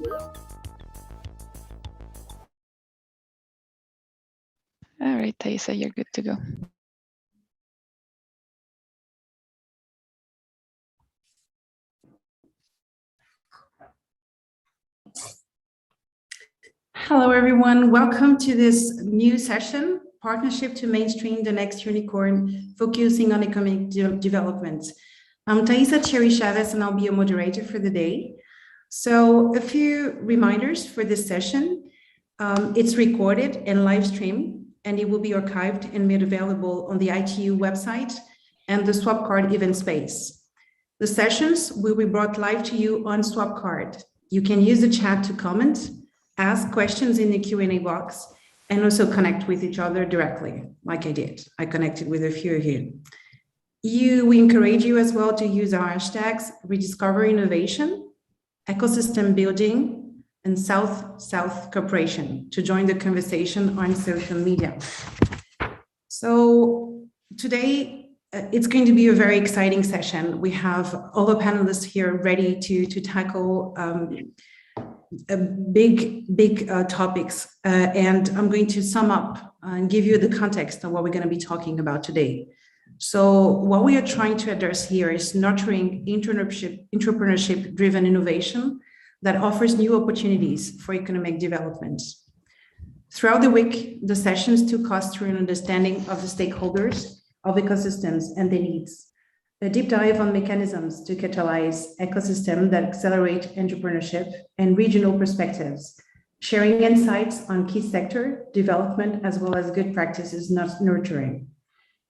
All right, Thaisa, you're good to go. Hello, everyone. Welcome to this new session, Partnership to Mainstream the Next Unicorn, focusing on economic development. I'm Thaisa Cherry Chavez, and I'll be your moderator for the day. So a few reminders for this session. It's recorded and live streamed, and it will be archived and made available on the ITU website and the Swapcard event space. The sessions will be brought live to you on Swapcard. You can use the chat to comment, ask questions in the Q&A box, and also connect with each other directly, like I did. I connected with a few of you. We encourage you as well to use our hashtags Rediscover Innovation, Ecosystem Building, and South-South Cooperation to join the conversation on social media. So today, it's going to be a very exciting session. We have all the panelists here ready to tackle big topics. And I'm going to sum up and give you the context of what we're going to be talking about today. So what we are trying to address here is nurturing entrepreneurship-driven innovation that offers new opportunities for economic development. Throughout the week, the sessions took us through an understanding of the stakeholders, of ecosystems and their needs, a deep dive on mechanisms to catalyze ecosystems that accelerate entrepreneurship and regional perspectives, sharing insights on key sector development as well as good practices nurturing.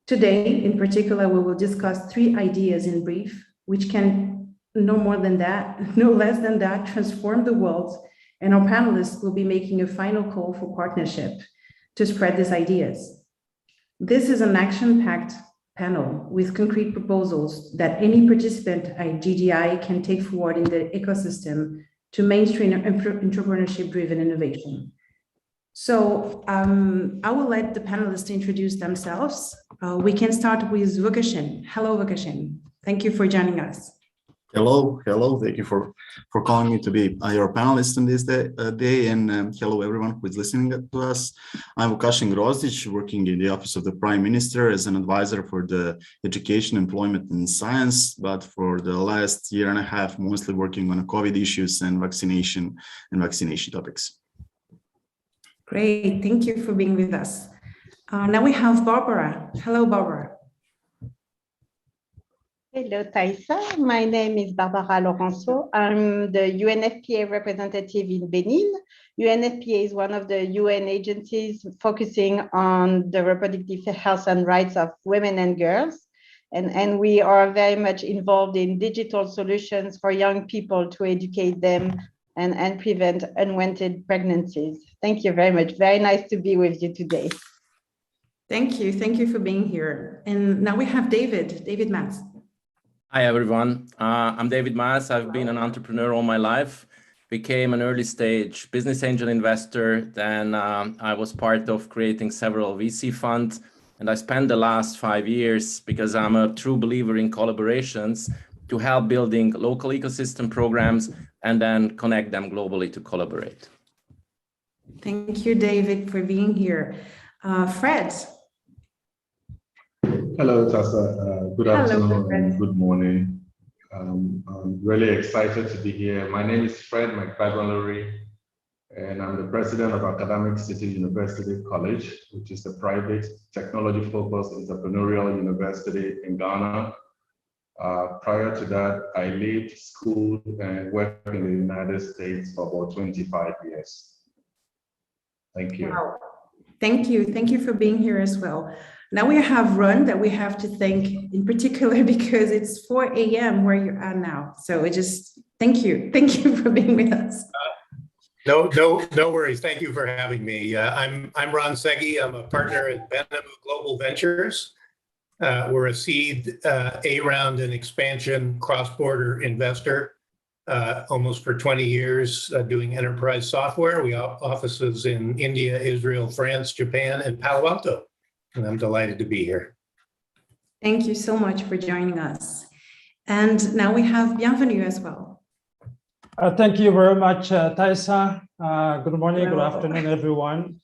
Today, in particular, we will discuss 3 ideas in brief, which can no less than that, transform the world, and our panelists will be making a final call for partnership to spread these ideas. This is an action-packed panel with concrete proposals that any participant at GDI can take forward in the ecosystem to mainstream entrepreneurship-driven innovation. So I will let the panelists introduce themselves. We can start with Vukashin. Hello, Vukashin. Thank you for joining us. Hello. Thank you for calling me to be your panelist in this day, and hello everyone who is listening to us. I'm Vukashin Grozdic, working in the Office of the Prime Minister as an advisor for the education, employment, and science, but for the last year and a half, mostly working on COVID issues and vaccination topics. Great, thank you for being with us. Now we have Barbara. Hello, Barbara. Hello, Thaisa. My name is Barbara Laurenceau. I'm the UNFPA representative in Benin. UNFPA is one of the UN agencies focusing on the reproductive health and rights of women and girls. And we are very much involved in digital solutions for young people to educate them and prevent unwanted pregnancies. Thank you very much. Very nice to be with you today. Thank you for being here. And now we have David Matz. Hi, everyone. I'm David Maas. I've been an entrepreneur all my life, became an early stage business angel investor. Then I was part of creating several VC funds. And I spent the last 5 years, because I'm a true believer in collaborations, to help building local ecosystem programs and then connect them globally to collaborate. Thank you, David, for being here. Fred. Hello, Thaisa. Good afternoon and good morning. I'm really excited to be here. My name is Fred McFadden-Lurie, and I'm the president of Academic City University College, which is a private technology-focused entrepreneurial university in Ghana. Prior to that, I lived, schooled, and worked in the United States for about 25 years. Thank you. Wow. Thank you for being here as well. Now we have Ron that we have to thank in particular because it's 4 a.m. where you are now. So thank you for being with us. No worries. Thank you for having me. I'm Ron Seggi. I'm a partner at Benamu Global Ventures. We're a seed, A-round and expansion cross-border investor, almost for 20 years doing enterprise software. We have offices in India, Israel, France, Japan, and Palo Alto. And I'm delighted to be here. Thank you so much for joining us. And now we have Bienvenue as well. Thank you very much, Taisa. Good morning, good Hello. afternoon, everyone.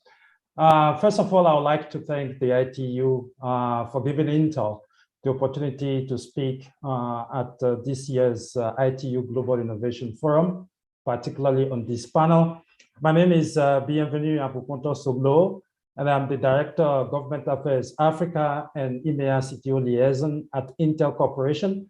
First of all, I would like to thank the ITU for giving Intel the opportunity to speak at this year's ITU Global Innovation Forum, particularly on this panel. My name is Bienvenue Apukonto Soglo, and I'm the Director of Government Affairs Africa and EMEA CTO Liaison at Intel Corporation.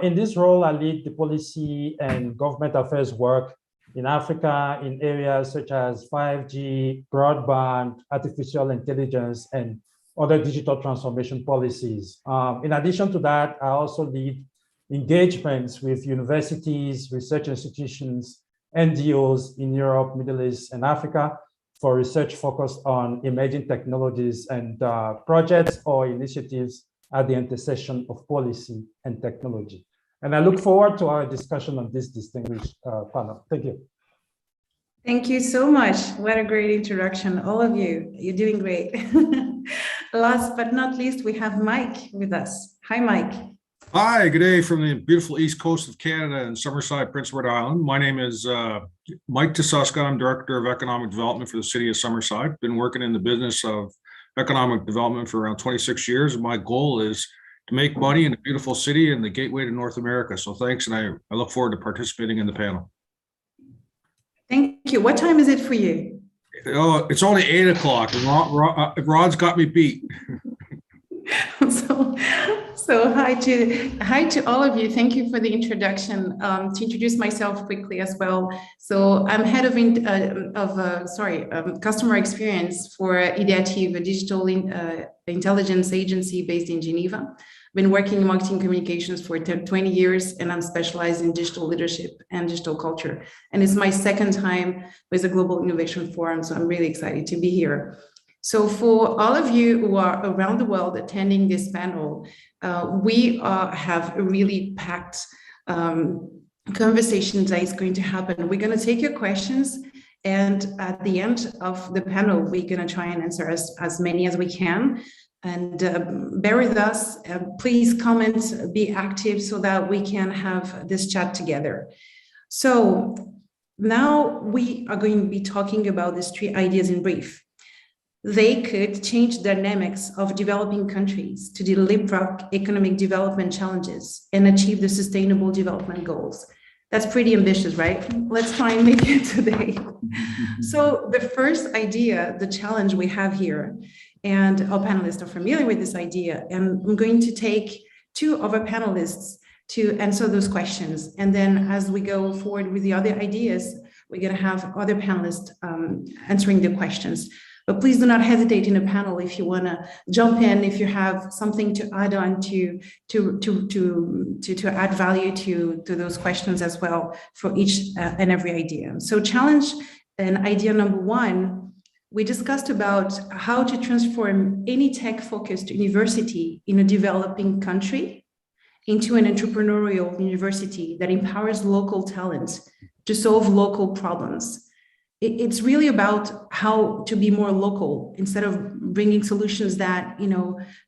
In this role, I lead the policy and government affairs work in Africa in areas such as 5G, broadband, artificial intelligence, and other digital transformation policies. In addition to that, I also lead engagements with universities, research institutions, NGOs in Europe, Middle East, and Africa for research focused on emerging technologies and projects or initiatives at the intersection of policy and technology. And I look forward to our discussion on this distinguished panel. Thank you. Thank you so much. What a great introduction, all of you. You're doing great. Last but not least, we have Mike with us. Hi, Mike. Hi, good day from the beautiful east coast of Canada and Summerside, Prince Edward Island. My name is Mike Tasuska. I'm Director of Economic Development for the City of Summerside. Been working in the business of economic development for around 26 years. My goal is to make money in a beautiful city and the gateway to North America. So thanks, and I look forward to participating in the panel. Thank you. What time is it for you? Oh, it's only 8 o'clock, and Rod's got me beat. So hi to all of you. Thank you for the introduction. To introduce myself quickly as well. So I'm head of customer experience for Ideative, a digital intelligence agency based in Geneva. Been working in marketing communications for 20 years, and I'm specialized in digital leadership and digital culture. And it's my second time with the Global Innovation Forum, so I'm really excited to be here. So for all of you who are around the world attending this panel, we have a really packed conversation that is going to happen. We're going to take your questions, and at the end of the panel, we're going to try and answer as many as we can. And bear with us, please comment, be active so that we can have this chat together. So now we are going to be talking about these 3 ideas in brief. They could change the dynamics of developing countries to deliver economic development challenges and achieve the sustainable development goals. That's pretty ambitious, right? Let's try and make it today. So the first idea, the challenge we have here, and our panelists are familiar with this idea, and I'm going to take 2 of our panelists to answer those questions. And then as we go forward with the other ideas, we're going to have other panelists answering the questions. But please do not hesitate in a panel if you want to jump in, if you have something to add on to add value to those questions as well for each and every idea. So challenge and idea number 1, we discussed about how to transform any tech-focused university in a developing country into an entrepreneurial university that empowers local talents to solve local problems. It's really about how to be more local instead of bringing solutions that,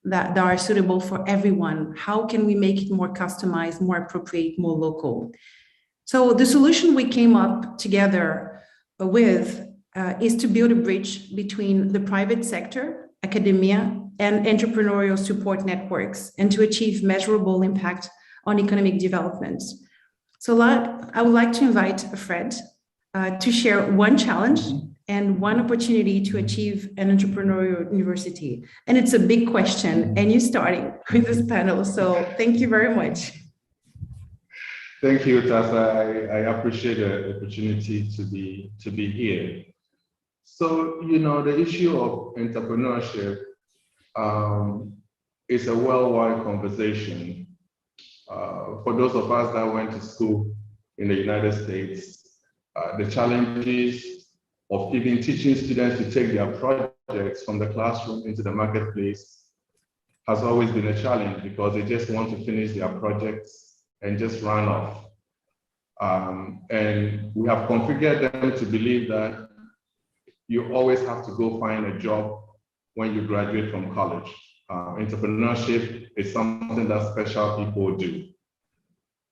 that are suitable for everyone. How can we make it more customized, more appropriate, more local? So the solution we came up together with is to build a bridge between the private sector, academia, and entrepreneurial support networks, and to achieve measurable impact on economic development. So I would like to invite Fred to share one challenge and one opportunity to achieve an entrepreneurial university. And it's a big question, and you're starting with this panel. So thank you very much. Thank you, Tasa. I appreciate the opportunity to be here. So, the issue of entrepreneurship is a worldwide conversation. For those of us that went to school in the United States, the challenges of even teaching students to take their projects from the classroom into the marketplace has always been a challenge because they just want to finish their projects and just run off. And we have configured them to believe that you always have to go find a job when you graduate from college. Entrepreneurship is something that special people do.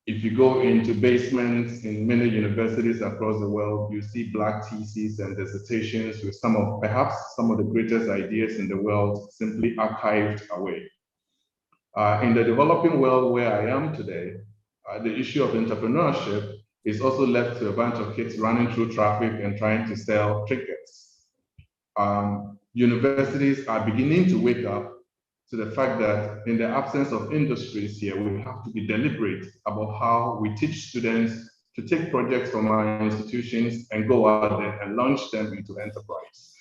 If you go into basements in many universities across the world, you see black theses and dissertations with perhaps some of the greatest ideas in the world simply archived away. In the developing world where I am today, the issue of entrepreneurship is also left to a bunch of kids running through traffic and trying to sell trinkets. Universities are beginning to wake up to the fact that in the absence of industries here, we have to be deliberate about how we teach students to take projects from our institutions and go out there and launch them into enterprise.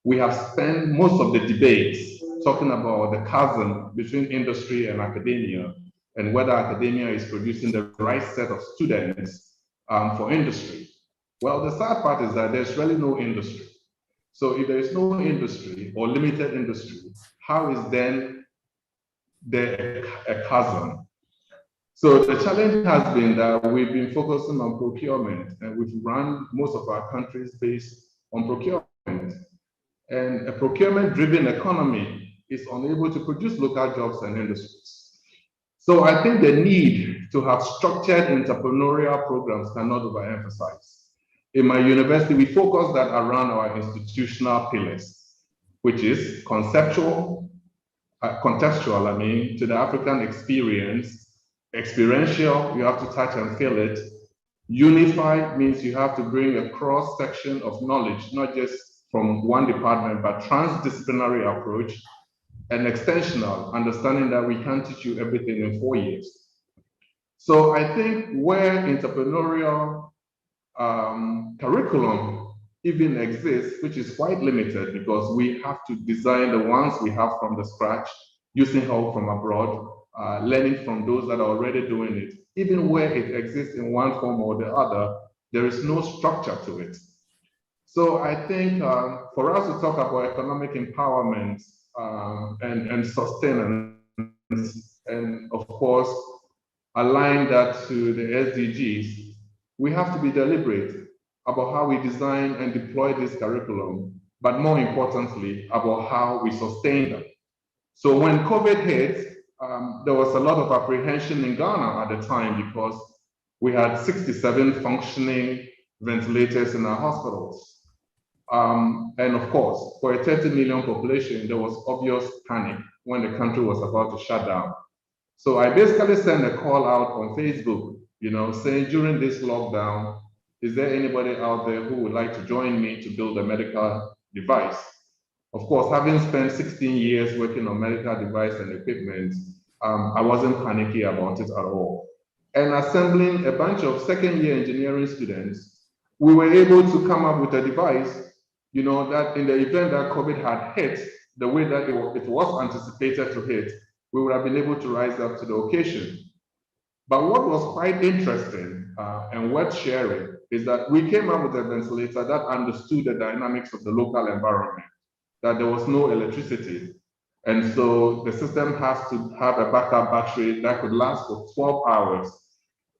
We have spent most of the debates talking about the chasm between industry and academia and whether academia is producing the right set of students for industry. Well, the sad part is that there's really no industry. So if there is no industry or limited industry, how is then there a chasm? So the challenge has been that we've been focusing on procurement, and we've run most of our countries based on procurement. And a procurement-driven economy is unable to produce local jobs and industries. So I think the need to have structured entrepreneurial programs cannot overemphasize. In my university, we focus that around our institutional pillars, which is contextual, to the African experience. Experiential, you have to touch and feel it. Unified means you have to bring a cross-section of knowledge, not just from one department, but transdisciplinary approach. And extensional, understanding that we can't teach you everything in 4 years. So I think where entrepreneurial curriculum even exists, which is quite limited because we have to design the ones we have from the scratch, using help from abroad, learning from those that are already doing it. Even where it exists in one form or the other, there is no structure to it. So I think for us to talk about economic empowerment and sustenance, and of course, align that to the SDGs, we have to be deliberate about how we design and deploy this curriculum, but more importantly, about how we sustain them. So when COVID hit, there was a lot of apprehension in Ghana at the time because we had 67 functioning ventilators in our hospitals. And of course, for a 30 million population, there was obvious panic when the country was about to shut down. So I basically sent a call out on Facebook, saying during this lockdown, is there anybody out there who would like to join me to build a medical device? Of course, having spent 16 years working on medical device and equipment, I wasn't panicky about it at all. And assembling a bunch of second-year engineering students, we were able to come up with a device, that in the event that COVID had hit, the way that it was anticipated to hit, we would have been able to rise up to the occasion. But what was quite interesting and worth sharing is that we came up with a ventilator that understood the dynamics of the local environment, that there was no electricity. And so the system has to have a backup battery that could last for 12 hours.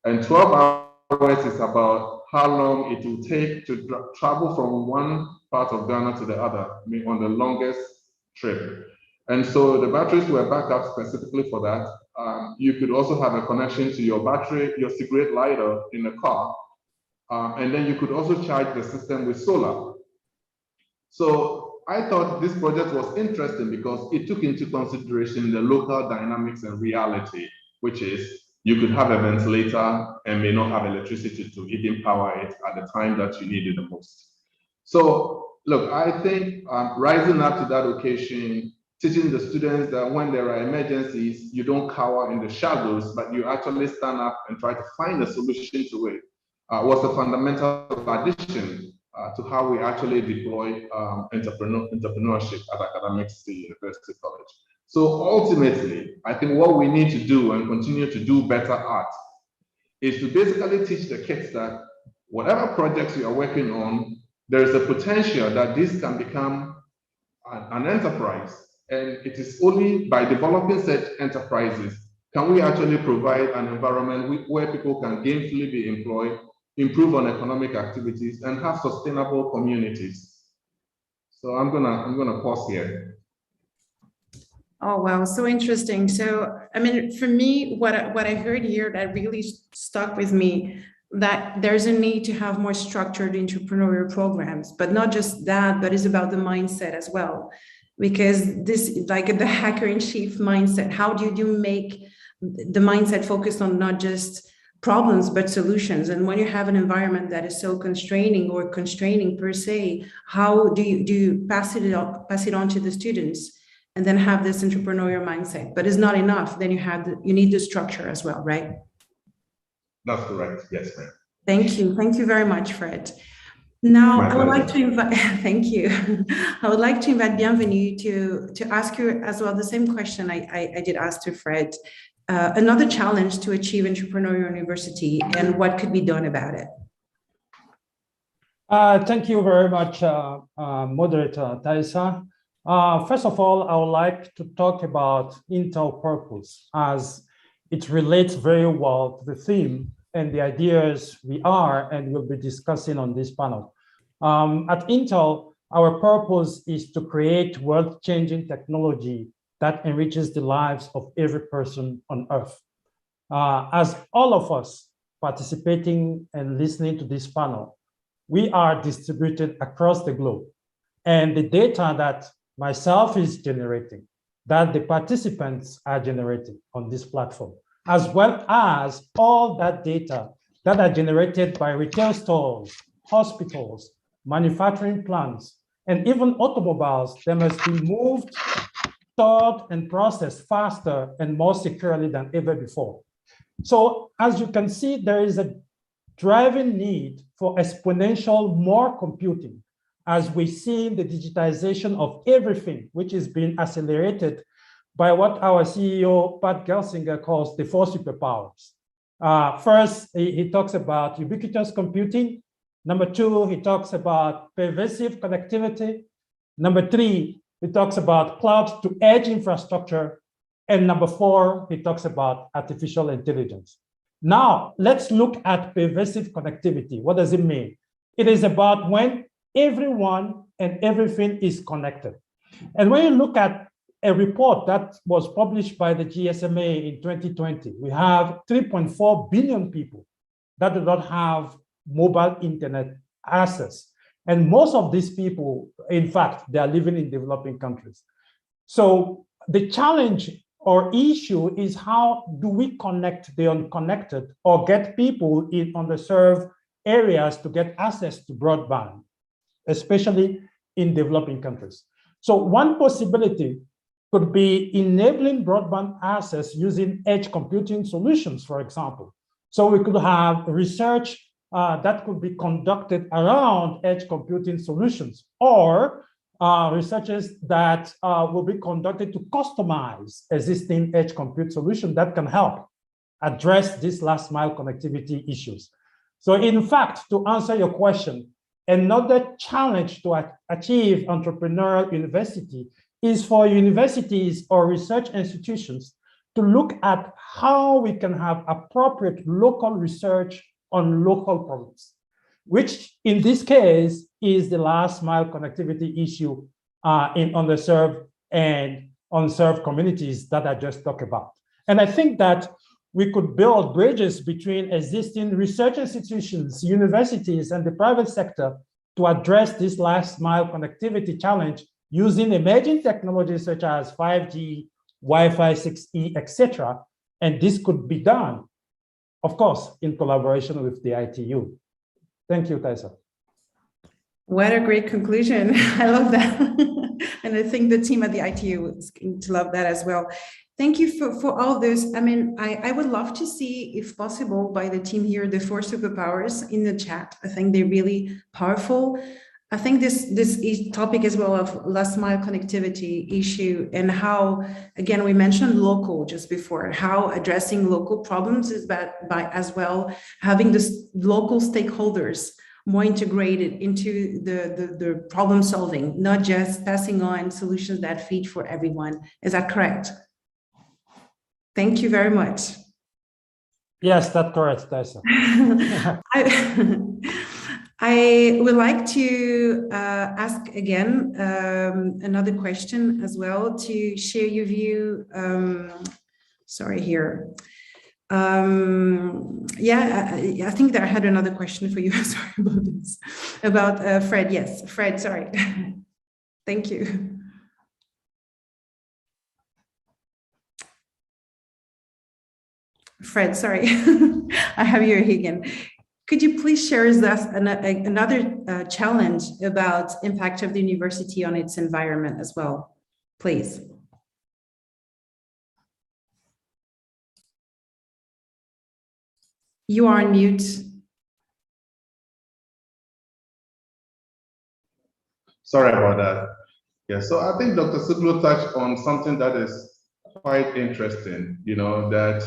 And 12 hours is about how long it will take to travel from one part of Ghana to the other, on the longest trip. And so the batteries were backed up specifically for that. You could also have a connection to your battery, your cigarette lighter in the car. And then you could also charge the system with solar. So I thought this project was interesting because it took into consideration the local dynamics and reality, which is you could have a ventilator and may not have electricity to even power it at the time that you need it the most. So look, I think rising up to that occasion, teaching the students that when there are emergencies, you don't cower in the shadows, but you actually stand up and try to find a solution to it, was a fundamental addition to how we actually deploy entrepreneurship at Academic City University College. So ultimately, I think what we need to do and continue to do better at is to basically teach the kids that whatever projects you are working on, there is a potential that this can become an enterprise. And it is only by developing such enterprises can we actually provide an environment where people can gainfully be employed, improve on economic activities, and have sustainable communities. So I'm gonna pause here. Oh, wow, so interesting. So, I mean, for me, what I heard here that really stuck with me, that there's a need to have more structured entrepreneurial programs, but not just that, but it's about the mindset as well. Because this, like the hacker in chief mindset, how do you make the mindset focused on not just problems, but solutions? And when you have an environment that is so constraining or constraining per se, how do you pass it on to the students? And then have this entrepreneurial mindset, but it's not enough. Then you need the structure as well, right? That's correct. Yes, ma'am. Thank you very much, Fred. Now, I would like to invite, thank you. I would like to invite Bienvenue to ask you as well the same question I did ask to Fred. Another challenge to achieve entrepreneurial university and what could be done about it. Thank you very much, Moderator Taisa. First of all, I would like to talk about Intel purpose as it relates very well to the theme and the ideas we are and will be discussing on this panel. At Intel, our purpose is to create world-changing technology that enriches the lives of every person on Earth. As all of us participating and listening to this panel, we are distributed across the globe. And the data that myself is generating, that the participants are generating on this platform, as well as all that data that are generated by retail stores, hospitals, manufacturing plants, and even automobiles, they must be moved, stored, and processed faster and more securely than ever before. So as you can see, there is a driving need for exponential more computing as we see the digitization of everything, which is being accelerated by what our CEO, Pat Gelsinger, calls the 4 superpowers. First, he talks about ubiquitous computing. Number 2, he talks about pervasive connectivity. Number 3, he talks about cloud to edge infrastructure. And number 4, he talks about artificial intelligence. Now, let's look at pervasive connectivity. What does it mean? It is about when everyone and everything is connected. And when you look at a report that was published by the GSMA in 2020, we have 3.4 billion people that do not have mobile internet access. And most of these people, in fact, they are living in developing countries. So the challenge or issue is how do we connect the unconnected or get people in underserved areas to get access to broadband, especially in developing countries. So one possibility could be enabling broadband access using edge computing solutions, for example. So we could have research that could be conducted around edge computing solutions, or researches that will be conducted to customize existing edge compute solutions that can help address these last mile connectivity issues. So in fact, to answer your question, another challenge to achieve entrepreneurial university is for universities or research institutions to look at how we can have appropriate local research on local problems, which in this case is the last mile connectivity issue in underserved and unserved communities that I just talked about. And I think that we could build bridges between existing research institutions, universities, and the private sector to address this last mile connectivity challenge using emerging technologies such as 5G, Wi-Fi 6E, etc. And this could be done, of course, in collaboration with the ITU. Thank you, Taisa. What a great conclusion. I love that. And I think the team at the ITU is going to love that as well. Thank you for all this. I mean, I would love to see, if possible, by the team here, the 4 superpowers in the chat. I think they're really powerful. I think this topic as well of last mile connectivity issue and how, again, we mentioned local just before, how addressing local problems is by as well having this local stakeholders more integrated into the problem solving, not just passing on solutions that feed for everyone. Is that correct? Thank you very much. Yes, that's correct, Taisa. I would like to ask again another question as well to share your view. Sorry here. Yeah, I think that I had another question for you. Sorry about this. About Fred. Yes, Fred, sorry. Thank you. Fred, sorry. I have you here again. Could you please share with us another challenge about impact of the university on its environment as well, please? You are on mute. Sorry about that. Yeah, so I think Dr. Suglo touched on something that is quite interesting, that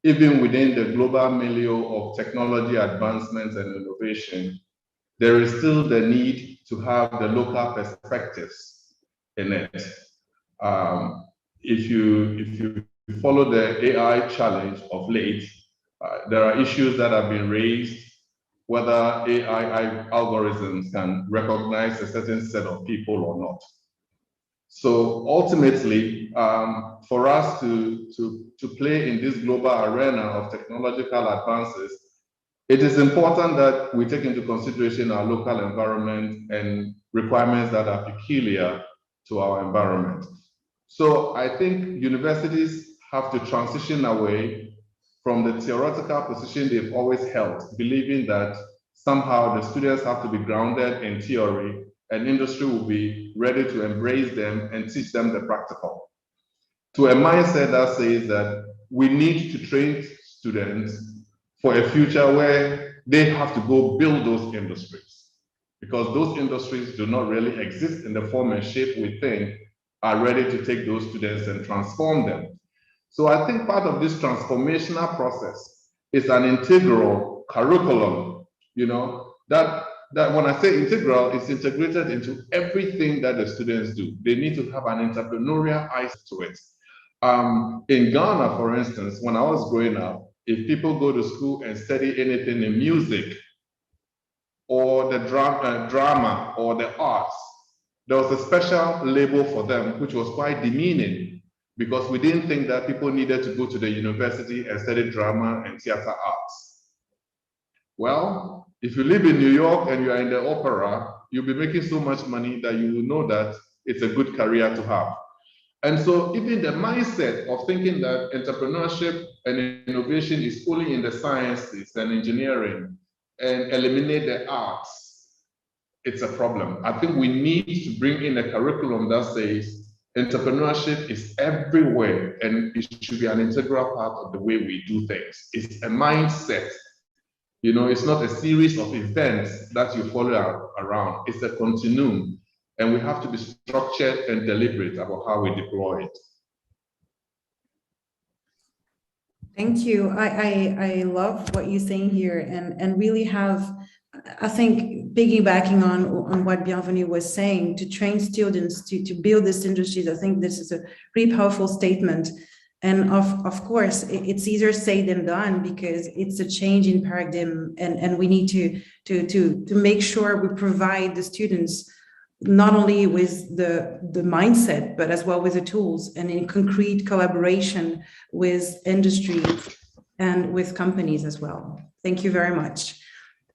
even within the global milieu of technology advancements and innovation, there is still the need to have the local perspectives in it. If you follow the AI challenge of late, there are issues that have been raised whether AI algorithms can recognize a certain set of people or not. So ultimately, for us to play in this global arena of technological advances, it is important that we take into consideration our local environment and requirements that are peculiar to our environment. So I think universities have to transition away from the theoretical position they've always held, believing that somehow the students have to be grounded in theory and industry will be ready to embrace them and teach them the practical. To a mindset that says that we need to train students for a future where they have to go build those industries, because those industries do not really exist in the form and shape we think are ready to take those students and transform them. So I think part of this transformational process is an integral curriculum, that when I say integral, it's integrated into everything that the students do. They need to have an entrepreneurial eye to it. In Ghana, for instance, when I was growing up, if people go to school and study anything in music or the drama or the arts, there was a special label for them, which was quite demeaning, because we didn't think that people needed to go to the university and study drama and theater arts. Well, if you live in New York and you are in the opera, you'll be making so much money that you will know that it's a good career to have. And so even the mindset of thinking that entrepreneurship and innovation is only in the sciences and engineering and eliminate the arts, it's a problem. I think we need to bring in a curriculum that says entrepreneurship is everywhere and it should be an integral part of the way we do things. It's a mindset. It's not a series of events that you follow around. It's a continuum. And we have to be structured and deliberate about how we deploy it. Thank you. I love what you're saying here and really have, I think, piggybacking on what Bienvenue was saying, to train students to build these industries. I think this is a really powerful statement. And of course, it's easier said than done because it's a change in paradigm, and we need to make sure we provide the students not only with the mindset, but as well with the tools and in concrete collaboration with industry and with companies as well. Thank you very much.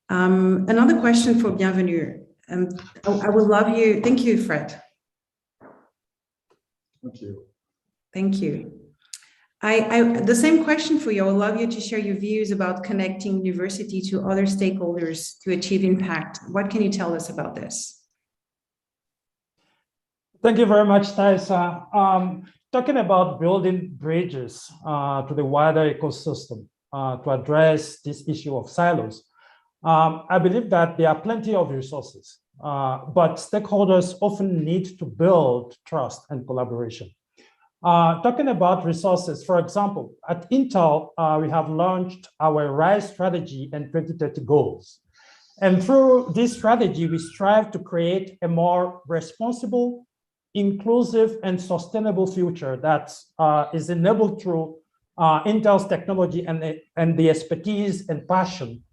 Another question for Bienvenue. I would love you. Thank you, Fred. Thank you. Thank you. The same question for you. I would love you to share your views about connecting university to other stakeholders to achieve impact. What can you tell us about this? Thank you very much, Thaisa. Talking about building bridges to the wider ecosystem to address this issue of silos, I believe that there are plenty of resources, but stakeholders often need to build trust and collaboration. Talking about resources, for example, at Intel, we have launched our RISE strategy and 2030 goals. And through this strategy, we strive to create a more responsible, inclusive, and sustainable future that is enabled through Intel's technology and the expertise and passion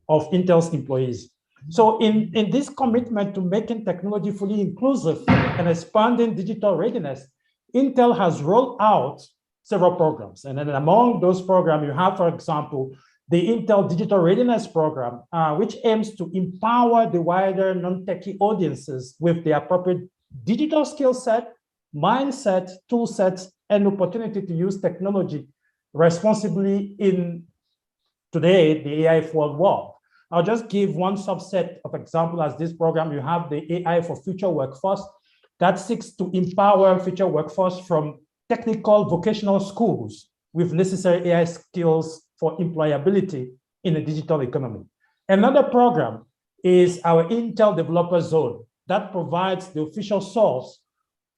of Intel's employees. So in this commitment to making technology fully inclusive and expanding digital readiness, Intel has rolled out several programs. And then among those programs, you have, for example, the Intel Digital Readiness Program, which aims to empower the wider non-techie audiences with the appropriate digital skill set, mindset, tool sets, and opportunity to use technology responsibly in today, the AI-forward world. I'll just give one subset of example as this program. You have the AI for Future Workforce that seeks to empower future workforce from technical vocational schools with necessary AI skills for employability in a digital economy. Another program is our Intel Developer Zone that provides the official source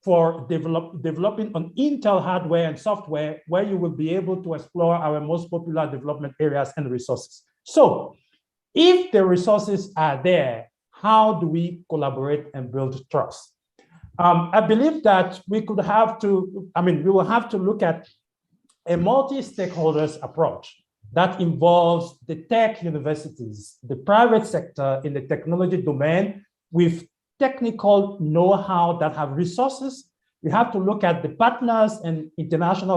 for developing on Intel hardware and software, where you will be able to explore our most popular development areas and resources. So if the resources are there, how do we collaborate and build trust? I believe that we will have to look at a multi-stakeholders approach that involves the tech universities, the private sector in the technology domain with technical know-how that have resources. We have to look at the partners and international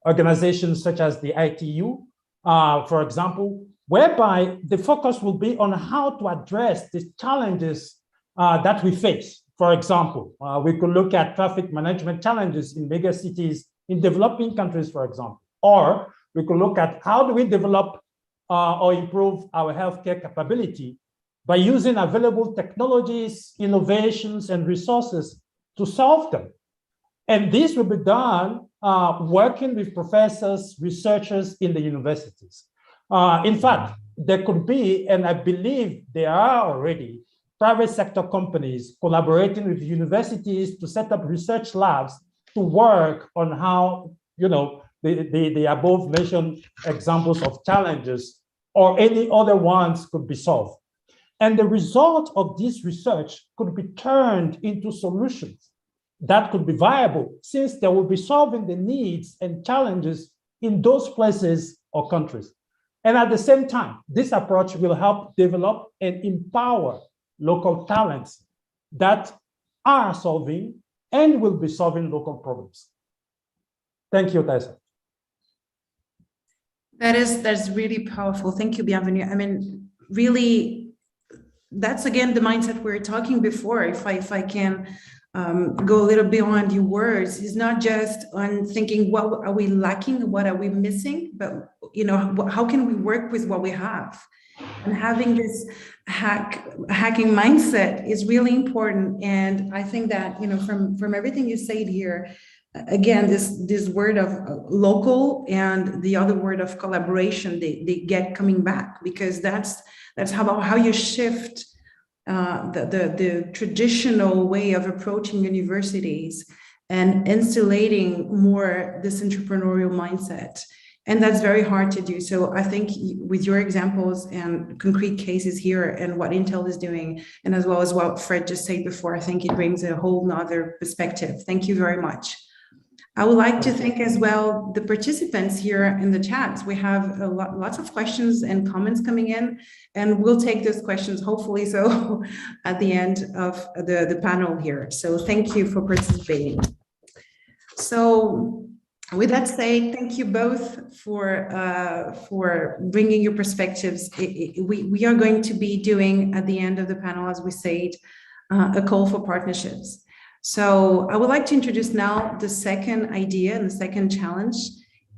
organizations such as the ITU, for example, whereby the focus will be on how to address the challenges that we face. For example, we could look at traffic management challenges in mega cities in developing countries, for example, or we could look at how do we develop or improve our healthcare capability by using available technologies, innovations, and resources to solve them. And this will be done working with professors, researchers in the universities. In fact, there could be, and I believe there are already, private sector companies collaborating with universities to set up research labs to work on how, the above mentioned examples of challenges or any other ones could be solved. And the result of this research could be turned into solutions that could be viable, since they will be solving the needs and challenges in those places or countries. And at the same time, this approach will help develop and empower local talents that are solving and will be solving local problems. Thank you, Tyson. That's really powerful. Thank you, Bienvenue. I mean, really, that's again the mindset we were talking before. If I can go a little beyond your words, it's not just on thinking what are we lacking, what are we missing, but how can we work with what we have? And having this hacking mindset is really important. And I think that from everything you said here, again, this word of local and the other word of collaboration, they get coming back, because that's how you shift the traditional way of approaching universities and insulating more this entrepreneurial mindset. And that's very hard to do. So I think with your examples and concrete cases here and what Intel is doing, and as well as what Fred just said before, I think it brings a whole nother perspective. Thank you very much. I would like to thank as well the participants here in the chat. We have lots of questions and comments coming in, and we'll take those questions hopefully so at the end of the panel here. So thank you for participating. So with that said, thank you both for bringing your perspectives. We are going to be doing at the end of the panel, as we said, a call for partnerships. So I would like to introduce now the second idea and the second challenge.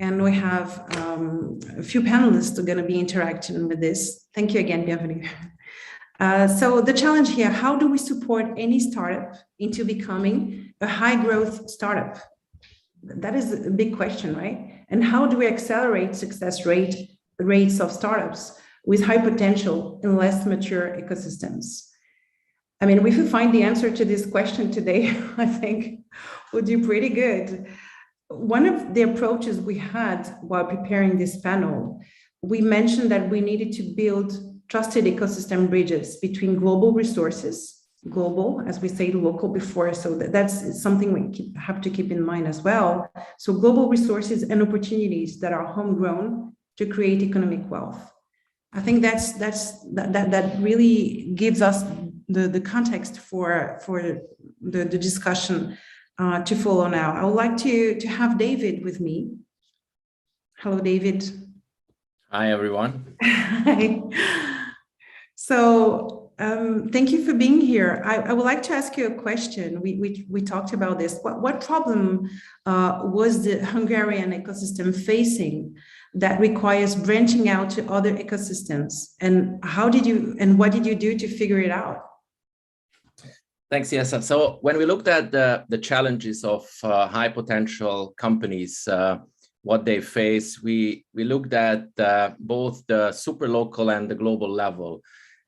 And we have a few panelists who are going to be interacting with this. Thank you again, Bienvenue. So the challenge here, how do we support any startup into becoming a high growth startup? That is a big question, right? And how do we accelerate success rates of startups with high potential in less mature ecosystems? I mean, if you find the answer to this question today, I think we'll do pretty good. One of the approaches we had while preparing this panel, we mentioned that we needed to build trusted ecosystem bridges between global resources, global, as we say, local before, so that's something we have to keep in mind as well. So global resources and opportunities that are homegrown to create economic wealth. I think that really gives us the context for the discussion to follow now. I would like to have David with me. Hello, David. Hi, everyone. Hi. So thank you for being here. I would like to ask you a question. We talked about this. What problem was the Hungarian ecosystem facing that requires branching out to other ecosystems? And what did you do to figure it out? Thanks, yes. So when we looked at the challenges of high potential companies, what they face, we looked at both the super local and the global level.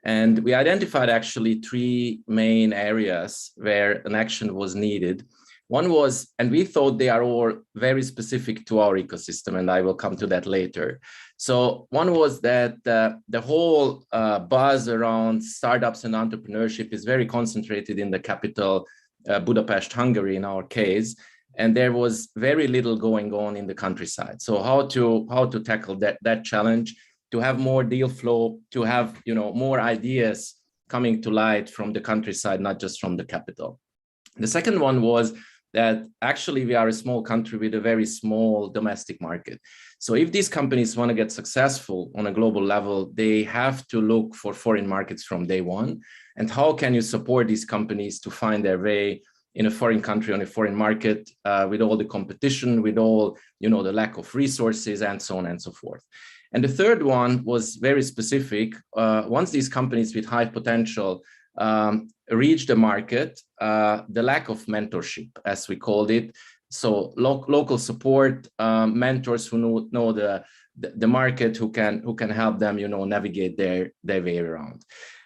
And we identified actually three main areas where an action was needed. One was, and we thought they are all very specific to our ecosystem, and I will come to that later. So one was that the whole buzz around startups and entrepreneurship is very concentrated in the capital, Budapest, Hungary, in our case, and there was very little going on in the countryside. So how to tackle that challenge, to have more deal flow, to have more ideas coming to light from the countryside, not just from the capital. The second one was that actually we are a small country with a very small domestic market. So if these companies want to get successful on a global level, they have to look for foreign markets from day one. And how can you support these companies to find their way in a foreign country, on a foreign market, with all the competition, with all the lack of resources, and so on and so forth. And the third one was very specific. Once these companies with high potential reach the market, the lack of mentorship, as we called it, so local support, mentors who know the market, who can help them, navigate their way around.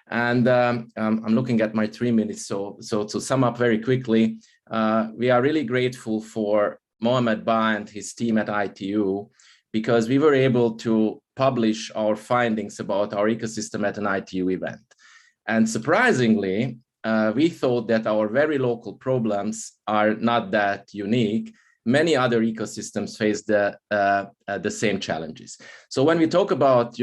And I'm looking at my 3 minutes. So to sum up very quickly, we are really grateful for Mohamed Ba and his team at ITU, because we were able to publish our findings about our ecosystem at an ITU event. And surprisingly, we thought that our very local problems are not that unique. Many other ecosystems face the same challenges. So when we talk about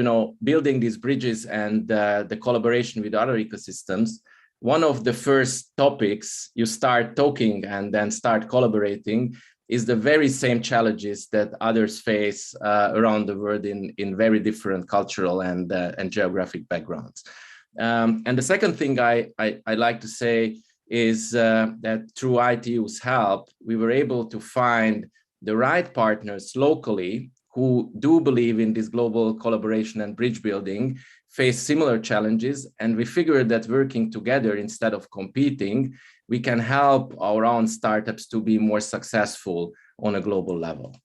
building these bridges and the collaboration with other ecosystems, one of the first topics you start talking and then start collaborating is the very same challenges that others face around the world in very different cultural and geographic backgrounds. And the second thing I like to say is that through ITU's help, we were able to find the right partners locally who do believe in this global collaboration and bridge building, face similar challenges, and we figured that working together instead of competing, we can help our own startups to be more successful on a global level.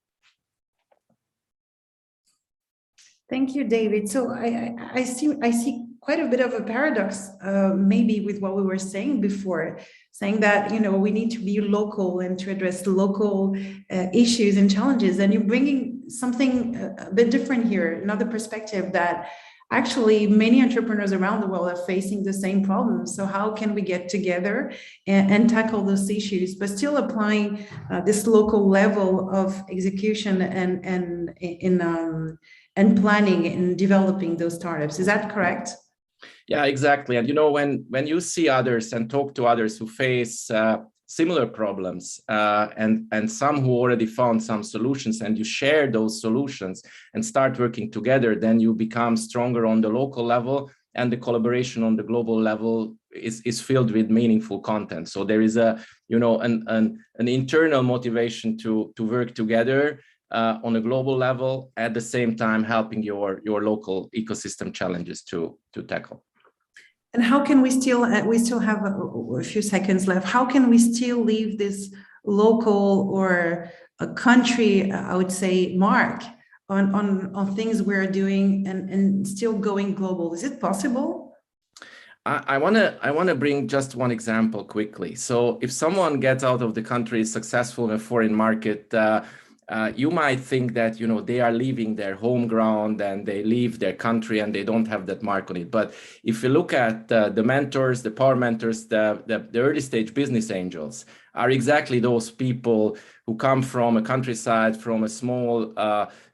Thank you, David. So I see quite a bit of a paradox, maybe with what we were saying before, saying that we need to be local and to address local issues and challenges. And you're bringing something a bit different here, another perspective that actually many entrepreneurs around the world are facing the same problems. So how can we get together and tackle those issues, but still applying this local level of execution and planning and developing those startups? Is that correct? Yeah, exactly. And when you see others and talk to others who face similar problems and some who already found some solutions, and you share those solutions and start working together, then you become stronger on the local level, and the collaboration on the global level is filled with meaningful content. So there is an internal motivation to work together on a global level, at the same time helping your local ecosystem challenges to tackle. And how can we still have a few seconds left, how can we still leave this local or a country, I would say, mark on things we're doing and still going global? Is it possible? I want to bring just one example quickly. So if someone gets out of the country, is successful in a foreign market, you might think that they are leaving their home ground and they leave their country and they don't have that mark on it. But if you look at the mentors, the power mentors, the early stage business angels are exactly those people who come from a countryside, from a small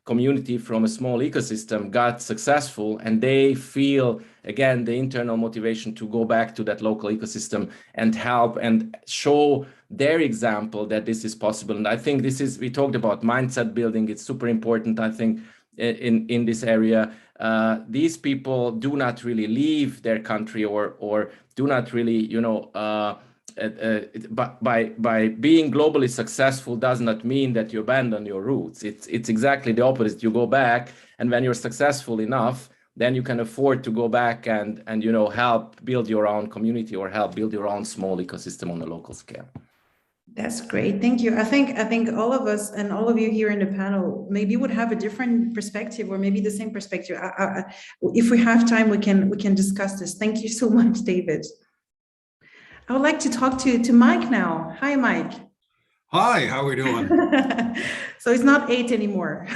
community from a small ecosystem got successful, and they feel, again, the internal motivation to go back to that local ecosystem and help and show their example that this is possible. And I think this is, we talked about mindset building. It's super important, I think, in this area. These people do not really leave their country or do not really, you know, by being globally successful does not mean that you abandon your roots. It's exactly the opposite. You go back, and when you're successful enough, then you can afford to go back and you know, help build your own community or help build your own small ecosystem on a local scale. That's great. Thank you. I think all of us and all of you here in the panel maybe would have a different perspective, or maybe the same perspective. If we have time, we can discuss this. Thank you so much, David. I would like to talk to Mike now. Hi, Mike. Hi, how are we doing? So it's not 8 anymore.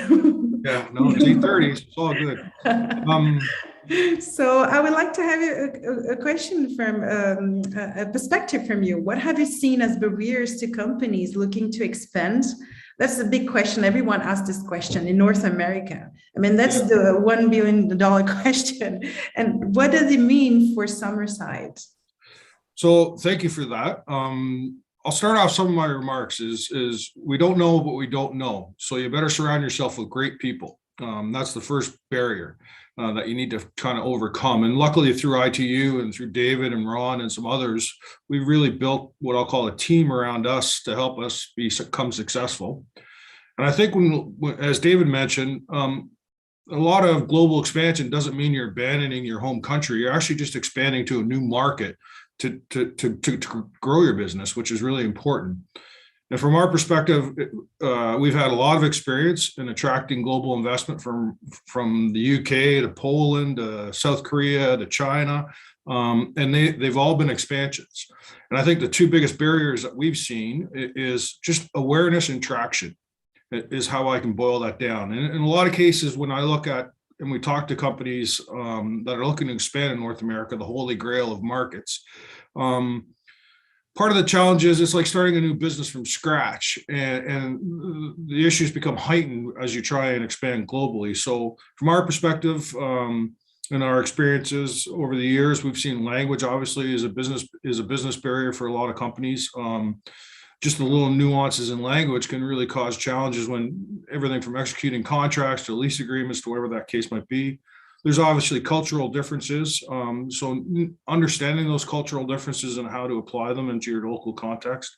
Yeah, no, it's 8:30, so it's all good. So I would like to have a question from a perspective from you. What have you seen as barriers to companies looking to expand? That's a big question. Everyone asks this question in North America. I mean, that's the $1 billion question. And what does it mean for Summerside? So thank you for that. I'll start off some of my remarks is we don't know what we don't know. So you better surround yourself with great people. That's the first barrier that you need to kind of overcome. And luckily through ITU and through David and Ron and some others, we really built what I'll call a team around us to help us become successful. And I think as David mentioned, a lot of global expansion doesn't mean you're abandoning your home country. You're actually just expanding to a new market to grow your business, which is really important. And from our perspective, we've had a lot of experience in attracting global investment from the UK to Poland, to South Korea, to China, and they've all been expansions. And I think the two biggest barriers that we've seen is just awareness and traction is how I can boil that down. And in a lot of cases, when I look at and we talk to companies that are looking to expand in North America, the holy grail of markets. Part of the challenge is it's like starting a new business from scratch, and the issues become heightened as you try and expand globally. So from our perspective, and our experiences over the years, we've seen language obviously is a business barrier for a lot of companies. Just the little nuances in language can really cause challenges when everything from executing contracts to lease agreements to whatever that case might be. There's obviously cultural differences. So understanding those cultural differences and how to apply them into your local context.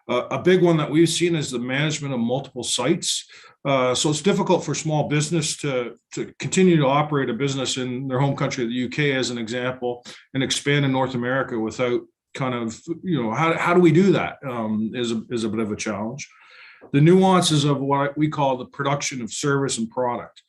A big one that we've seen is the management of multiple sites. So it's difficult for small business to continue to operate a business in their home country, the UK as an example, and expand in North America without kind of, you know, how do we do that is a bit of a challenge. The nuances of what we call the production of service and product.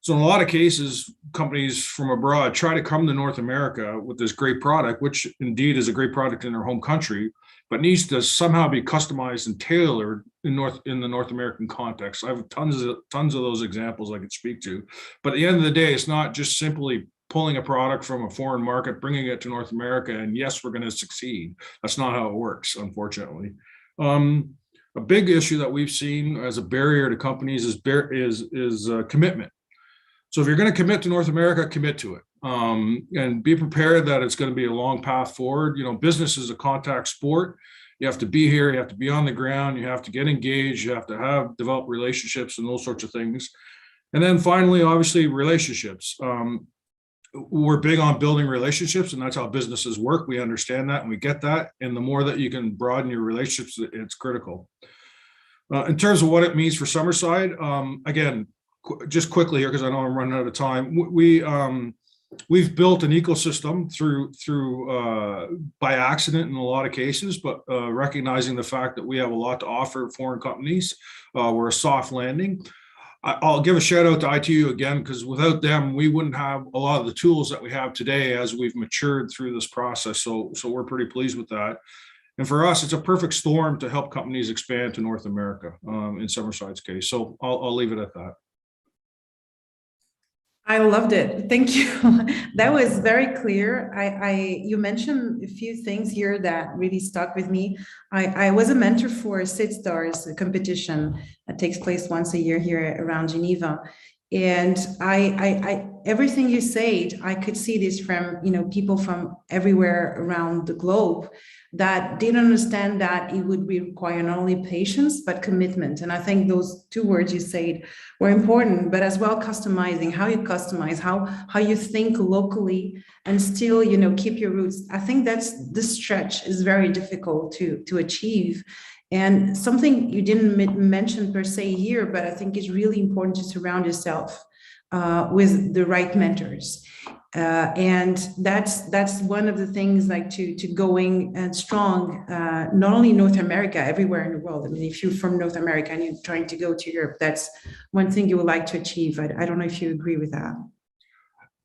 So in a lot of cases, companies from abroad try to come to North America with this great product, which indeed is a great product in their home country, but needs to somehow be customized and tailored in the North American context. I have tons of those examples I could speak to. But at the end of the day, it's not just simply pulling a product from a foreign market, bringing it to North America, and yes, we're going to succeed. That's not how it works, unfortunately. A big issue that we've seen as a barrier to companies is commitment. So if you're going to commit to North America, commit to it, and be prepared that it's going to be a long path forward. You know, business is a contact sport. You have to be here. You have to be on the ground. You have to get engaged. You have to develop relationships and those sorts of things. And then finally, obviously, relationships. We're big on building relationships, and that's how businesses work. We understand that and we get that. And the more that you can broaden your relationships, it's critical. In terms of what it means for Summerside, again, just quickly here, because I know I'm running out of time. We've built an ecosystem through by accident in a lot of cases, but recognizing the fact that we have a lot to offer foreign companies. We're a soft landing. I'll give a shout out to ITU again, because without them, we wouldn't have a lot of the tools that we have today as we've matured through this process. So we're pretty pleased with that. And for us, it's a perfect storm to help companies expand to North America in Summerside's case. So I'll leave it at that. I loved it. Thank you. That was very clear. You mentioned a few things here that really stuck with me. I was a mentor for Seed Stars, a competition that takes place once a year here around Geneva. And everything you said, I could see this from, people from everywhere around the globe that didn't understand that it would require not only patience, but commitment. And I think those two words you said were important, but as well customizing, how you customize, how you think locally and still, keep your roots. I think this stretch is very difficult to achieve. And something you didn't mention per se here, but I think it's really important to surround yourself with the right mentors. And that's one of the things, like to going strong, not only in North America, everywhere in the world. I mean, if you're from North America and you're trying to go to Europe, that's one thing you would like to achieve. I don't know if you agree with that.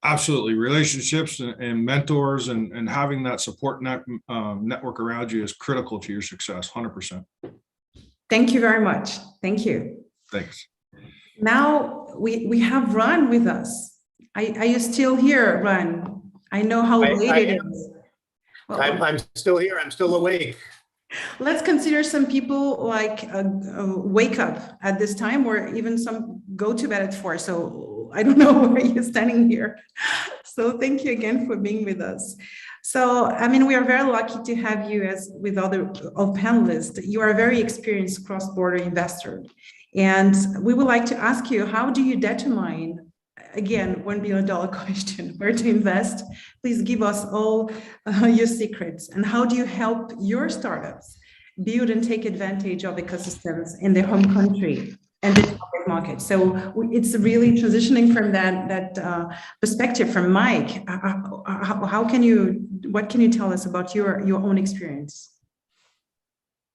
Absolutely. Relationships and mentors and having that support network around you is critical to your success, 100%. Thank you very much. Thank you. Thanks. Now we have Ron with us. Are you still here, Ron? I know how late it is. Well, I'm still here. I'm still awake. Let's consider some people like wake up at this time, or even some go to bed at 4. So I don't know where you're standing here. So thank you again for being with us. So, I mean, we are very lucky to have you as with other panelists. You are a very experienced cross-border investor. And we would like to ask you, how do you determine, again, $1 billion question, where to invest? Please give us all your secrets. And how do you help your startups build and take advantage of ecosystems in their home country and the target market? So it's really transitioning from that perspective from Mike. What can you tell us about your own experience?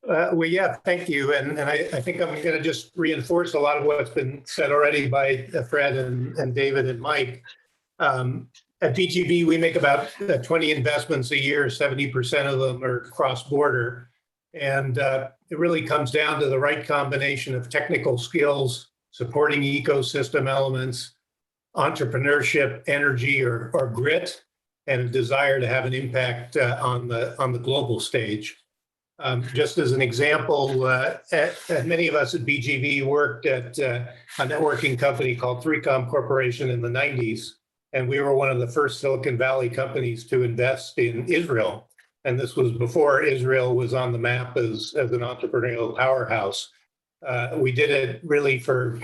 Well, yeah, thank you. And I think I'm going to just reinforce a lot of what's been said already by Fred and David and Mike. At BGV, we make about 20 investments a year. 70% of them are cross-border. And it really comes down to the right combination of technical skills, supporting ecosystem elements, entrepreneurship, energy or grit, and a desire to have an impact on the global stage. Just as an example, many of us at BGV worked at a networking company called 3Com Corporation in the 90s, and we were one of the first Silicon Valley companies to invest in Israel. And this was before Israel was on the map as an entrepreneurial powerhouse. We did it really for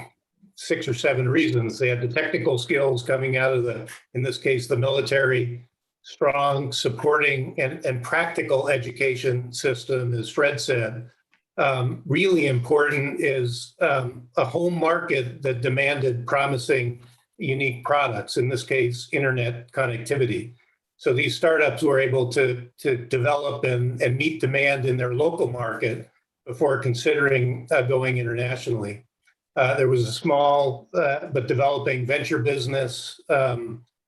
6 or 7 reasons. They had the technical skills coming out of in this case, the military, strong supporting and practical education system, as Fred said. Really important is a home market that demanded promising, unique products, in this case, internet connectivity. So these startups were able to develop and meet demand in their local market before considering going internationally. There was a small but developing venture business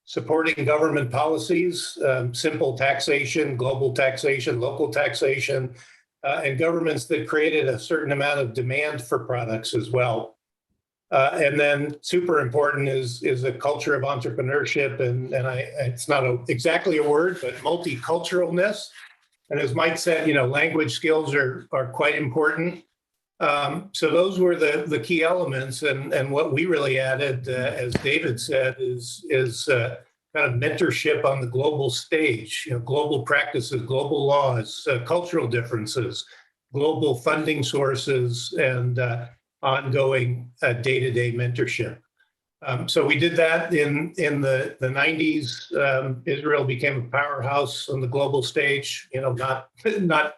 supporting government policies, simple taxation, global taxation, local taxation, and governments that created a certain amount of demand for products as well. And then super important is a culture of entrepreneurship, and it's not exactly a word, but multiculturalness. And as Mike said, language skills are quite important. So those were the key elements, and what we really added, as David said, is kind of mentorship on the global stage. Global practices, global laws, cultural differences, global funding sources, and ongoing day-to-day mentorship. So we did that in the 90s. Israel became a powerhouse on the global stage. Not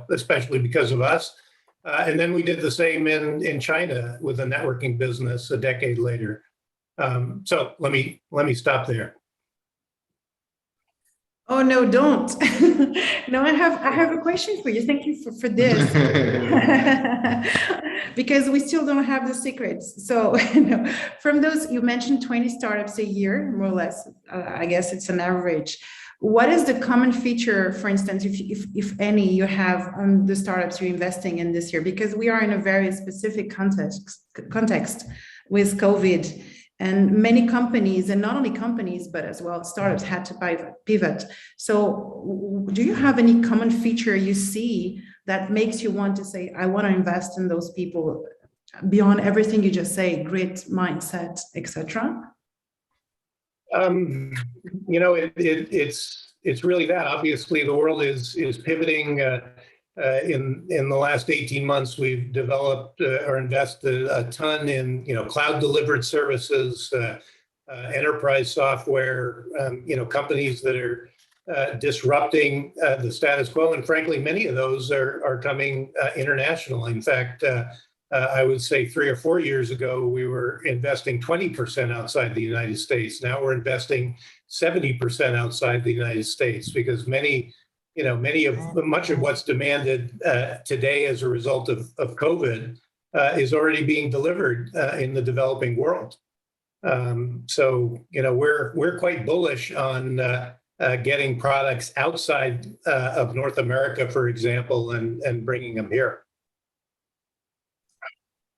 especially because of us. And then we did the same in China with a networking business a decade later. So let me stop there. Oh no, don't. No, I have a question for you. Thank you for this. Because we still don't have the secrets. So from those, you mentioned 20 startups a year, more or less. I guess it's an average. What is the common feature, for instance, if any, you have on the startups you're investing in this year? Because we are in a very specific context with COVID. And many companies, and not only companies, but as well startups had to pivot. So do you have any common feature you see that makes you want to say, I want to invest in those people beyond everything you just say, grit, mindset, etc.? It's really that. Obviously, the world is pivoting. In the last 18 months, we've developed or invested a ton in cloud delivered services, enterprise software, companies that are disrupting the status quo. And frankly, many of those are coming international. In fact, I would say 3 or 4 years ago, we were investing 20% outside the United States. Now we're investing 70% outside the United States because much of what's demanded today as a result of COVID is already being delivered in the developing world. So we're quite bullish on getting products outside of North America, for example, and bringing them here.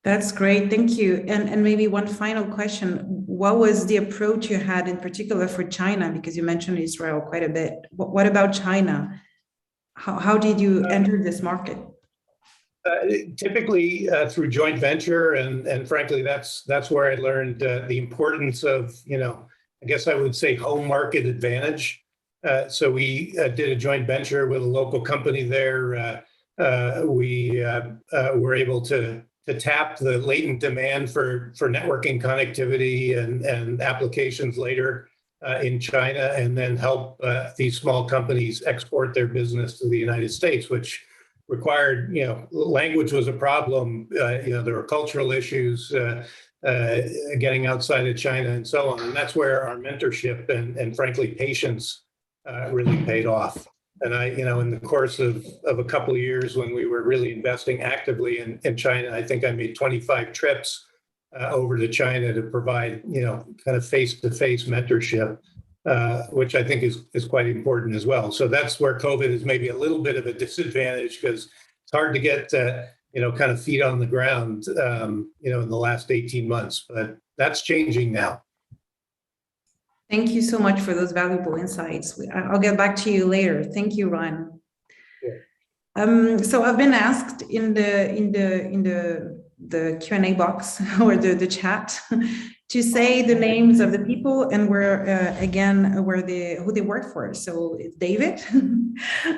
That's great, thank you. And maybe one final question. What was the approach you had in particular for China? Because you mentioned Israel quite a bit. What about China? How did you enter this market? Typically through joint venture, and frankly, that's where I learned the importance of, I guess I would say home market advantage. So we did a joint venture with a local company there. We were able to tap the latent demand for networking connectivity and applications later in China, and then help these small companies export their business to the United States, which required, language was a problem. There were cultural issues getting outside of China and so on. And that's where our mentorship and frankly, patience really paid off. And in the course of a couple of years when we were really investing actively in China, I think I made 25 trips over to China to provide, kind of face-to-face mentorship, which I think is quite important as well. So that's where COVID is maybe a little bit of a disadvantage because it's hard to get, kind of feet on the ground, in the last 18 months, but that's changing now. Thank you so much for those valuable insights. I'll get back to you later. Thank you, Ryan. Yeah. So I've been asked in the Q&A box or the chat to say the names of the people and who they work for. So it's David.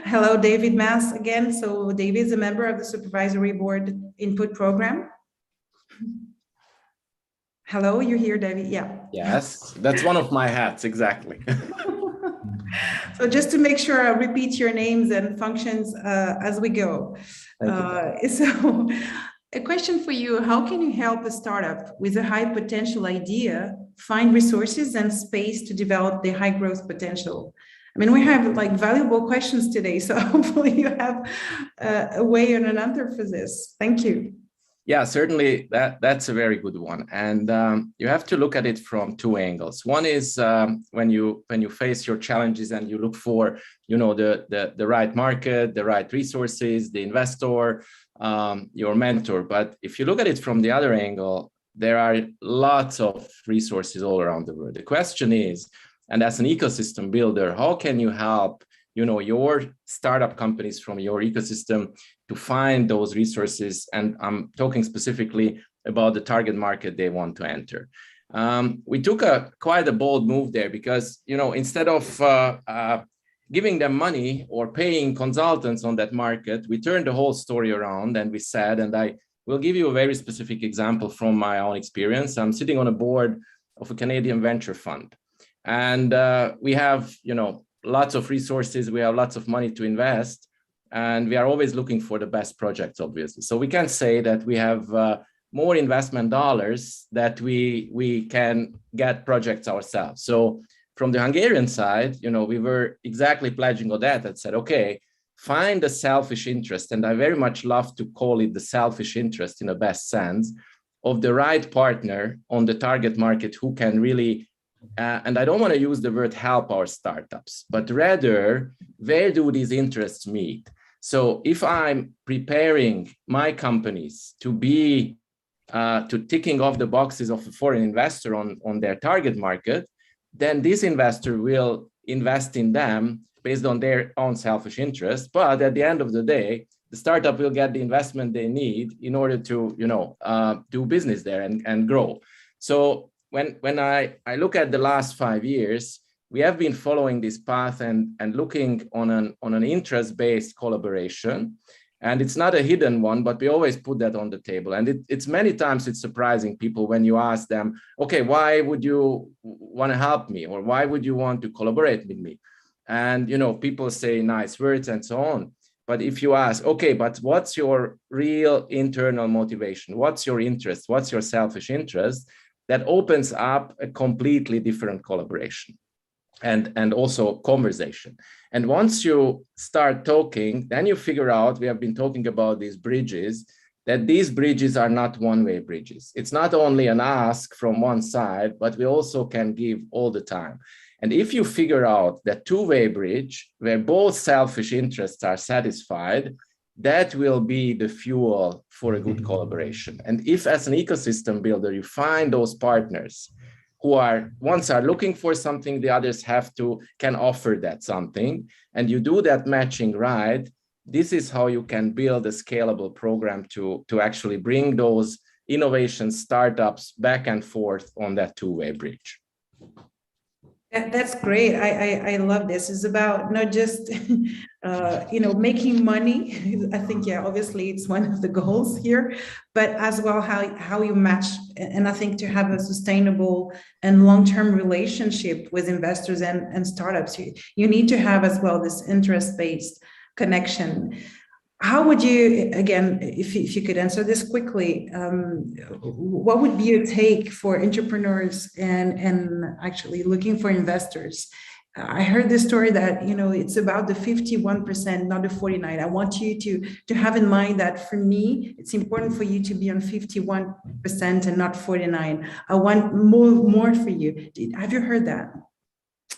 Hello, David Mass again. So David is a member of the Supervisory Board Input Program. Hello, you're here, David? Yeah. Yes, that's one of my hats, exactly. So just to make sure I repeat your names and functions as we go. So a question for you, how can you help a startup with a high potential idea find resources and space to develop the high growth potential? I mean, we have like valuable questions today, so hopefully you have a way and an answer for this. Thank you. Yeah, certainly that's a very good one. And you have to look at it from two angles. One is when you face your challenges and you look for, the right market, the right resources, the investor, your mentor. But if you look at it from the other angle, there are lots of resources all around the world. The question is, and as an ecosystem builder, how can you help your startup companies from your ecosystem to find those resources? And I'm talking specifically about the target market they want to enter. We took quite a bold move there because, instead of giving them money or paying consultants on that market, we turned the whole story around and we said, and I will give you a very specific example from my own experience. I'm sitting on a board of a Canadian venture fund, and we have, lots of resources, we have lots of money to invest, and we are always looking for the best projects, obviously. So we can say that we have more investment dollars that we can get projects ourselves. So from the Hungarian side, we were exactly pledging on that and said, okay, find the selfish interest, and I very much love to call it the selfish interest in the best sense, of the right partner on the target market who can really and I don't want to use the word help our startups, but rather, where do these interests meet? So if I'm preparing my companies to be to ticking off the boxes of a foreign investor on their target market, then this investor will invest in them based on their own selfish interest. But at the end of the day, the startup will get the investment they need in order to, do business there and grow. So when I look at the last 5 years, we have been following this path and looking on an interest-based collaboration. And it's not a hidden one, but we always put that on the table. And it's many times it's surprising people when you ask them, okay, why would you want to help me? Or why would you want to collaborate with me? And, people say nice words and so on. But if you ask, okay, but what's your real internal motivation? What's your interest? What's your selfish interest? That opens up a completely different collaboration and also conversation. And once you start talking, then you figure out, we have been talking about these bridges, that these bridges are not one-way bridges. It's not only an ask from one side, but we also can give all the time. And if you figure out that two-way bridge where both selfish interests are satisfied, that will be the fuel for a good collaboration. And if as an ecosystem builder, you find those partners who are looking for something, the others can offer that something, and you do that matching right, this is how you can build a scalable program to actually bring those innovation startups back and forth on that two-way bridge. That's great. I love this. It's about not just, making money. I think, obviously it's one of the goals here, but as well how you match. And I think to have a sustainable and long-term relationship with investors and startups, you need to have as well this interest-based connection. How would you, again, if you could answer this quickly, what would be your take for entrepreneurs and actually looking for investors? I heard this story that, it's about the 51%, not the 49%. I want you to have in mind that for me, it's important for you to be on 51% and not 49%. I want more for you. Have you heard that?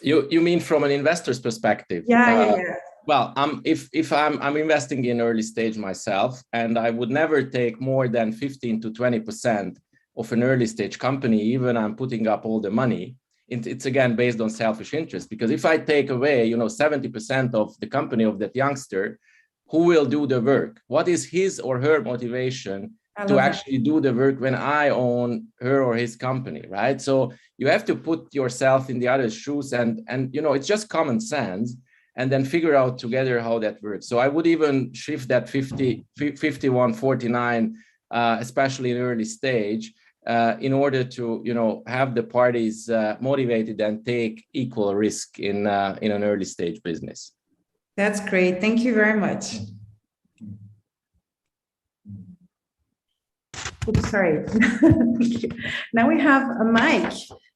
You mean from an investor's perspective? Yeah. Well, if I'm investing in early stage myself, and I would never take more than 15 to 20% of an early stage company, even I'm putting up all the money. It's again based on selfish interest, because if I take away, 70% of the company of that youngster, who will do the work? What is his or her motivation to actually do the work when I own her or his company, right? So you have to put yourself in the other's shoes, and it's just common sense. And then figure out together how that works. So I would even shift that 51, 49, especially in early stage, in order to have the parties motivated and take equal risk in an early stage business. That's great. Thank you very much. Oops, sorry. Now we have a Mike.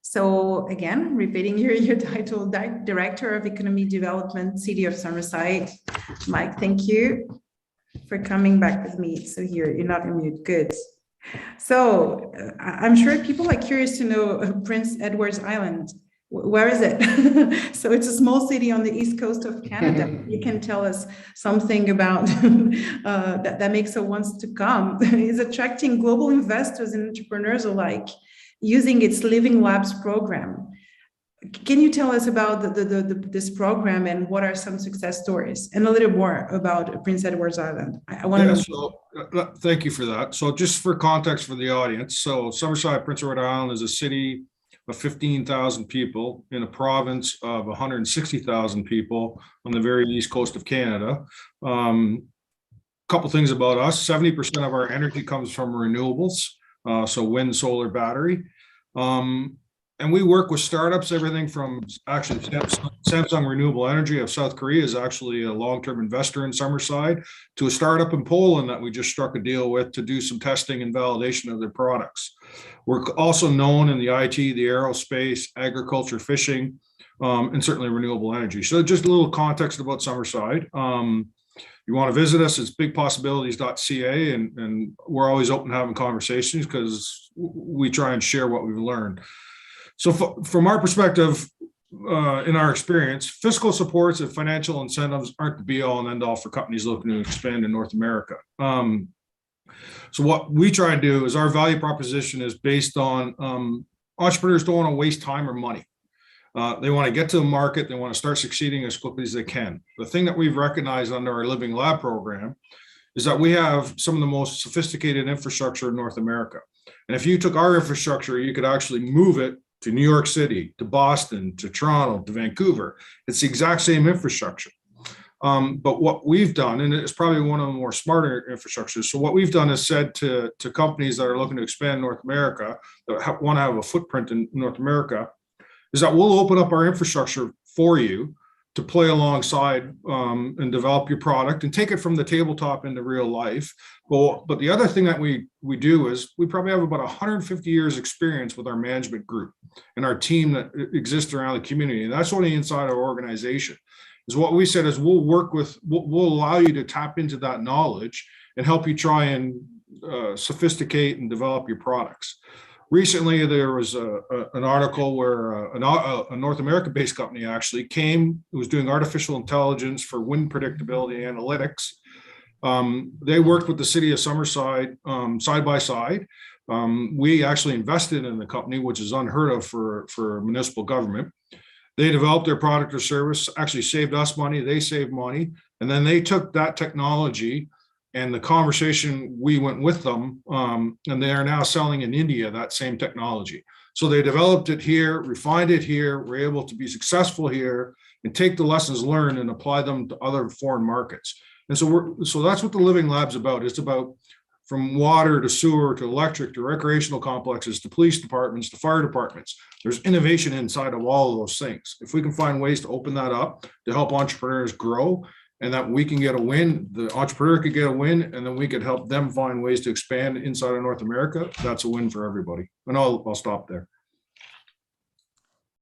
So again, repeating your title, Director of Economic Development, City of Summerside. Mike, thank you for coming back with me. So here, you're not on mute, good. So I'm sure people are curious to know Prince Edward's Island. Where is it? So it's a small city on the east coast of Canada. You can tell us something about that makes it wants to come. It's attracting global investors and entrepreneurs alike, using its Living Labs program. Can you tell us about this program and what are some success stories, and a little more about Prince Edward's Island? I want to know. So, thank you for that. So just for context for the audience, so Summerside, Prince Edward Island is a city of 15,000 people in a province of 160,000 people on the very east coast of Canada. Couple things about us: 70% of our energy comes from renewables. So wind, solar, battery. And we work with startups, everything from actually Samsung Renewable Energy of South Korea is actually a long-term investor in Summerside, to a startup in Poland that we just struck a deal with to do some testing and validation of their products. We're also known in the IT, the aerospace, agriculture, fishing, and certainly renewable energy. So just a little context about Summerside. You want to visit us, it's bigpossibilities.ca, and we're always open to having conversations because we try and share what we've learned. So from our perspective, in our experience, fiscal supports and financial incentives aren't the be all and end all for companies looking to expand in North America. So what we try to do is our value proposition is based on entrepreneurs don't want to waste time or money. They want to get to the market. They want to start succeeding as quickly as they can. The thing that we've recognized under our Living Lab program is that we have some of the most sophisticated infrastructure in North America. And if you took our infrastructure, you could actually move it to New York City, to Boston, to Toronto, to Vancouver. It's the exact same infrastructure. But what we've done, and it's probably one of the more smarter infrastructures. So what we've done is said to companies that are looking to expand North America, that want to have a footprint in North America, is that we'll open up our infrastructure for you to play alongside and develop your product and take it from the tabletop into real life. But the other thing that we do is we probably have about 150 years experience with our management group and our team that exists around the community. And that's only inside our organization. Is what we said is we'll allow you to tap into that knowledge and help you try and sophisticate and develop your products. Recently, there was an article where a North American-based company actually was doing artificial intelligence for wind predictability analytics. They worked with the city of Summerside side by side. We actually invested in the company, which is unheard of for municipal government. They developed their product or service, actually saved us money, they saved money, and then they took that technology and the conversation, we went with them, and they are now selling in India that same technology. So they developed it here, refined it here, were able to be successful here and take the lessons learned and apply them to other foreign markets. And so that's what the Living Lab's about. It's about from water to sewer to electric to recreational complexes to police departments to fire departments. There's innovation inside of all of those things. If we can find ways to open that up to help entrepreneurs grow and that we can get a win, the entrepreneur could get a win, and then we could help them find ways to expand inside of North America, that's a win for everybody. And I'll stop there.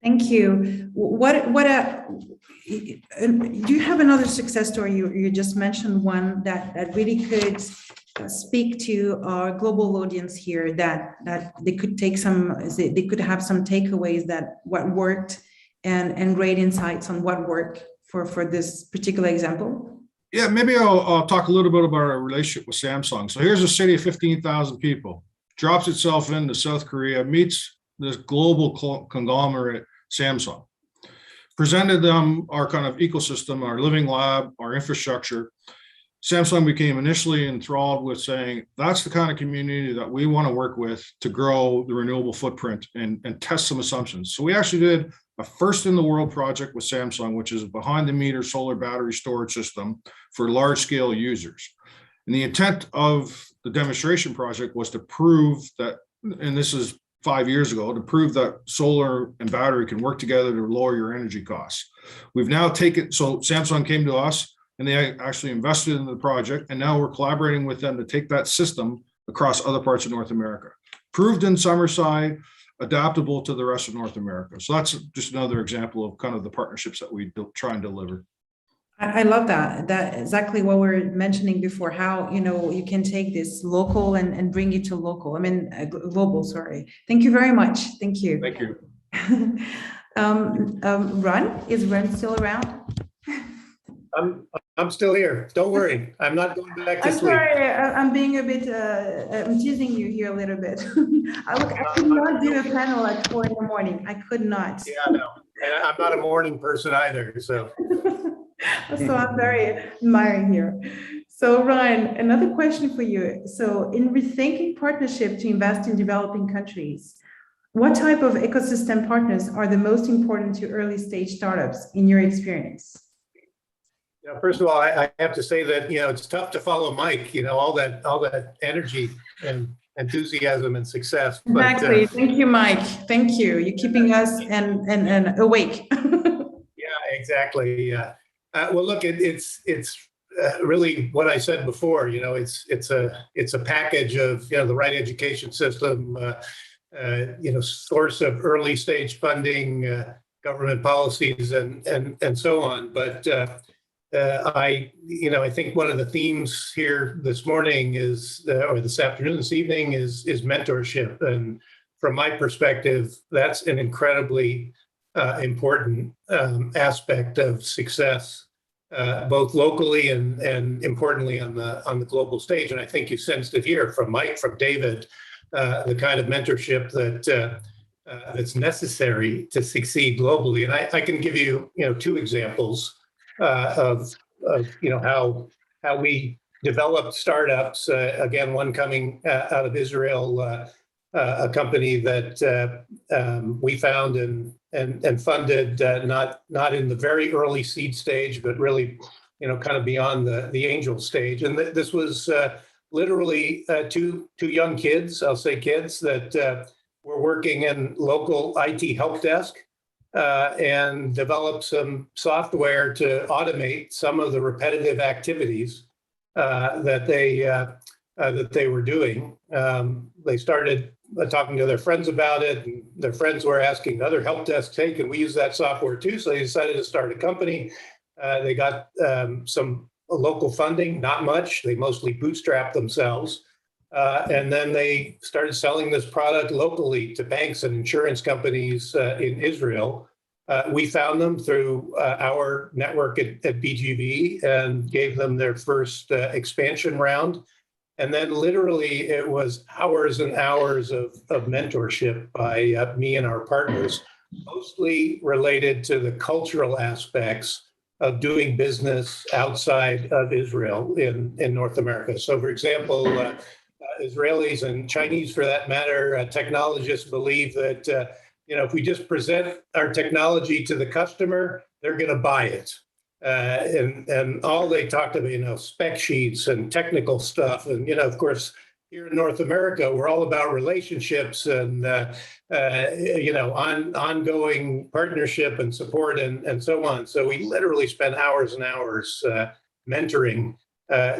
Thank you. Do you have another success story? You just mentioned one that really could speak to our global audience here, that they could take they could have some takeaways that what worked and great insights on what worked for this particular example? Yeah, maybe I'll talk a little bit about our relationship with Samsung. So here's a city of 15,000 people, drops itself into South Korea, meets this global conglomerate, Samsung. Presented them our kind of ecosystem, our Living Lab, our infrastructure. Samsung became initially enthralled with saying, that's the kind of community that we want to work with to grow the renewable footprint and test some assumptions. So we actually did a first in the world project with Samsung, which is a behind the meter solar battery storage system for large scale users. And the intent of the demonstration project was to prove that, and this is 5 years ago, to prove that solar and battery can work together to lower your energy costs. We've now taken, so Samsung came to us and they actually invested in the project, and now we're collaborating with them to take that system across other parts of North America. Proved in Summerside, adaptable to the rest of North America. So that's just another example of kind of the partnerships that we try and deliver. I love that. That exactly what we were mentioning before, how, you can take this local and bring it to local. Global, sorry. Thank you very much. Thank you. Thank you. Ron, is Ron still around? I'm still here. Don't worry. I'm not going back to sleep. I'm sorry. I'm being a bit, I'm teasing you here a little bit. I could not do a panel at 4 a.m. I could not. Yeah, no. And I'm not a morning person either, so. So I'm very admiring here. So Ryan, another question for you. So in rethinking partnership to invest in developing countries, what type of ecosystem partners are the most important to early stage startups in your experience? Yeah, first of all, I have to say that, it's tough to follow Mike, all that energy and enthusiasm and success. Exactly. Thank you, Mike. Thank you. You're keeping us and awake. Yeah, exactly. Yeah. Well, look, it's really what I said before. It's a package of the right education system, source of early stage funding, government policies, and so on. But I think one of the themes here this morning or this afternoon, this evening is mentorship, and from my perspective, that's an incredibly important aspect of success both locally and importantly on the global stage. And I think you sensed it here from Mike, from David, the kind of mentorship that's necessary to succeed globally. And I can give you, two examples of how we developed startups. Again, one coming out of Israel, a company that we found and funded, not in the very early seed stage, but really, kind of beyond the angel stage. And this was literally two young kids, I'll say kids, that were working in local IT help desk and developed some software to automate some of the repetitive activities that they were doing. They started talking to their friends about it, and their friends were asking other help desks, hey, can we use that software too? So they decided to start a company. They got some local funding, not much. They mostly bootstrapped themselves. And then they started selling this product locally to banks and insurance companies in Israel. We found them through our network at BGV and gave them their first expansion round. And then literally it was hours and hours of mentorship by me and our partners, mostly related to the cultural aspects of doing business outside of Israel in North America. So for example, Israelis and Chinese, for that matter, technologists believe that if we just present our technology to the customer, they're going to buy it. And all they talked about, spec sheets and technical stuff. And, of course, here in North America, we're all about relationships and, ongoing partnership and support and so on. So we literally spent hours and hours mentoring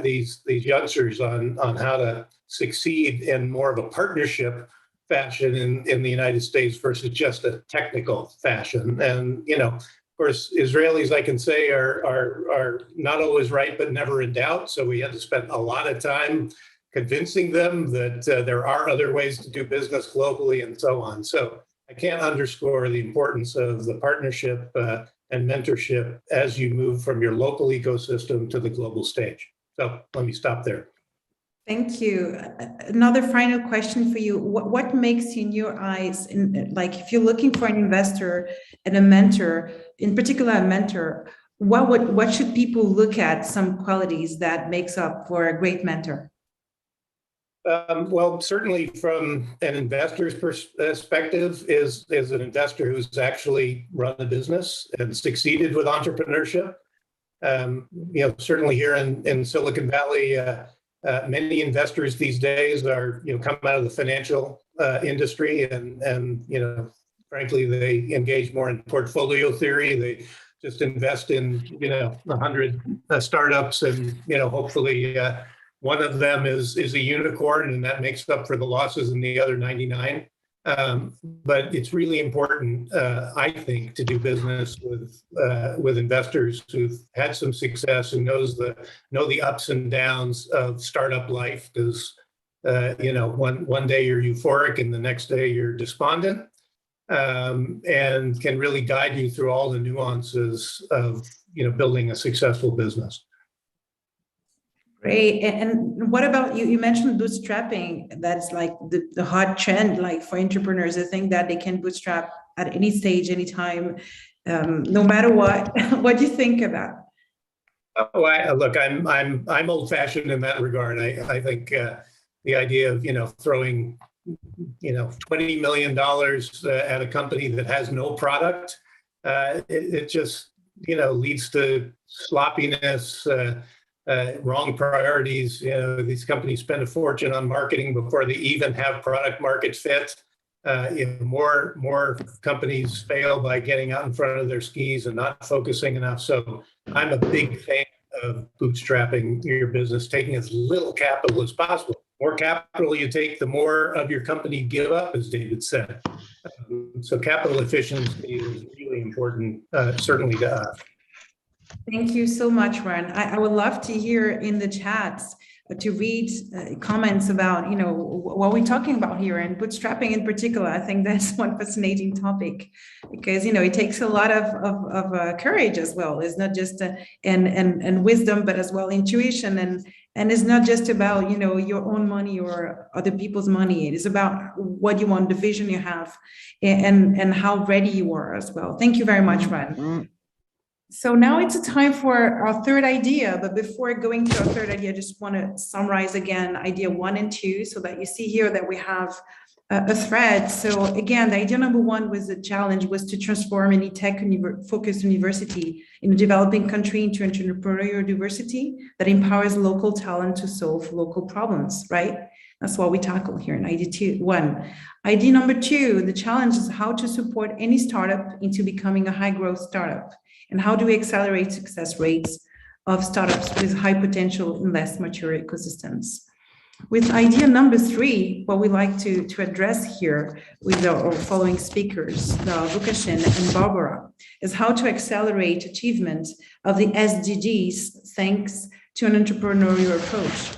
these youngsters on how to succeed in more of a partnership fashion in the United States versus just a technical fashion. And, of course, Israelis, I can say, are not always right, but never in doubt. So we had to spend a lot of time convincing them that there are other ways to do business globally and so on. So I can't underscore the importance of the partnership and mentorship as you move from your local ecosystem to the global stage. So let me stop there. Thank you. Another final question for you. What makes, in your eyes, if you're looking for an investor and a mentor, in particular a mentor, what should people look at, some qualities that makes up for a great mentor? Well, certainly from an investor's perspective is an investor who's actually run a business and succeeded with entrepreneurship. Certainly here in Silicon Valley, many investors these days are, come out of the financial industry and frankly, they engage more in portfolio theory. They just invest in, 100 startups and, hopefully one of them is a unicorn and that makes up for the losses in the other 99. But it's really important, I think, to do business with investors who've had some success and know the ups and downs of startup life. Because one day you're euphoric and the next day you're despondent, and can really guide you through all the nuances of building a successful business. Great. And what about you? You mentioned bootstrapping. That's like the hot trend, like for entrepreneurs. I think that they can bootstrap at any stage, anytime, no matter what. What do you think about? Oh, look, I'm old-fashioned in that regard. I think the idea of throwing $20 million at a company that has no product, it just leads to sloppiness. Wrong priorities. These companies spend a fortune on marketing before they even have product market fit. More companies fail by getting out in front of their skis and not focusing enough. So I'm a big fan of bootstrapping your business, taking as little capital as possible. The more capital you take, the more of your company give up, as David said. So capital efficiency is really important, certainly to us. Thank you so much, Ron. I would love to hear in the chats to read comments about, you know, what we're talking about here, and bootstrapping in particular. I think that's one fascinating topic, because, you know, it takes a lot of courage as well. It's not just and wisdom, but as well intuition, and it's not just about, you know, your own money or other people's money. It is about what you want, the vision you have, and how ready you are as well. Thank you very much, Ran. So now it's a time for our third idea, but before going to our third idea, I just want to summarize again idea 1 and 2, so that you see here that we have a thread. So again, the idea number 1 was the challenge was to transform any tech-focused university in a developing country into entrepreneurial university that empowers local talent to solve local problems, right? That's what we tackle here in idea 1. Idea number 2, the challenge is how to support any startup into becoming a high-growth startup. And how do we accelerate success rates of startups with high potential in less mature ecosystems? With idea number 3, what we like to address here with our following speakers, Lukashin and Barbara, is how to accelerate achievement of the SDGs thanks to an entrepreneurial approach.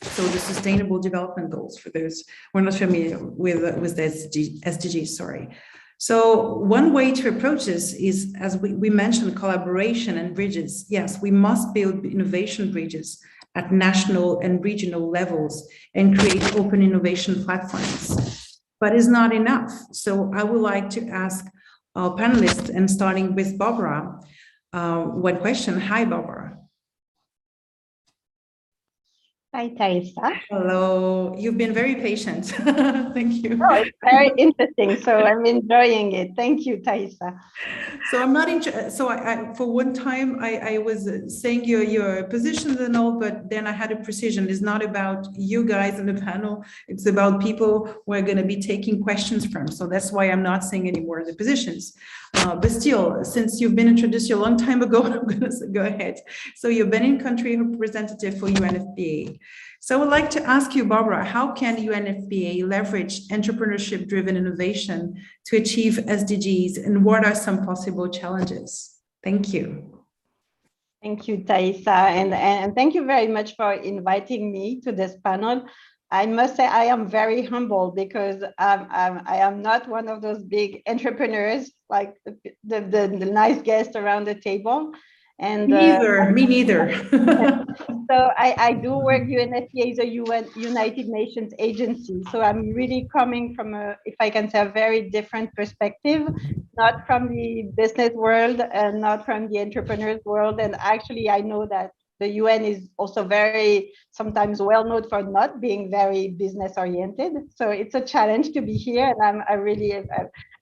So the Sustainable Development Goals, for those who are not familiar with the SDGs, sorry. So one way to approach this is, as we mentioned, collaboration and bridges. Yes, we must build innovation bridges at national and regional levels and create open innovation platforms. But it's not enough. So I would like to ask our panelists, and starting with Barbara, one question. Hi, Barbara. Hi, Thaisa. Hello. You've been very patient. Thank you. Oh, it's very interesting. So I'm enjoying it. Thank you, Thaisa. So I'm not so I for one time I was saying your positions and all, but then I had a precision. It's not about you guys in the panel. It's about people we're going to be taking questions from. So that's why I'm not saying any more of the positions. But still, since you've been introduced a long time ago, I'm going to go ahead. So you're Benin country representative for UNFPA. So I would like to ask you, Barbara, how can UNFPA leverage entrepreneurship-driven innovation to achieve SDGs, and what are some possible challenges? Thank you. Thank you, Thaisa, and thank you very much for inviting me to this panel. I must say I am very humble, because I am not one of those big entrepreneurs like the nice guests around the table. And me neither. So I do work. UNFPA is a United Nations agency. So I'm really coming from if I can say, a very different perspective, not from the business world and not from the entrepreneurs world. And actually, I know that the UN is also very sometimes well known for not being very business oriented. So it's a challenge to be here, and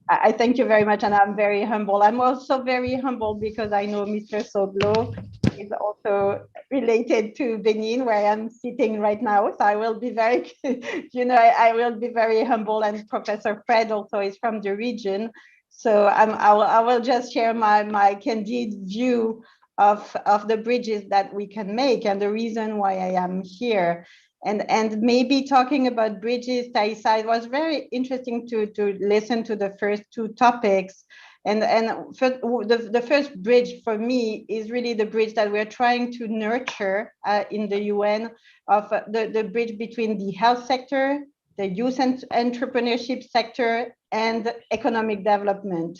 I thank you very much, and I'm very humble. I'm also very humble because I know Mr. Soglo is also related to Benin, where I'm sitting right now. So I will be very, I will be very humble, and Professor Fred also is from the region. So I will just share my candid view of the bridges that we can make and the reason why I am here. And maybe talking about bridges, Thaisa, it was very interesting to listen to the first 2 topics. And the first bridge for me is really the bridge that we're trying to nurture in the UN, of the bridge between the health sector, the youth and entrepreneurship sector, and economic development.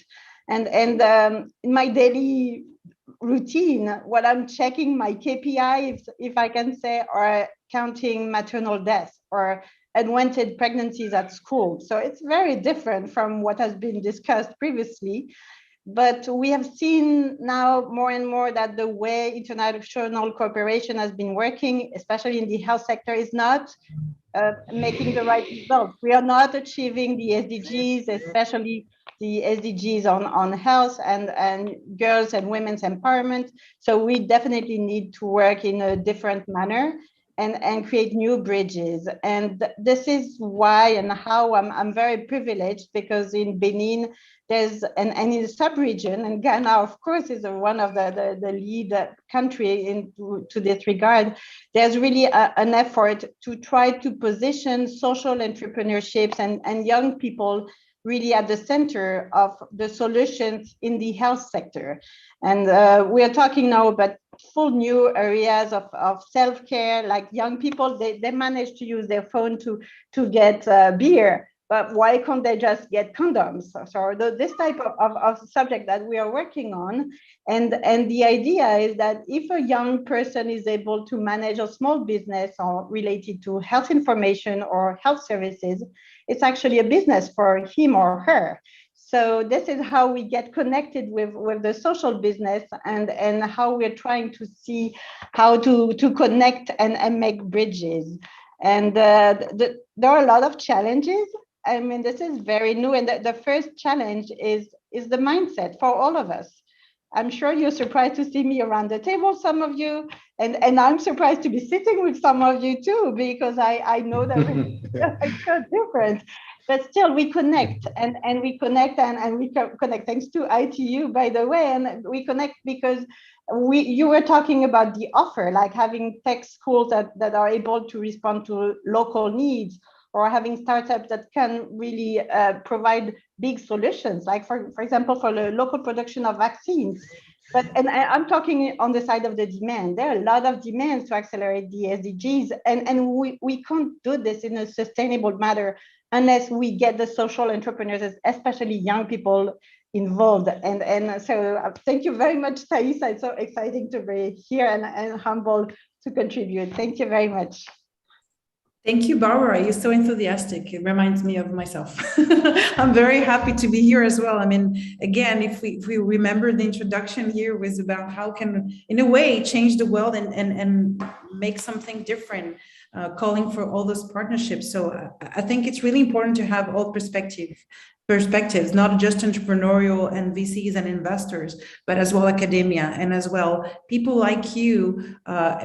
And in my daily routine, what I'm checking my KPIs, if I can say, are counting maternal deaths or unwanted pregnancies at school. So it's very different from what has been discussed previously. But we have seen now more and more that the way international cooperation has been working, especially in the health sector, is not making the right results. We are not achieving the SDGs, especially the SDGs on health and girls and women's empowerment. So we definitely need to work in a different manner and create new bridges. And this is why and how I'm very privileged, because in Benin, there's and in the sub-region, and Ghana, of course, is one of the lead country to this regard. There's really an effort to try to position social entrepreneurships and young people really at the center of the solutions in the health sector. And we are talking now about full new areas of self-care, like young people, they manage to use their phone to get beer, but why can't they just get condoms? So this type of subject that we are working on. And the idea is that if a young person is able to manage a small business or related to health information or health services, it's actually a business for him or her. So this is how we get connected with the social business and how we're trying to see how to connect and make bridges. And there are a lot of challenges. I mean, this is very new. And the first challenge is the mindset for all of us. I'm sure you're surprised to see me around the table, some of you, and I'm surprised to be sitting with some of you too, because I know that we're so different. But still, we connect and we connect and we connect thanks to ITU, by the way, and we connect because you were talking about the offer, like having tech schools that are able to respond to local needs, or having startups that can really provide big solutions, like for example, for the local production of vaccines. And I'm talking on the side of the demand. There are a lot of demands to accelerate the SDGs, and we can't do this in a sustainable manner unless we get the social entrepreneurs, especially young people, involved. And so thank you very much, Thais. It's so exciting to be here and humbled to contribute. Thank you very much. Thank you, Barbara. You're so enthusiastic. It reminds me of myself. I'm very happy to be here as well. I mean, again, if we remember, the introduction here was about how can, in a way, change the world and make something different, calling for all those partnerships. So I think it's really important to have all perspectives, not just entrepreneurial and VCs and investors, but as well academia, and as well people like you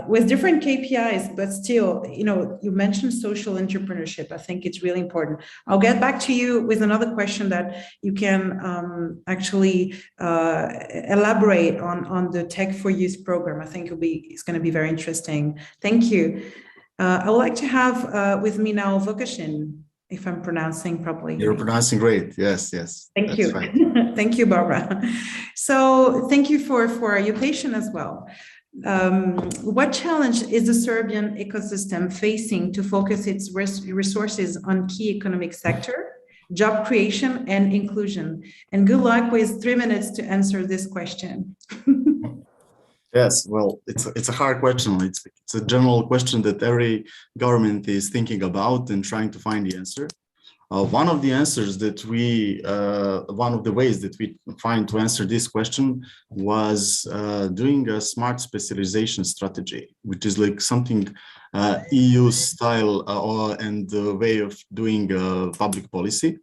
with different KPIs, but still, you mentioned social entrepreneurship. I think it's really important. I'll get back to you with another question that you can actually elaborate on the Tech for Youth program. I think it's going to be very interesting. Thank you. I would like to have with me now Vokashin, if I'm pronouncing properly. You're pronouncing great. Yes. Thank you. Right. Thank you, Barbara. So thank you for your patience as well. What challenge is the Serbian ecosystem facing to focus its resources on key economic sector, job creation, and inclusion? And good luck with 3 minutes to answer this question. Yes, well, it's a hard question. It's a general question that every government is thinking about and trying to find the answer. One of the answers that one of the ways that we find to answer this question was doing a smart specialization strategy, which is like something EU style and the way of doing public policy.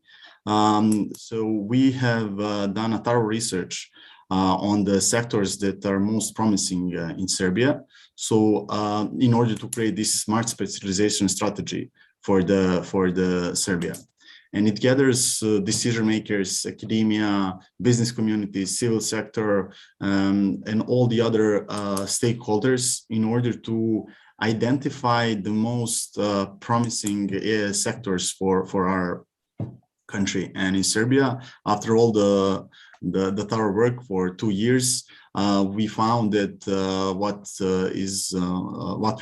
So we have done a thorough research on the sectors that are most promising in Serbia. So in order to create this smart specialization strategy for the Serbia. And it gathers decision makers, academia, business communities, civil sector, and all the other stakeholders in order to identify the most promising sectors for our country. And in Serbia, after all the thorough work for 2 years, we found that what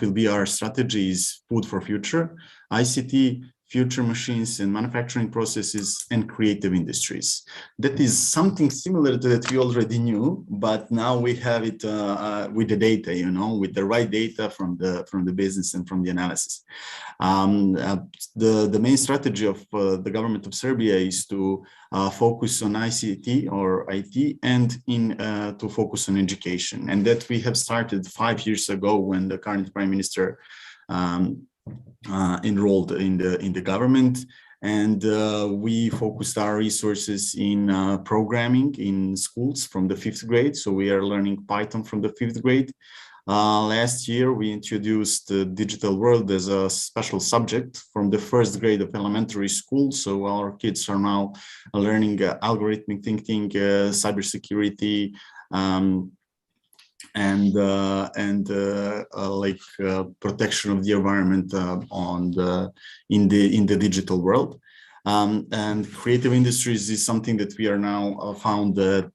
will be our strategy is food for future, ICT, future machines and manufacturing processes, and creative industries. That is something similar to that we already knew, but now we have it with the data, with the right data from the business and from the analysis. The main strategy of the government of Serbia is to focus on ICT or IT and to focus on education, and that we have started 5 years ago when the current Prime Minister enrolled in the government, and we focused our resources in programming in schools from the 5th grade. So we are learning Python from the 5th grade. Last year, we introduced the digital world as a special subject from the 1st grade of elementary school. So our kids are now learning algorithmic thinking, cybersecurity, and protection of the environment in the digital world. And creative industries is something that we are now found that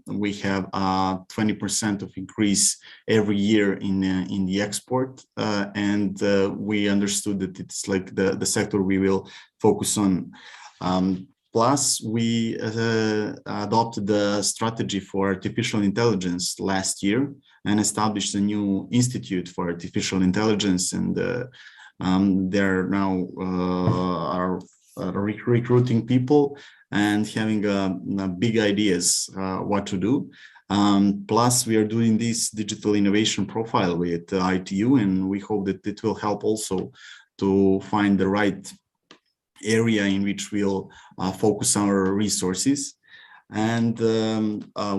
we have 20% of increase every year in the export, and we understood that it's like the sector we will focus on. Plus, we adopted the strategy for artificial intelligence last year and established a new institute for artificial intelligence, and they're now are recruiting people and having big ideas what to do. Plus, we are doing this digital innovation profile with ITU, and we hope that it will help also to find the right area in which we'll focus our resources. And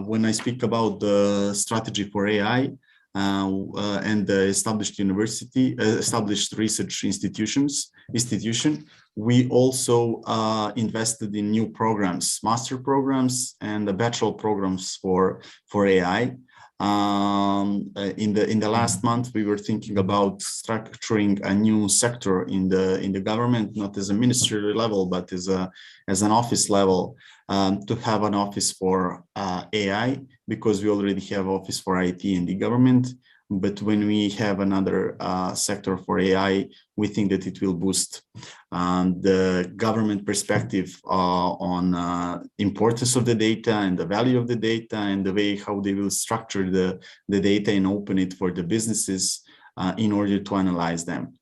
when I speak about the strategy for AI and the established research institution, we also invested in new programs, master programs and the bachelor programs for AI. In the last month, we were thinking about structuring a new sector in the government, not as a ministry level, but as an office level, to have an office for AI, because we already have office for IT in the government. But when we have another sector for AI, we think that it will boost the government perspective on importance of the data and the value of the data and the way how they will structure the data and open it for the businesses in order to analyze them.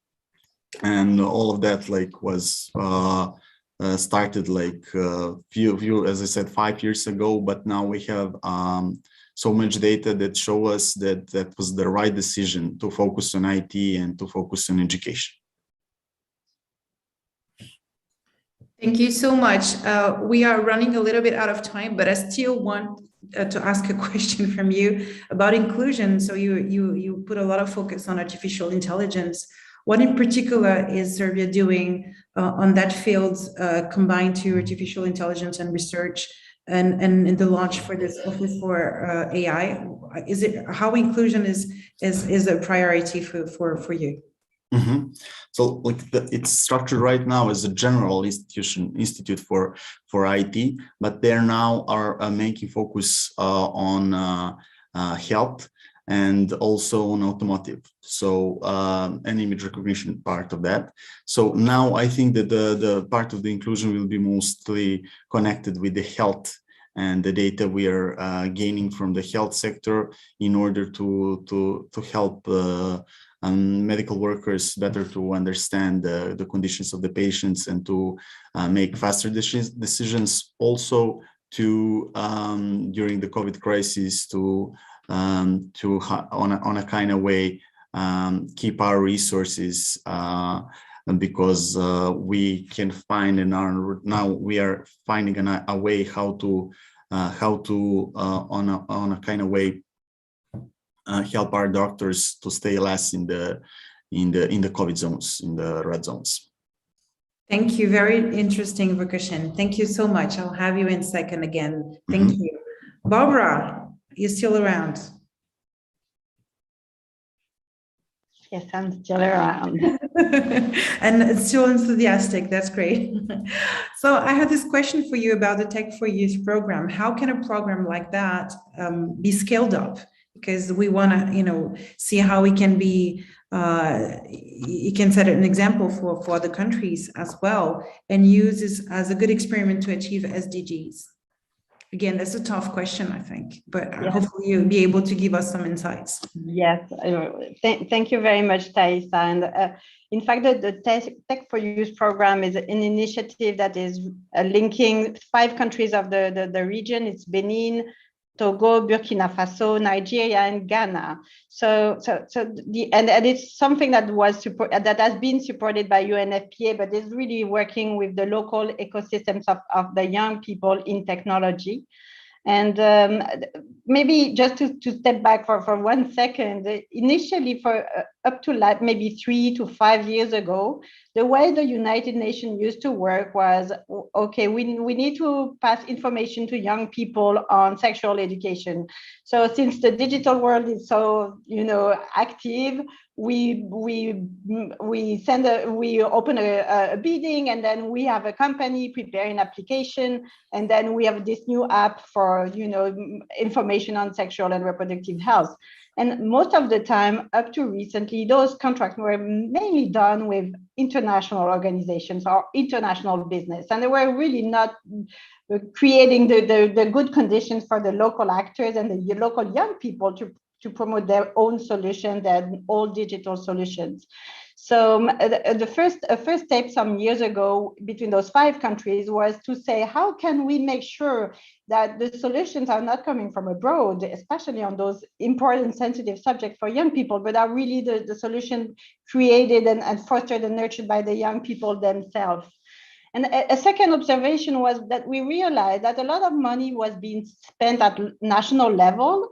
And all of that was started few, as I said, 5 years ago, but now we have so much data that show us that that was the right decision to focus on IT and to focus on education. Thank you so much. We are running a little bit out of time, but I still want to ask a question from you about inclusion. So you put a lot of focus on artificial intelligence. What in particular is Serbia doing on that field combined to artificial intelligence and research? And in the launch for this office for AI, is it how inclusion is a priority for you? Mm-hmm. So it's structured right now as a general institute for IT, but they now are making focus on health and also on automotive. So an image recognition part of that. So now I think that the part of the inclusion will be mostly connected with the health and the data we are gaining from the health sector in order to help medical workers better to understand the conditions of the patients and to make faster decisions. Also to during the COVID crisis to on a kind of way keep our resources because we can find now we are finding a way how to on a kind of way help our doctors to stay less in the COVID zones, in the red zones. Thank you. Very interesting, Vukasin. Thank you so much. I'll have you in second again. Thank you. Barbara, you're still around. Yes, I'm still around. And still enthusiastic. That's great. So I have this question for you about the Tech for Youth program. How can a program like that be scaled up? Because we want to, see how we can be, you can set an example for other countries as well, and use this as a good experiment to achieve SDGs. Again, that's a tough question, I think, but yes. Hopefully you'll be able to give us some insights. Yes, thank you very much, Thais. And in fact, the Tech for Youth program is an initiative that is linking 5 countries of the region. It's Benin, Togo, Burkina Faso, Nigeria, and Ghana. So it's something that has been supported by UNFPA, but is really working with the local ecosystems of the young people in technology. And maybe just to step back for 1 second, initially for up to maybe 3 to 5 years ago, the way the United Nations used to work was, okay, we need to pass information to young people on sexual education. So since the digital world is so, active, we open a bidding, and then we have a company prepare an application, and then we have this new app for, information on sexual and reproductive health. And most of the time, up to recently, those contracts were mainly done with international organizations or international business, and they were really not creating the good conditions for the local actors and the local young people to promote their own solutions and all digital solutions. So the first step some years ago between those 5 countries was to say, how can we make sure that the solutions are not coming from abroad, especially on those important sensitive subjects for young people, but are really the solution created and fostered and nurtured by the young people themselves. And a second observation was that we realized that a lot of money was being spent at national level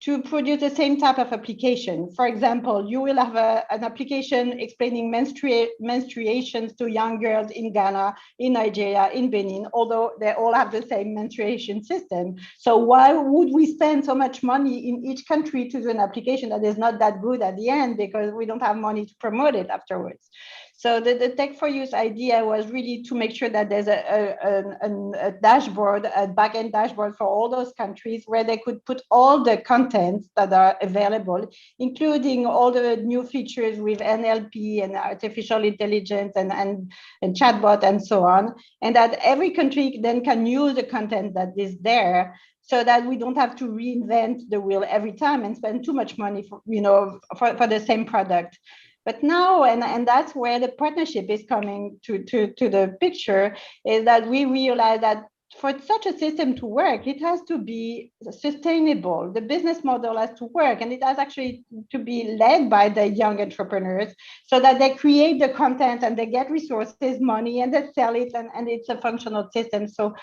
to produce the same type of application. For example, you will have an application explaining menstruations to young girls in Ghana, in Nigeria, in Benin, although they all have the same menstruation system. So why would we spend so much money in each country to do an application that is not that good at the end, because we don't have money to promote it afterwards? So the Tech for Use idea was really to make sure that there's a dashboard, a backend dashboard for all those countries where they could put all the contents that are available, including all the new features with NLP and artificial intelligence and chatbot and so on. And that every country then can use the content that is there, so that we don't have to reinvent the wheel every time and spend too much money for the same product. But now, and that's where the partnership is coming to the picture, is that we realize that for such a system to work, it has to be sustainable. The business model has to work, and it has actually to be led by the young entrepreneurs, so that they create the content and they get resources, money, and they sell it, and it's a functional system. So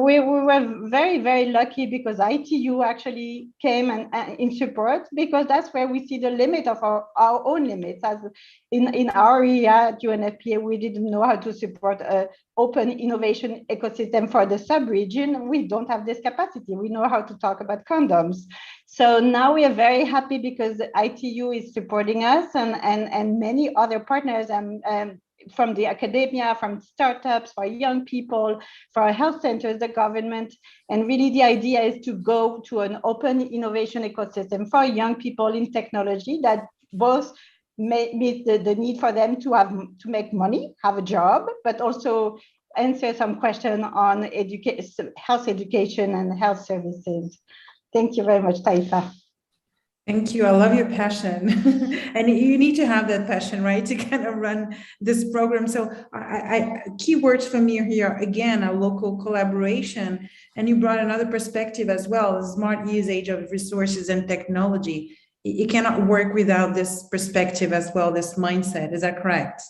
we were very, very lucky, because ITU actually came and in support, because that's where we see the limit of our own limits. As in our area at UNFPA, we didn't know how to support a open innovation ecosystem for the sub-region. We don't have this capacity. We know how to talk about condoms. So now we are very happy, because the ITU is supporting us, and many other partners, from the academia, from startups, for young people, for health centers, the government. And really the idea is to go to an open innovation ecosystem for young people in technology that both meet the need for them to make money, have a job, but also answer some question on health education and health services. Thank you very much, Taifa. Thank you. I love your passion. And you need to have that passion, right, to kind of run this program. So keywords for me here, again, a local collaboration. And you brought another perspective as well, smart usage of resources and technology. You cannot work without this perspective as well, this mindset. Is that correct?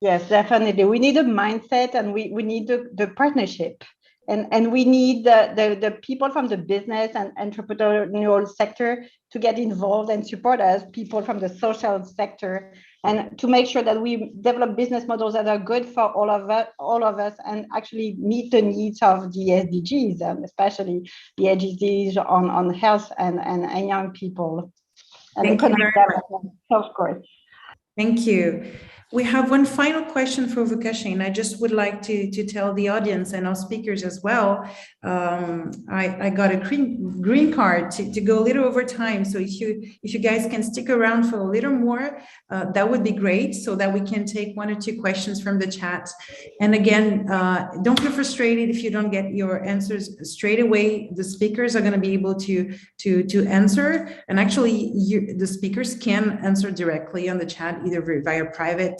Yes, definitely. We need a mindset, and we need the partnership. And we need the people from the business and entrepreneurial sector to get involved and support us, people from the social sector, and to make sure that we develop business models that are good for all of us, and actually meet the needs of the SDGs, and especially the SDGs on health and young people. And economic development, of course. Thank you. We have one final question for Vukashin. I just would like to tell the audience and our speakers as well. I got a green card to go a little over time. So if you guys can stick around for a little more, that would be great, so that we can take 1 or 2 questions from the chat. And again, don't feel frustrated if you don't get your answers straight away. The speakers are going to be able to answer, and actually the speakers can answer directly on the chat, either via private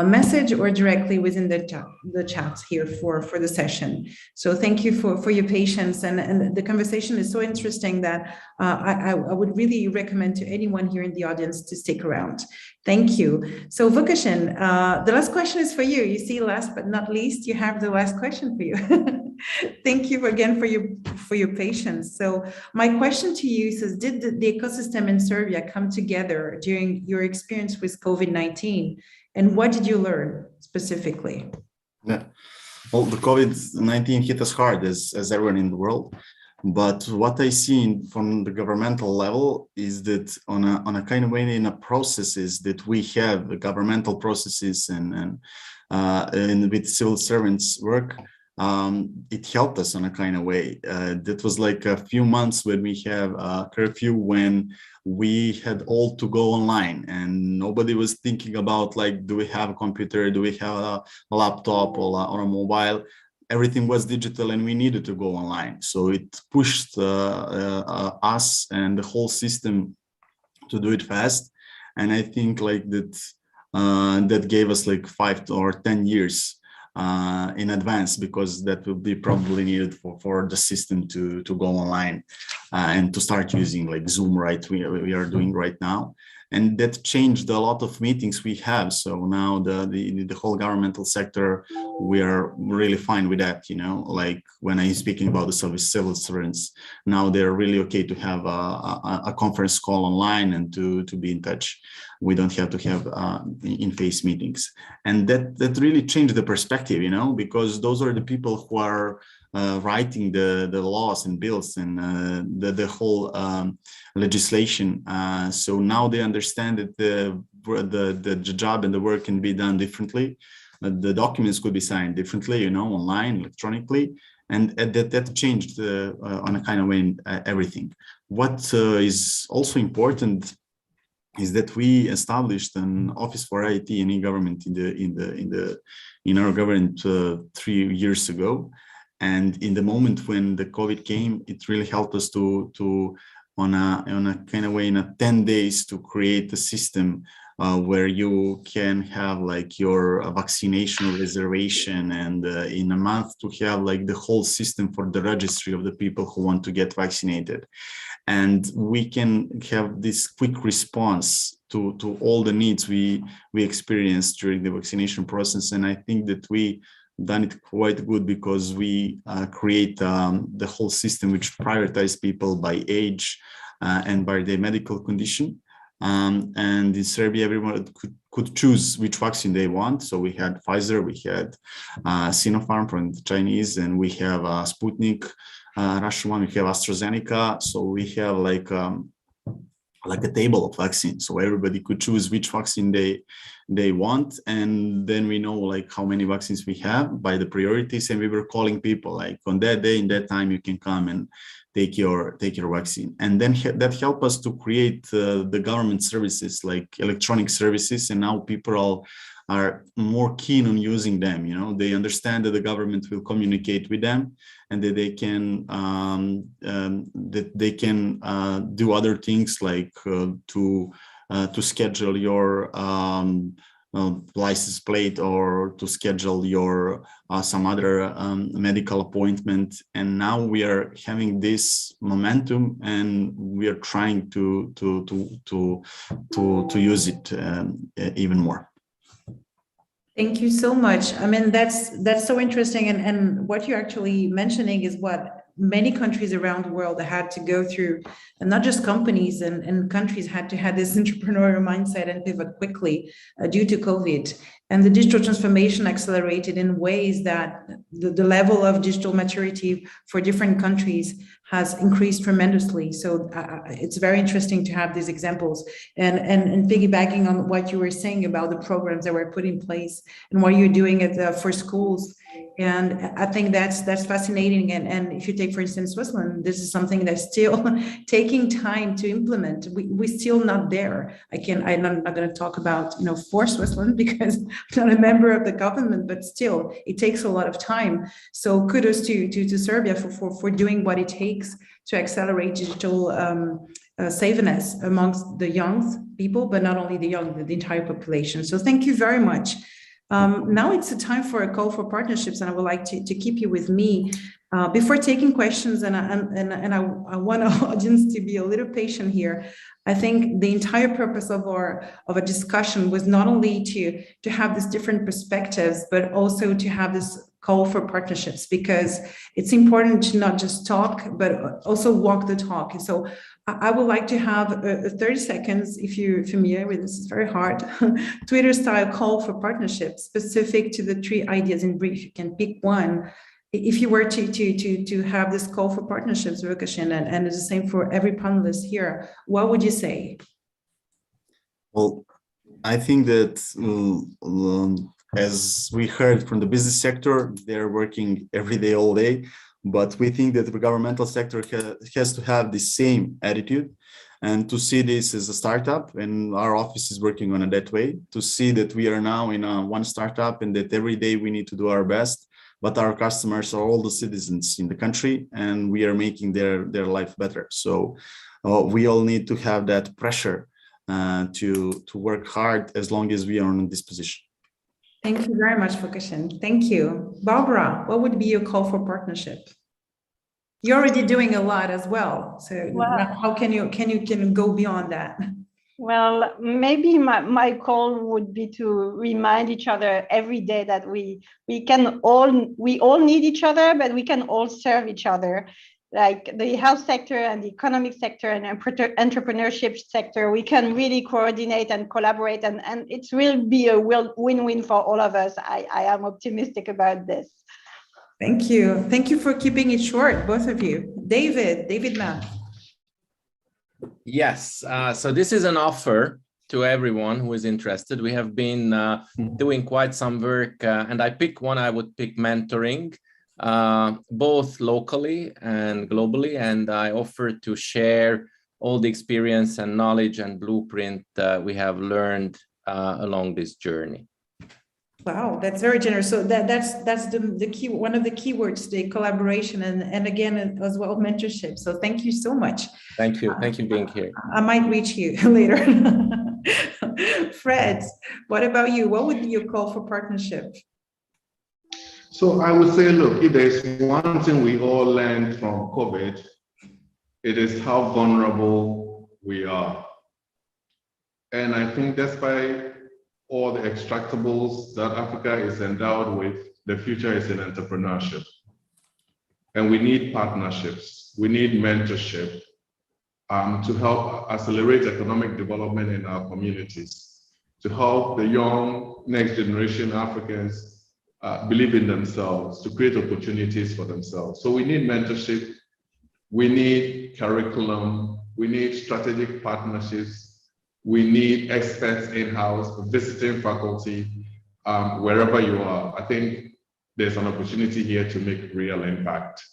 message or directly within the chat here for the session. So thank you for your patience, and the conversation is so interesting that I would really recommend to anyone here in the audience to stick around. Thank you. So Vukashin, the last question is for you. You see, last but not least, you have the last question for you. Thank you again for your patience. So my question to you is, did the ecosystem in Serbia come together during your experience with COVID-19? And what did you learn specifically? Yeah, well, the COVID-19 hit us hard, as everyone in the world. But what I see from the governmental level is that on a kind of way in a processes that we have, the governmental processes and with civil servants work, it helped us on a kind of way. That was like a few months when we have a curfew, when we had all to go online and nobody was thinking about like, do we have a computer, do we have a laptop or a mobile? Everything was digital and we needed to go online. So it pushed us and the whole system to do it fast. And I think like that, that gave us like 5 or 10 years in advance, because that will be probably needed for the system to go online and to start using like Zoom, right? We are doing right now. And that changed a lot of meetings we have. So now the whole governmental sector, we are really fine with that, you know, like when I'm speaking about the civil servants, now they're really okay to have a conference call online and to be in touch. We don't have to have in-face meetings. And that really changed the perspective, you know, because those are the people who are writing the laws and bills and the whole legislation. So now they understand that the job and the work can be done differently. The documents could be signed differently, you know, online, electronically. And that changed on a kind of way everything. What is also important is that we established an office for IT and e-government in our government 3 years ago. And in the moment when the COVID came, it really helped us to on a kind of way in 10 days to create a system where you can have like your vaccination reservation, and in a month to have like the whole system for the registry of the people who want to get vaccinated. And we can have this quick response to all the needs we experienced during the vaccination process. And I think that we done it quite good, because we create the whole system which prioritize people by age and by their medical condition. And in Serbia, everyone could choose which vaccine they want. So we had Pfizer, we had Sinopharm from the Chinese, and we have Sputnik, Russian one, we have AstraZeneca. So we have like a table of vaccines, so everybody could choose which vaccine they want. And then we know like how many vaccines we have by the priorities, and we were calling people like on that day, in that time, you can come and take your vaccine. And then that helped us to create the government services like electronic services, and now people are more keen on using them. You know, they understand that the government will communicate with them, and that they can do other things like to schedule your license plate, or to schedule your some other medical appointment. And now we are having this momentum, and we are trying to use it even more. Thank you so much. I mean, that's so interesting. And what you're actually mentioning is what many countries around the world had to go through, and not just companies and countries had to have this entrepreneurial mindset and pivot quickly due to COVID. And the digital transformation accelerated in ways that the level of digital maturity for different countries has increased tremendously. So it's very interesting to have these examples, and piggybacking on what you were saying about the programs that were put in place and what you're doing for schools. And I think that's fascinating. And if you take, for instance, Switzerland, this is something that's still taking time to implement. We're still not there. I'm not going to talk about, for Switzerland, because I'm not a member of the government, but still it takes a lot of time. So kudos to Serbia for doing what it takes to accelerate digital savviness amongst the young people, but not only the young, the entire population. So thank you very much. Now it's a time for a call for partnerships, and I would like to keep you with me. Before taking questions, and I want our audience to be a little patient here. I think the entire purpose of a discussion was not only to have these different perspectives, but also to have this call for partnerships, because it's important to not just talk, but also walk the talk. And so I would like to have 30 seconds, if you're familiar with this, it's very hard, Twitter style call for partnerships specific to the 3 ideas in brief. You can pick one if you were to have this call for partnerships, Rukashin, and it's the same for every panelist here, what would you say? Well, I think that as we heard from the business sector, they're working every day, all day, but we think that the governmental sector has to have the same attitude and to see this as a startup, and our office is working on it that way, to see that we are now in one startup and that every day we need to do our best, but our customers are all the citizens in the country and we are making their life better. So we all need to have that pressure to work hard as long as we are in this position. Thank you very much, Rukashin. Thank you. Barbara, what would be your call for partnership? You're already doing a lot as well. So how can you go beyond that? Well, maybe my call would be to remind each other every day that we all need each other, but we can all serve each other. Like the health sector and the economic sector and entrepreneurship sector, we can really coordinate and collaborate, and it will be a win-win for all of us. I am optimistic about this. Thank you. Thank you for keeping it short, both of you. David Mann. Yes, so this is an offer to everyone who is interested. We have been doing quite some work, and I would pick mentoring, both locally and globally, and I offer to share all the experience and knowledge and blueprint we have learned along this journey. Wow, that's very generous. So that's the key, one of the keywords, the collaboration and again as well mentorship. So thank you so much. Thank you for being here. I might reach you later. Fred, what about you? What would be your call for partnership? So I would say, look, if there's one thing we all learned from COVID, it is how vulnerable we are. And I think despite all the extractables that Africa is endowed with, the future is in entrepreneurship. And we need partnerships, we need mentorship to help accelerate economic development in our communities, to help the young next generation Africans believe in themselves, to create opportunities for themselves. So we need mentorship, we need curriculum, we need strategic partnerships, we need experts in-house, visiting faculty, wherever you are. I think there's an opportunity here to make real impact.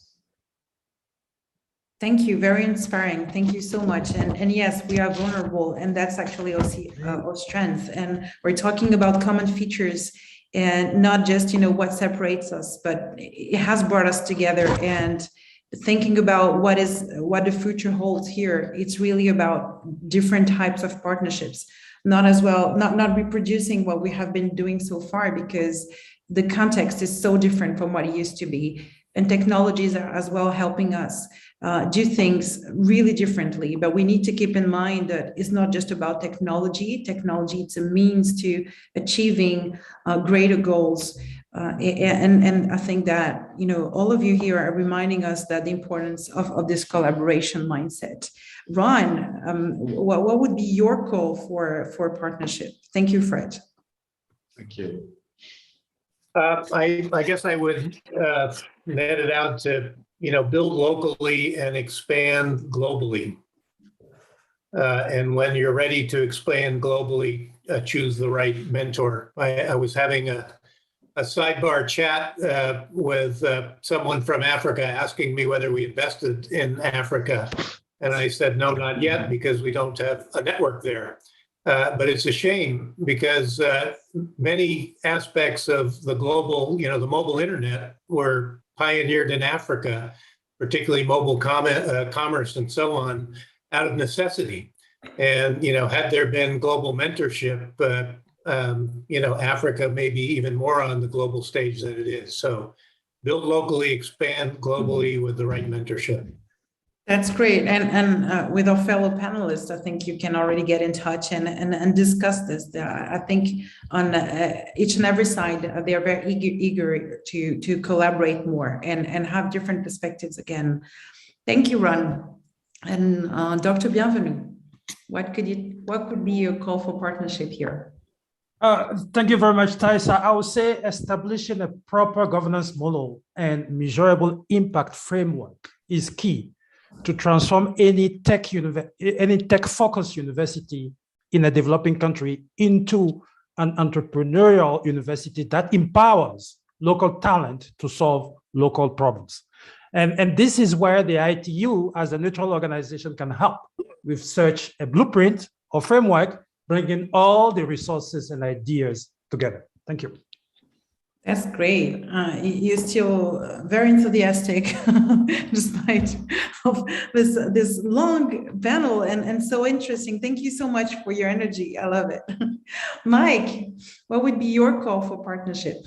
Thank you, very inspiring. Thank you so much. And yes, we are vulnerable, and that's actually our strength. And we're talking about common features and not just, what separates us, but it has brought us together. And thinking about what the future holds here, it's really about different types of partnerships, not reproducing what we have been doing so far, because the context is so different from what it used to be. And technologies are as well helping us do things really differently. But we need to keep in mind that it's not just about technology. Technology, it's a means to achieving greater goals. And I think that, all of you here are reminding us that the importance of this collaboration mindset. Ron, what would be your call for partnership? Thank you, Fred. Thank you. I guess I would net it out to, build locally and expand globally. And when you're ready to expand globally, choose the right mentor. I was having a sidebar chat with someone from Africa asking me whether we invested in Africa. And I said, no, not yet, because we don't have a network there. But it's a shame because many aspects of the global, the mobile internet were pioneered in Africa, particularly mobile commerce and so on, out of necessity. And, had there been global mentorship, Africa may be even more on the global stage than it is. So build locally, expand globally with the right mentorship. That's great. And with our fellow panelists, I think you can already get in touch and discuss this. I think on each and every side, they are very eager to collaborate more and have different perspectives again. Thank you, Ron. And Dr. Bienvenue, what could be your call for partnership here? Thank you very much, Taisa. I would say establishing a proper governance model and measurable impact framework is key to transform any tech-focused university in a developing country into an entrepreneurial university that empowers local talent to solve local problems. And this is where the ITU as a neutral organization can help with such a blueprint or framework, bringing all the resources and ideas together. Thank you. That's great. You're still very enthusiastic despite of this long panel and so interesting. Thank you so much for your energy. I love it. Mike, what would be your call for partnership?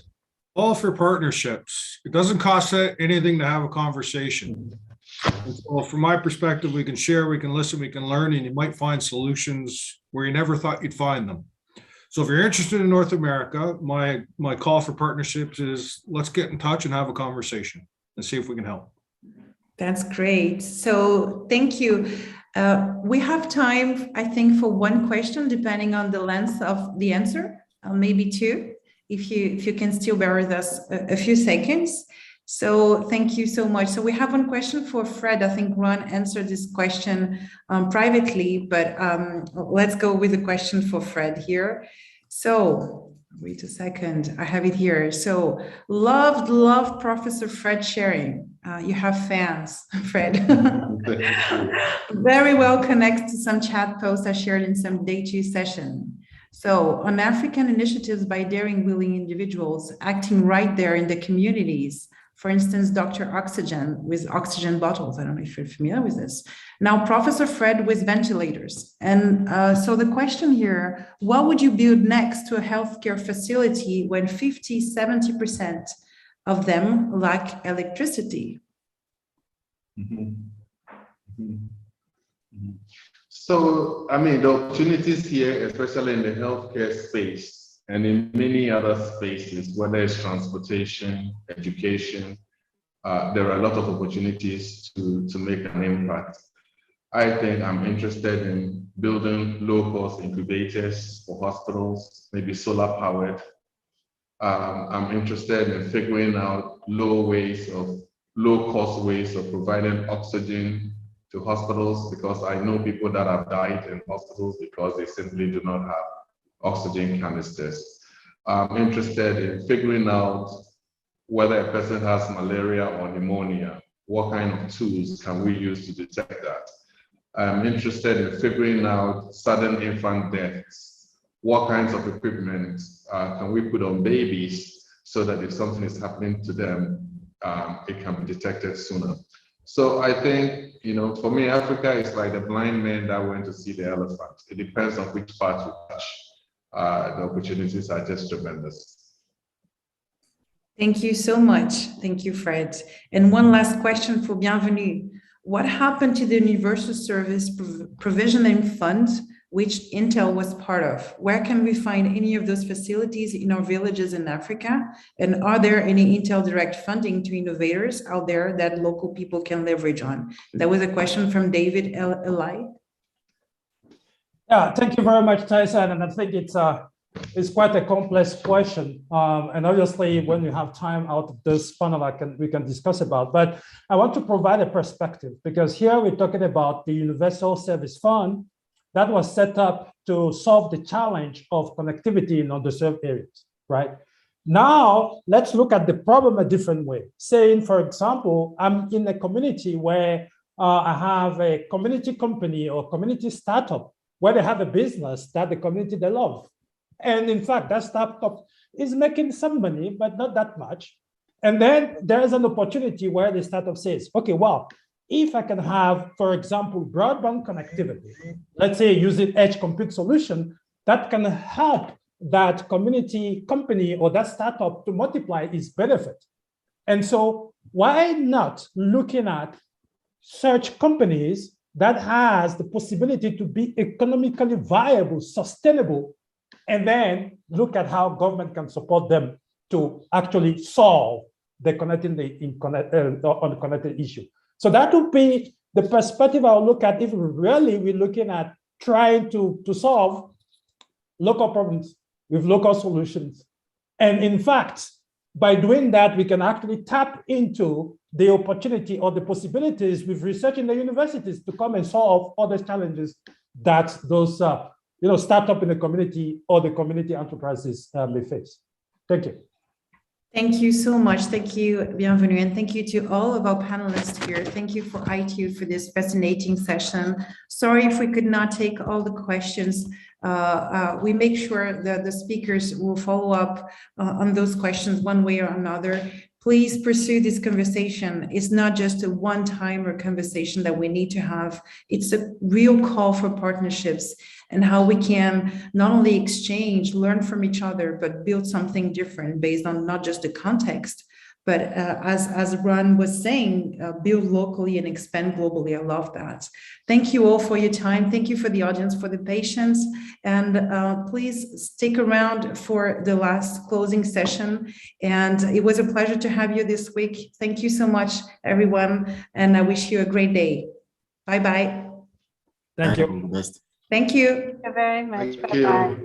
All for partnerships. It doesn't cost anything to have a conversation. Well, from my perspective, we can share, we can listen, we can learn, and you might find solutions where you never thought you'd find them. So if you're interested in North America, my call for partnerships is let's get in touch and have a conversation and see if we can help. That's great. So thank you. We have time, I think, for one question, depending on the length of the answer, maybe two, if you can still bear with us a few seconds. So thank you so much. So we have one question for Fred. I think Ron answered this question privately, but let's go with the question for Fred here. So wait a second, I have it here. So loved Professor Fred sharing. You have fans, Fred. Very well connected to some chat posts I shared in some Day 2 session. So on African initiatives by daring, willing individuals acting right there in the communities. For instance, Dr. Oxygen with oxygen bottles. I don't know if you're familiar with this. Now, Professor Fred with ventilators. And so the question here, what would you build next to a healthcare facility when 50–70% of them lack electricity? So, I mean, the opportunities here, especially in the healthcare space, and in many other spaces, whether it's transportation, education, there are a lot of opportunities to make an impact. I think I'm interested in building low-cost incubators for hospitals, maybe solar-powered. I'm interested in figuring out low-cost ways of providing oxygen to hospitals, because I know people that have died in hospitals because they simply do not have oxygen canisters. I'm interested in figuring out whether a person has malaria or pneumonia. What kind of tools can we use to detect that? I'm interested in figuring out sudden infant deaths. What kinds of equipment can we put on babies so that if something is happening to them, it can be detected sooner. So I think, for me, Africa is like the blind man that went to see the elephant. It depends on which part you touch. The opportunities are just tremendous. Thank you so much. Thank you, Fred. And one last question for Bienvenue. What happened to the Universal Service Provisioning Fund, which Intel was part of? Where can we find any of those facilities in our villages in Africa? And are there any Intel direct funding to innovators out there that local people can leverage on? That was a question from David Eli. Yeah, thank you very much, Tyson. And I think it's quite a complex question. And obviously, when we have time out of this panel, we can discuss about. But I want to provide a perspective, because here we're talking about the Universal Service Fund that was set up to solve the challenge of connectivity in underserved areas, right? Now, let's look at the problem a different way. Saying, for example, I'm in a community where I have a community company or community startup where they have a business that the community they love. And in fact, that startup is making some money, but not that much. And then there's an opportunity where the startup says, okay, well, if I can have, for example, broadband connectivity, let's say using edge compute solution, that can help that community company or that startup to multiply its benefit. And so why not looking at such companies that has the possibility to be economically viable, sustainable, and then look at how government can support them to actually solve the unconnected issue. So that would be the perspective I'll look at if really we're looking at trying to solve local problems with local solutions. And in fact, by doing that, we can actually tap into the opportunity or the possibilities with research in the universities to come and solve other challenges that those startup in the community or the community enterprises may face. Thank you. Thank you so much. Thank you, Bienvenue, and thank you to all of our panelists here. Thank you for ITU for this fascinating session. Sorry if we could not take all the questions. We make sure that the speakers will follow up on those questions one way or another. Please pursue this conversation. It's not just a one-timer conversation that we need to have. It's a real call for partnerships and how we can not only exchange, learn from each other, but build something different based on not just the context, but as Ron was saying, build locally and expand globally. I love that. Thank you all for your time. Thank you for the audience, for the patience. And please stick around for the last closing session. And it was a pleasure to have you this week. Thank you so much, everyone. And I wish you a great day. Bye-bye. Thank you. All the best. Thank you. Thank you very much. Thank you. Bye-bye.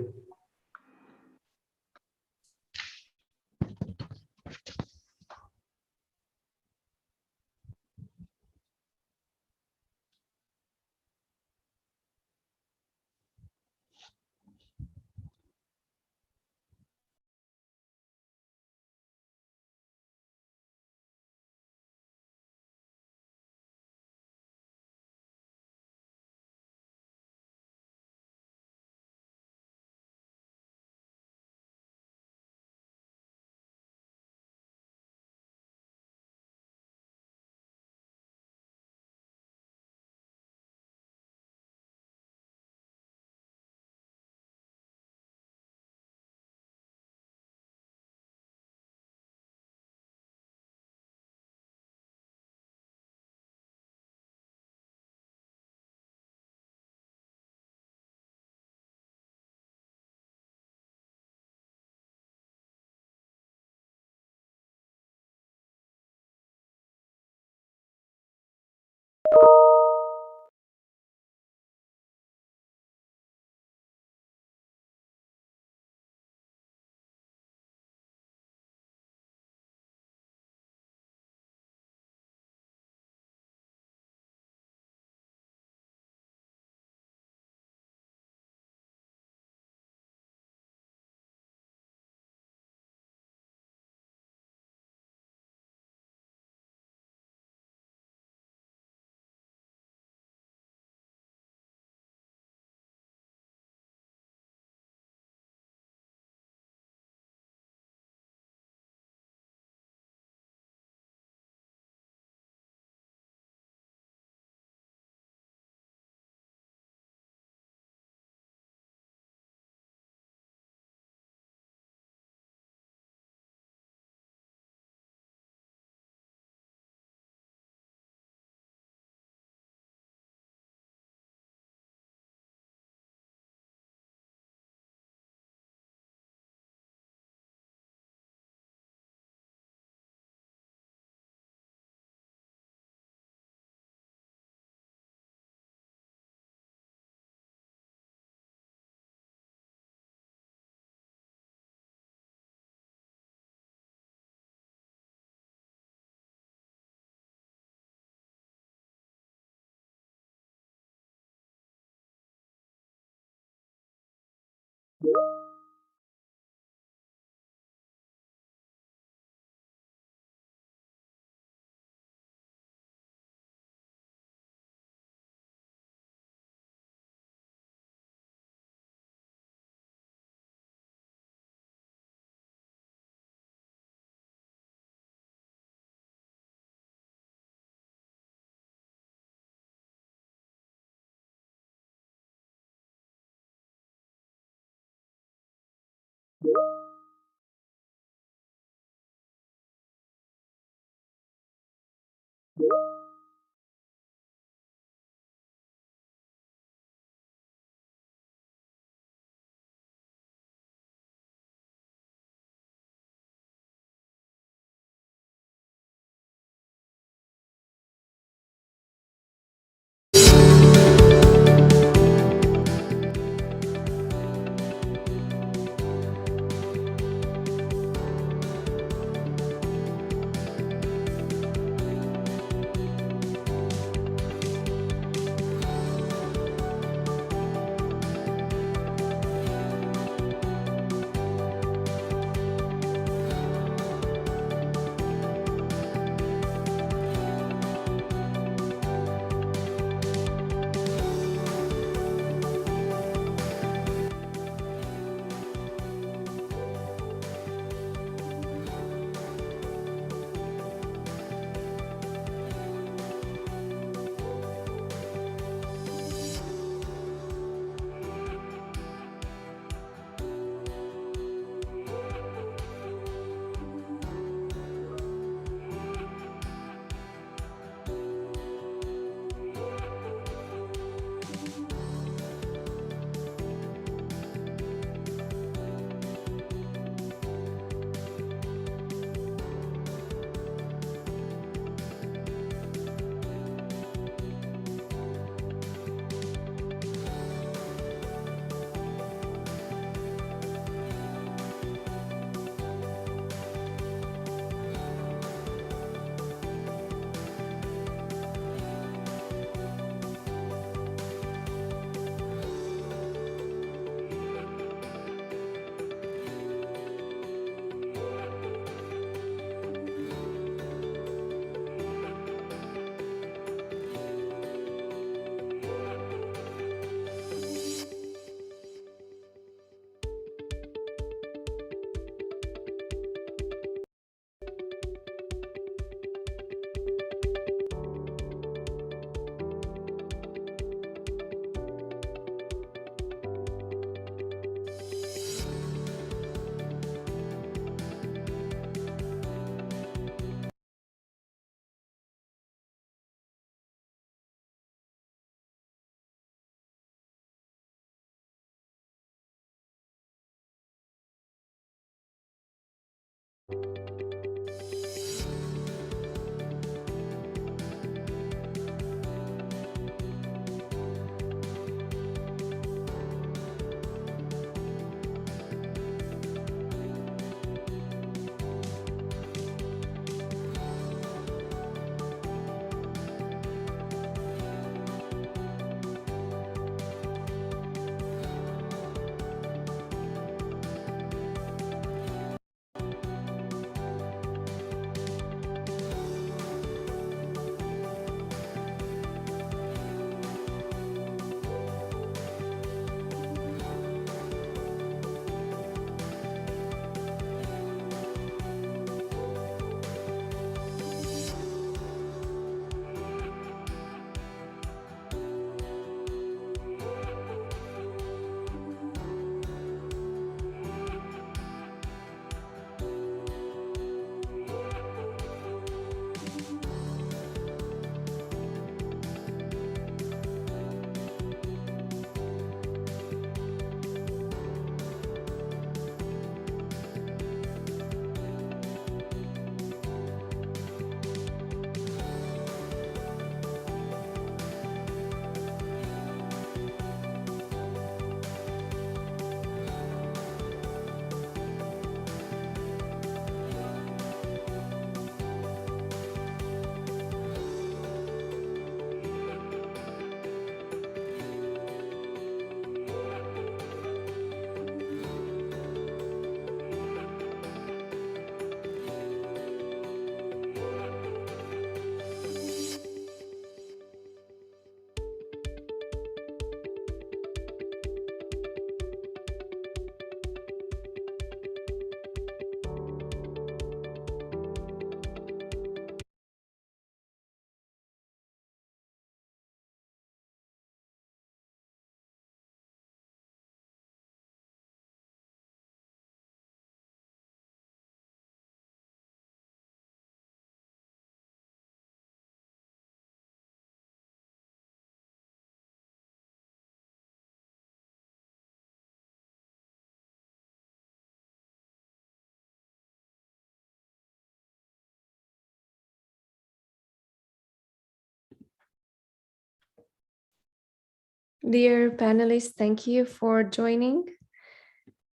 Dear panelists, thank you for joining.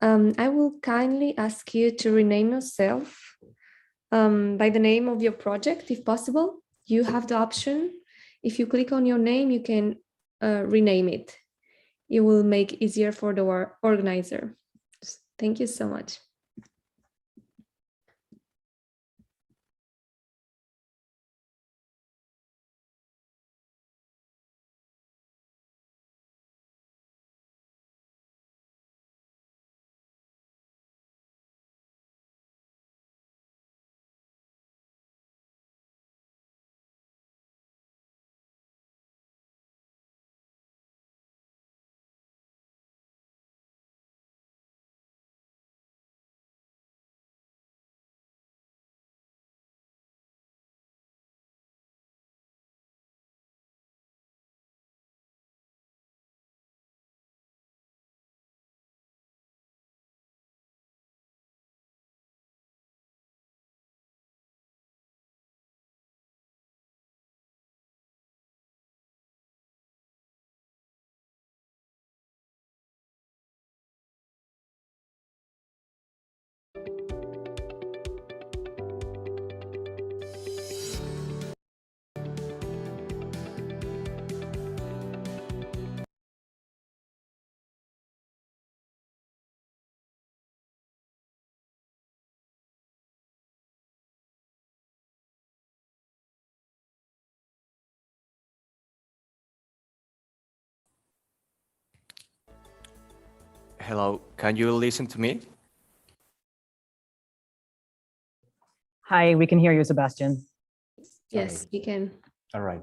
I will kindly ask you to rename yourself by the name of your project, if possible. You have the option. If you click on your name, you can rename it. It will make it easier for the organizer. Thank you so much. Hello, can you listen to me? Hi, we can hear you, Sebastian. Yes, we can. All right.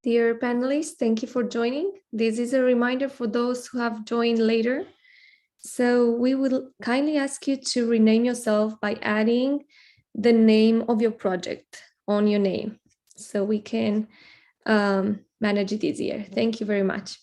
Dear panelists, thank you for joining. This is a reminder for those who have joined later. So we will kindly ask you to rename yourself by adding the name of your project on your name so we can manage it easier. Thank you very much.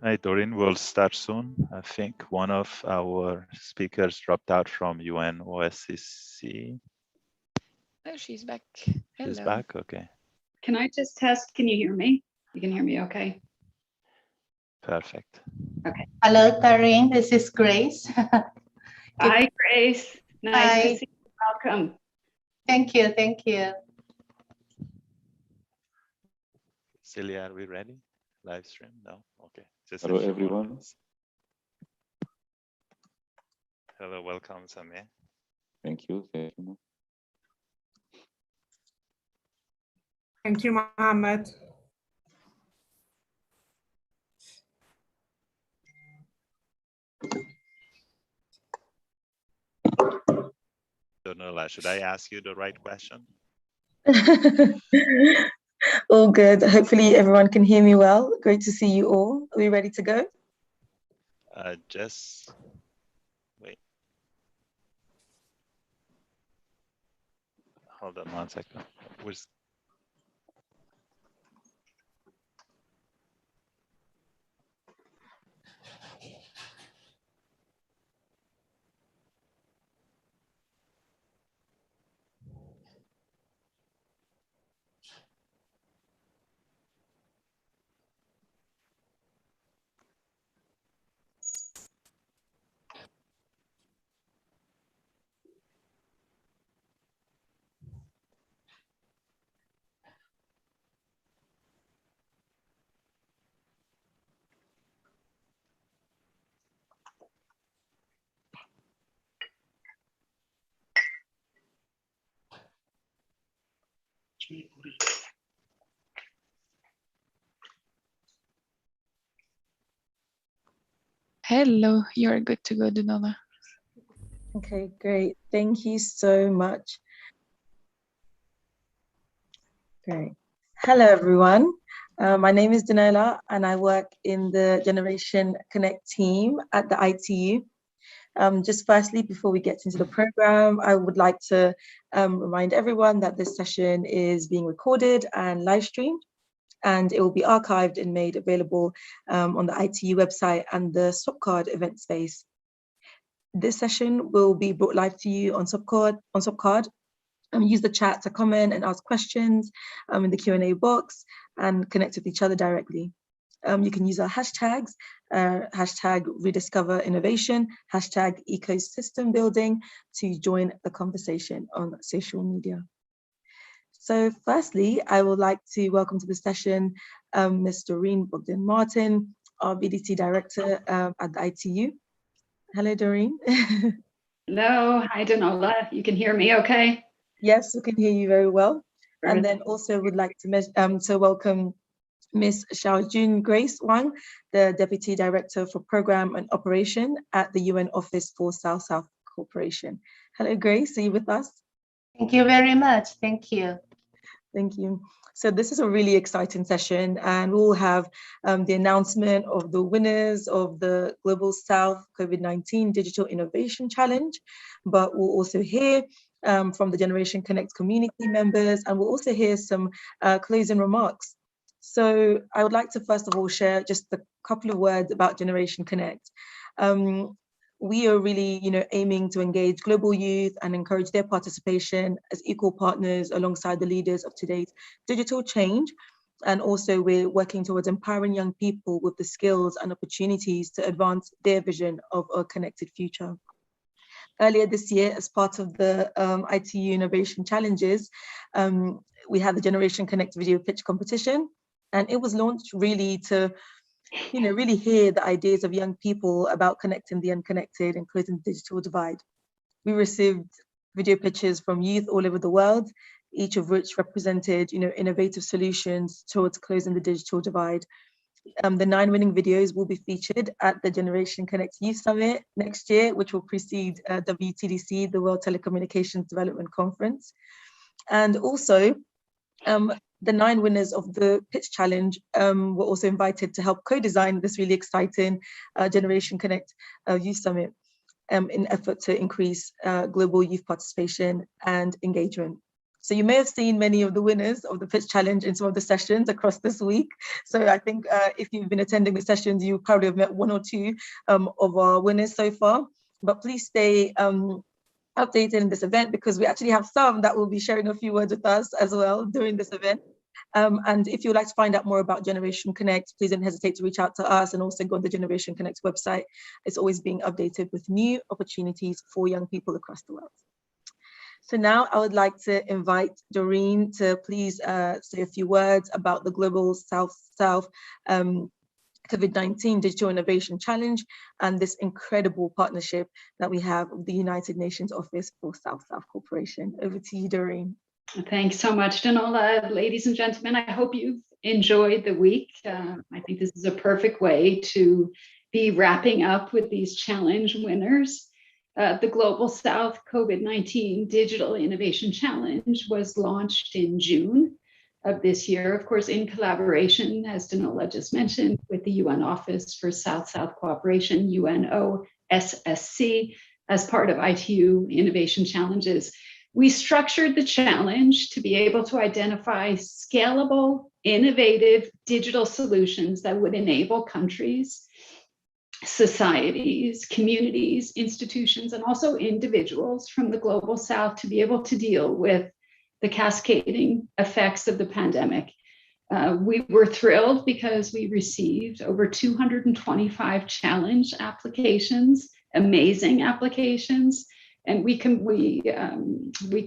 Hi, Doreen. We'll start soon. I think one of our speakers dropped out from UNOSCC. Oh, she's back. Hello. She's back? Okay. Can I just test? Can you hear me? You can hear me okay? Perfect. Okay. Hello, Doreen. This is Grace. Hi, Grace. Nice Hi. to see you. Welcome. Thank you. Thank you. Celia, are we ready? Live stream? No? Okay. Just Hello, everyone. Moments. Hello, welcome, Samir. Thank you. Thank you. Thank you, Mohammed. Donella, should I ask you the right question? All good. Hopefully everyone can hear me well. Great to see you all. Are we ready to go? Just wait. Hold on 1 second. Hello, you're good to go, Donella. Okay, great. Thank you so much. Great. Hello, everyone. My name is Danola, and I work in the Generation Connect team at the ITU. Just firstly, before we get into the program, I would like to remind everyone that this session is being recorded and live streamed, and it will be archived and made available on the ITU website and the Swapcard event space. This session will be brought live to you on Swapcard. Use the chat to comment and ask questions in the Q&A box and connect with each other directly. You can use our hashtags, hashtag rediscover innovation, hashtag ecosystem building to join the conversation on social media. So firstly, I would like to welcome to the session Ms. Doreen Bogdan-Martin, our BDT Director at the ITU. Hello, Doreen. Hello, hi, Donella. You can hear me okay? Yes, we can hear you very well. Good. And then also would like to welcome Ms. Xiaojun Grace Wang, the Deputy Director for Program and Operation at the UN Office for South-South Cooperation. Hello, Grace, are you with us? Thank you very much. Thank you. Thank you. So this is a really exciting session, and we'll have the announcement of the winners of the Global South COVID-19 Digital Innovation Challenge, but we'll also hear from the Generation Connect community members, and we'll also hear some closing remarks. So I would like to first of all share just a couple of words about Generation Connect. We are really, aiming to engage global youth and encourage their participation as equal partners alongside the leaders of today's digital change. And also we're working towards empowering young people with the skills and opportunities to advance their vision of a connected future. Earlier this year, as part of the ITU Innovation Challenges, we had the Generation Connect video pitch competition, and it was launched really to really hear the ideas of young people about connecting the unconnected and closing the digital divide. We received video pitches from youth all over the world, each of which represented, innovative solutions towards closing the digital divide. The 9 winning videos will be featured at the Generation Connect Youth Summit next year, which will precede WTDC, the World Telecommunications Development Conference. And also, the 9 winners of the pitch challenge were also invited to help co-design this really exciting Generation Connect Youth Summit in effort to increase global youth participation and engagement. So you may have seen many of the winners of the pitch challenge in some of the sessions across this week. So I think if you've been attending the sessions, you probably have met one or two of our winners so far. But please stay updated in this event, because we actually have some that will be sharing a few words with us as well during this event. And if you'd like to find out more about Generation Connect, please don't hesitate to reach out to us, and also go on the Generation Connect website. It's always being updated with new opportunities for young people across the world. So now I would like to invite Doreen to please say a few words about the Global South-South COVID-19 Digital Innovation Challenge and this incredible partnership that we have with the United Nations Office for South-South Cooperation. Over to you, Doreen. Thanks so much, Danola. Ladies and gentlemen, I hope you've enjoyed the week. I think this is a perfect way to be wrapping up with these challenge winners. The Global South COVID-19 Digital Innovation Challenge was launched in June of this year, of course, in collaboration, as Danola just mentioned, with the UN Office for South-South Cooperation, UNOSSC, as part of ITU Innovation Challenges. We structured the challenge to be able to identify scalable, innovative digital solutions that would enable countries, societies, communities, institutions, and also individuals from the Global South to be able to deal with the cascading effects of the pandemic. We were thrilled because we received over 225 challenge applications, amazing applications, and we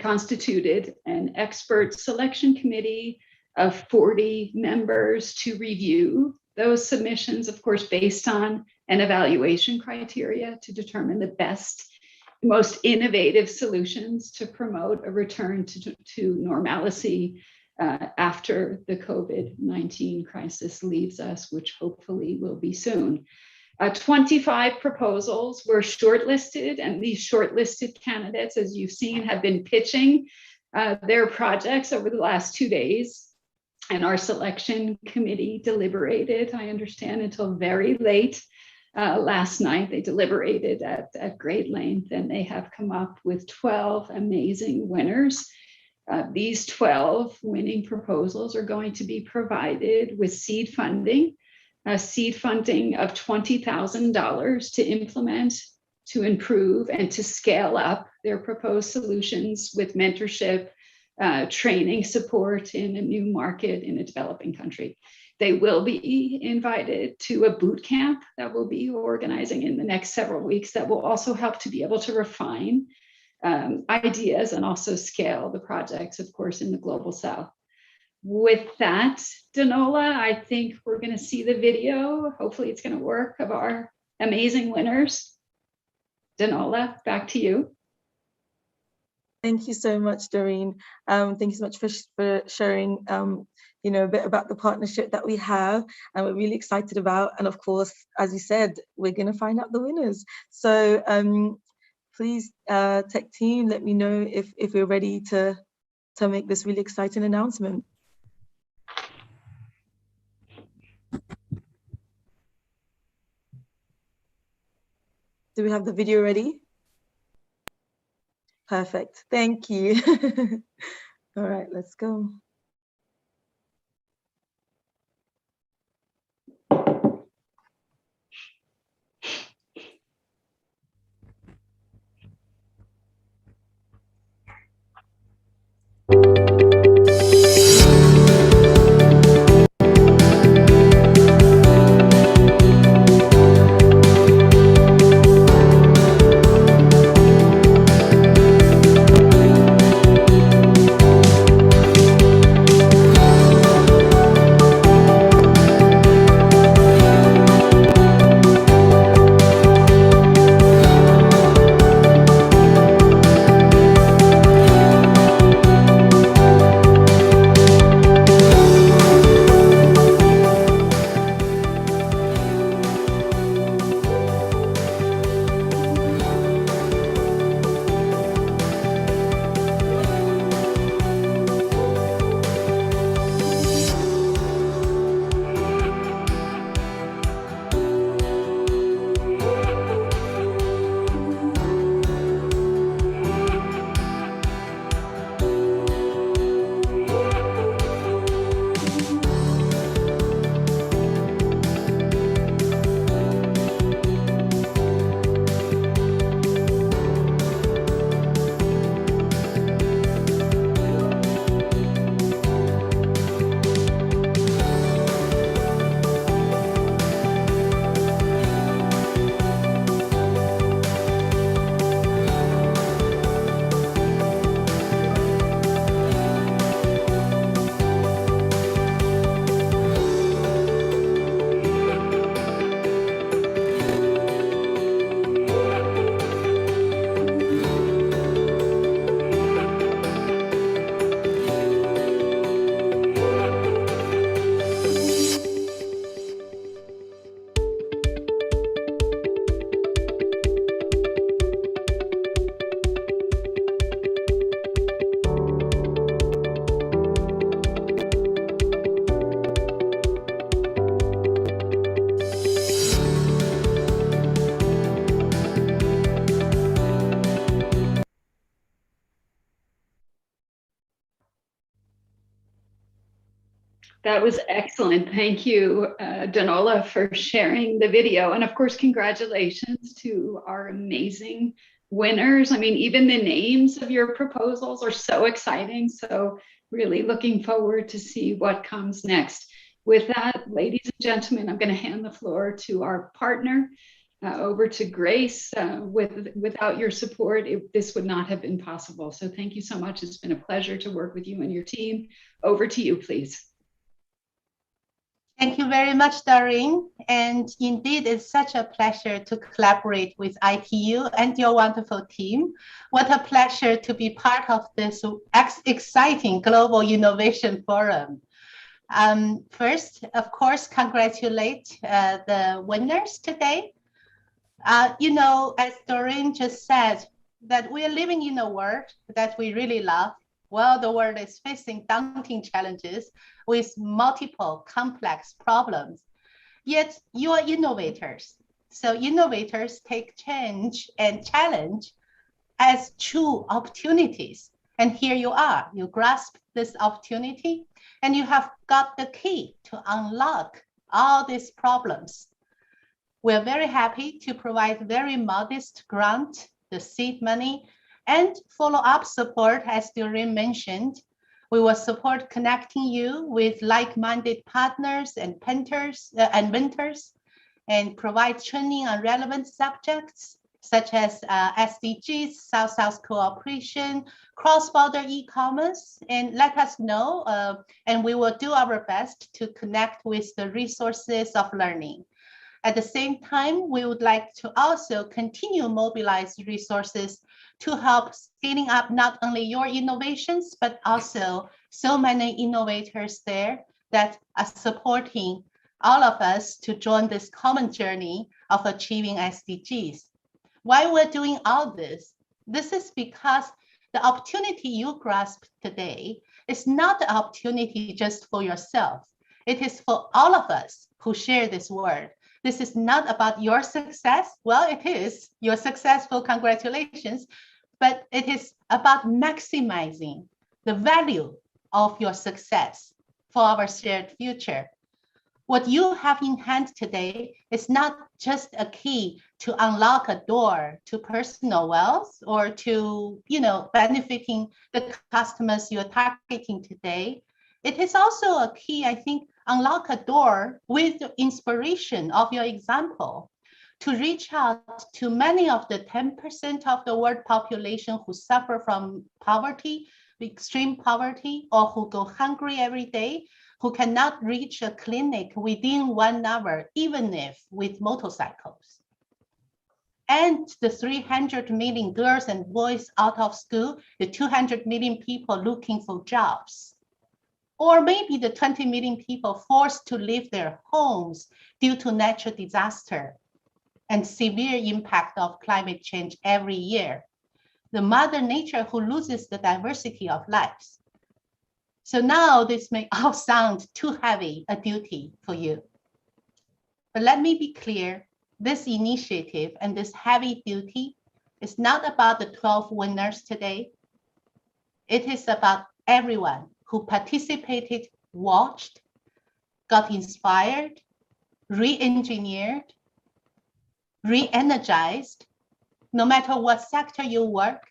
constituted an expert selection committee of 40 members to review those submissions, of course, based on an evaluation criteria to determine the best, most innovative solutions to promote a return to normalcy after the COVID-19 crisis leaves us, which hopefully will be soon. 25 proposals were shortlisted, and these shortlisted candidates, as you've seen, have been pitching their projects over the last 2 days. And our selection committee deliberated, I understand, until very late last night. They deliberated at great length, and they have come up with 12 amazing winners. These 12 winning proposals are going to be provided with seed funding of $20,000 to implement, to improve, and to scale up their proposed solutions with mentorship, training support in a new market in a developing country. They will be invited to a boot camp that we'll be organizing in the next several weeks that will also help to be able to refine ideas and also scale the projects, of course, in the Global South. With that, Danola, I think we're going to see the video. Hopefully it's going to work, of our amazing winners. Danola, back to you. Thank you so much, Doreen. Thank you so much for sharing a bit about the partnership that we have and we're really excited about. And of course, as you said, we're going to find out the winners. So please, tech team, let me know if we're ready to make this really exciting announcement. Do we have the video ready? Perfect, thank you. All right, let's go. That was excellent. Thank you, Danola, for sharing the video. And of course, congratulations to our amazing winners. I mean, even the names of your proposals are so exciting. So really looking forward to see what comes next. With that, ladies and gentlemen, I'm going to hand the floor to our partner, over to Grace. Without your support, this would not have been possible. So thank you so much. It's been a pleasure to work with you and your team. Over to you, please. Thank you very much, Doreen. And indeed, it's such a pleasure to collaborate with ITU and your wonderful team. What a pleasure to be part of this exciting Global Innovation Forum. First, of course, congratulate the winners today. You know, as Doreen just said, that we are living in a world that we really love. Well, the world is facing daunting challenges with multiple complex problems. Yet you are innovators. So innovators take change and challenge as true opportunities. And here you are, you grasp this opportunity and you have got the key to unlock all these problems. We're very happy to provide very modest grant, the seed money, and follow-up support, as Doreen mentioned. We will support connecting you with like-minded partners and mentors, and provide training on relevant subjects such as SDGs, South-South cooperation, cross-border e-commerce, and let us know, and we will do our best to connect with the resources of learning. At the same time, we would like to also continue mobilize resources to help scaling up not only your innovations, but also so many innovators there that are supporting all of us to join this common journey of achieving SDGs. Why we're doing all this? This is because the opportunity you grasp today is not the opportunity just for yourself. It is for all of us who share this world. This is not about your success. Well, it is your successful, congratulations, but it is about maximizing the value of your success for our shared future. What you have in hand today is not just a key to unlock a door to personal wealth or to, benefiting the customers you're targeting today. It is also a key, I think, unlock a door with the inspiration of your example to reach out to many of the 10% of the world population who suffer from poverty, extreme poverty, or who go hungry every day, who cannot reach a clinic within 1 hour, even if with motorcycles. And the 300 million girls and boys out of school, the 200 million people looking for jobs. Or maybe the 20 million people forced to leave their homes due to natural disaster and severe impact of climate change every year. The Mother Nature who loses the diversity of lives. So now this may all sound too heavy a duty for you. But let me be clear, this initiative and this heavy duty is not about the 12 winners today. It is about everyone who participated, watched, got inspired, re-engineered, re-energized, no matter what sector you work,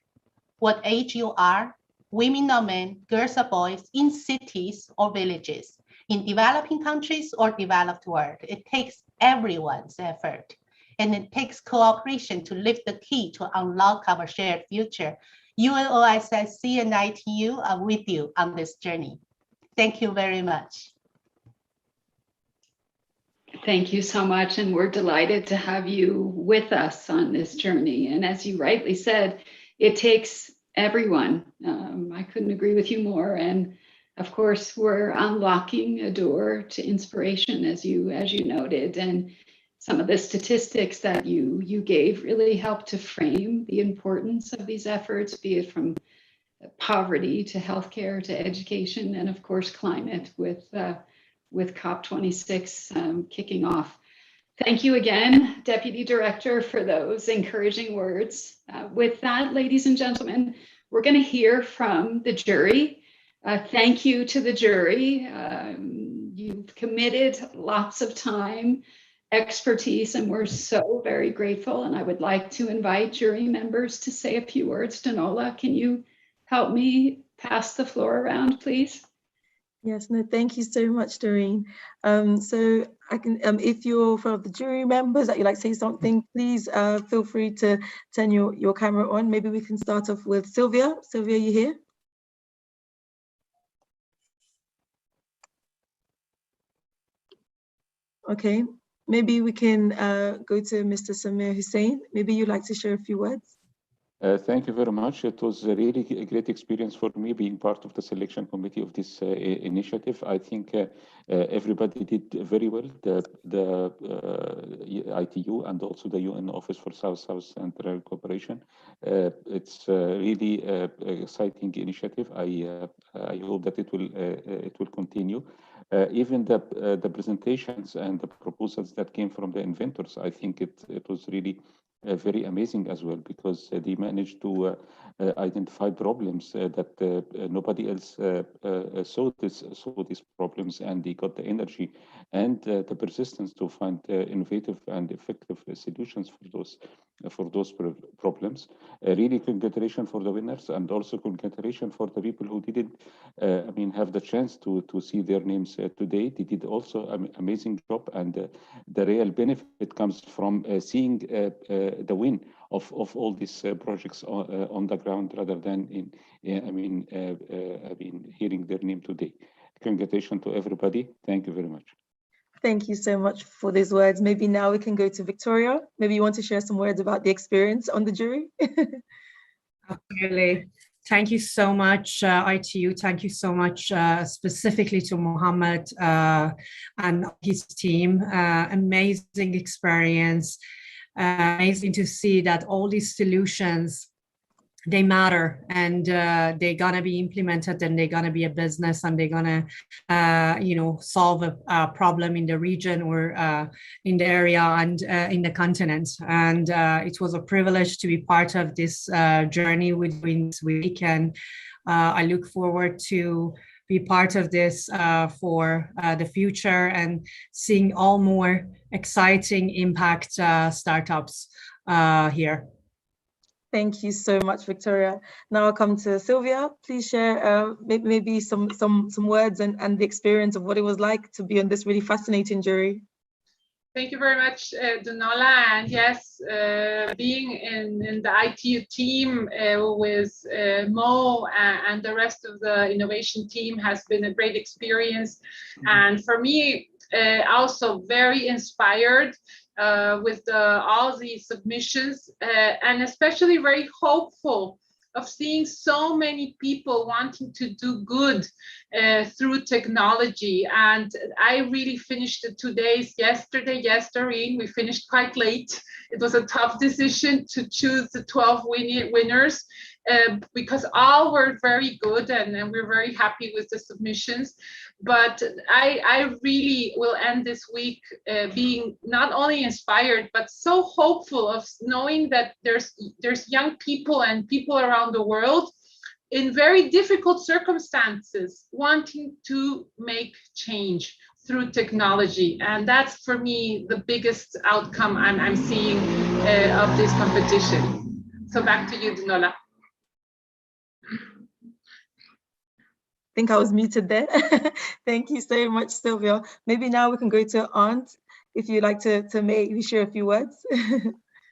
what age you are, women or men, girls or boys, in cities or villages, in developing countries or developed world. It takes everyone's effort, and it takes cooperation to lift the key to unlock our shared future. UNOSSC and ITU are with you on this journey. Thank you very much. Thank you so much. And we're delighted to have you with us on this journey. And as you rightly said, it takes everyone. I couldn't agree with you more. And of course, we're unlocking a door to inspiration, as you noted. And some of the statistics that you gave really helped to frame the importance of these efforts, be it from poverty to healthcare to education, and of course, climate with COP26 kicking off. Thank you again, Deputy Director, for those encouraging words. With that, ladies and gentlemen, we're going to hear from the jury. Thank you to the jury. committed lots of time, expertise, and we're so very grateful. And I would like to invite jury members to say a few words. Danola, can you help me pass the floor around, please? Yes, no, thank you so much, Doreen. So I can, if you're one of the jury members that you'd like to say something, please feel free to turn your camera on. Maybe we can start off with Sylvia. Sylvia, you here? Okay, maybe we can go to Mr. Samir Hussain. Maybe you'd like to share a few words. Thank you very much. It was a really great experience for me being part of the selection committee of this initiative. I think everybody did very well, the ITU and also the UN Office for South-South Central Cooperation. It's really exciting initiative. I hope that it will continue. Even the presentations and the proposals that came from the inventors, I think it was really very amazing as well, because they managed to identify problems that nobody else saw these problems, and they got the energy and the persistence to find innovative and effective solutions for those problems. Really congratulations for the winners, and also congratulations for the people who didn't have the chance to see their names today. They did also an amazing job, and the real benefit comes from seeing the win of all these projects on the ground, rather than hearing their name today. Congratulations to everybody. Thank you very much. Thank you so much for these words. Maybe now we can go to Victoria. Maybe you want to share some words about the experience on the jury? Absolutely. Thank you so much, ITU. Thank you so much specifically to Mohammed and his team. Amazing experience. Amazing to see that all these solutions, they matter, and they're gonna be implemented, and they're gonna be a business, and they're gonna solve a problem in the region or in the area and in the continent. And it was a privilege to be part of this journey within this week, and I look forward to be part of this for the future, and seeing all more exciting impact startups here. Thank you so much, Victoria. Now I'll come to Sylvia. Please share maybe some words and the experience of what it was like to be on this really fascinating jury. Thank you very much, Danola. And yes, being in the ITU team with Mo and the rest of the innovation team has been a great experience. And for me, also very inspired with all the submissions, and especially very hopeful of seeing so many people wanting to do good through technology. And I really finished the 2 days yesterday. Yes, Doreen, we finished quite late. It was a tough decision to choose the 12 winners because all were very good, and we're very happy with the submissions. But I really will end this week being not only inspired, but so hopeful of knowing that there's young people and people around the world in very difficult circumstances wanting to make change through technology. And that's, for me, the biggest outcome I'm seeing of this competition. So back to you, Danola. I think I was muted there. Thank you so much, Sylvia. Maybe now we can go to Ant, if you'd like to maybe share a few words.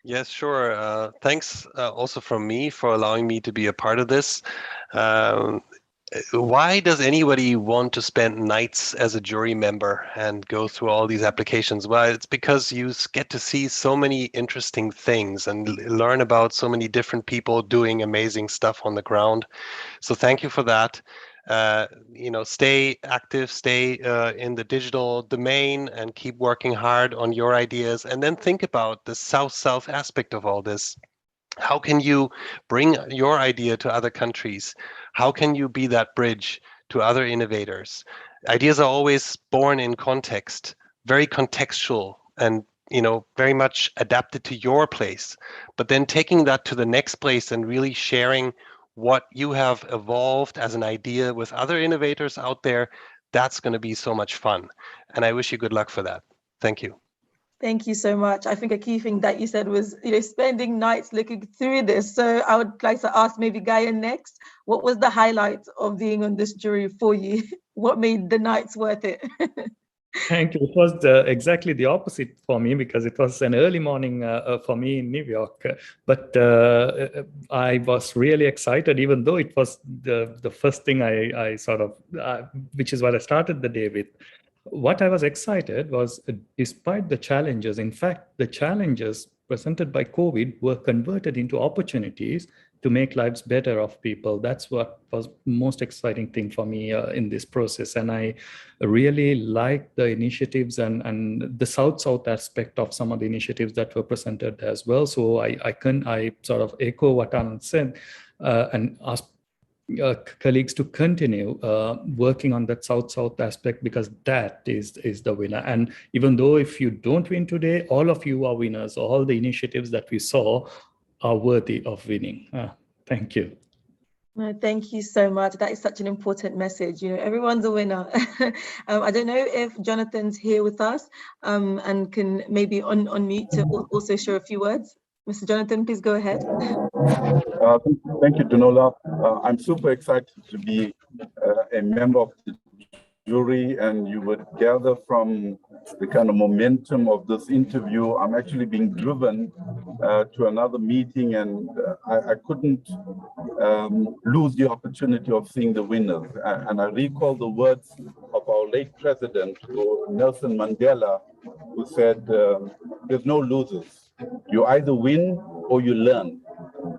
Yes, sure. Thanks also from me for allowing me to be a part of this. Why does anybody want to spend nights as a jury member and go through all these applications? Well, it's because you get to see so many interesting things and learn about so many different people doing amazing stuff on the ground. So thank you for that. Stay active, stay in the digital domain, and keep working hard on your ideas. And then think about the South-South aspect of all this. How can you bring your idea to other countries? How can you be that bridge to other innovators? Ideas are always born in context, very contextual, and very much adapted to your place. But then taking that to the next place and really sharing what you have evolved as an idea with other innovators out there, That's going to be so much fun. And I wish you good luck for that. Thank you. Thank you so much. I think a key thing that you said was, spending nights looking through this. So I would like to ask maybe Gaia next, what was the highlight of being on this jury for you? What made the nights worth it? Thank you. It was exactly the opposite for me, because it was an early morning for me in New York. But I was really excited, even though it was the first thing I sort of, which is what I started the day with. What I was excited was, despite the challenges, in fact, the challenges presented by COVID were converted into opportunities to make lives better of people. That's what was most exciting thing for me in this process. And I really liked the initiatives and the South-South aspect of some of the initiatives that were presented as well. So I sort of echo what Anand said and ask colleagues to continue working on that South-South aspect, because that is the winner. And even though if you don't win today, all of you are winners. All the initiatives that we saw are worthy of winning. Thank you. Thank you so much. That is such an important message. Everyone's a winner. I don't know if Jonathan's here with us and can maybe unmute to also share a few words. Mr. Jonathan, please go ahead. Thank you, Dunola. I'm super excited to be a member of the jury, and you would gather from the kind of momentum of this interview. I'm actually being driven to another meeting, and I couldn't lose the opportunity of seeing the winners. And I recall the words of our late president, Nelson Mandela, who said, there's no losers. You either win or you learn.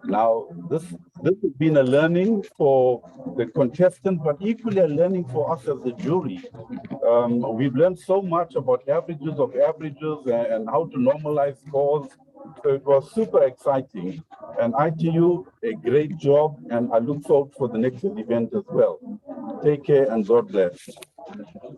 Now, this has been a learning for the contestants, but equally a learning for us as a jury. We've learned so much about averages of averages and how to normalize scores. So it was super exciting. And ITU, a great job, and I look forward for the next event as well. Take care and God bless.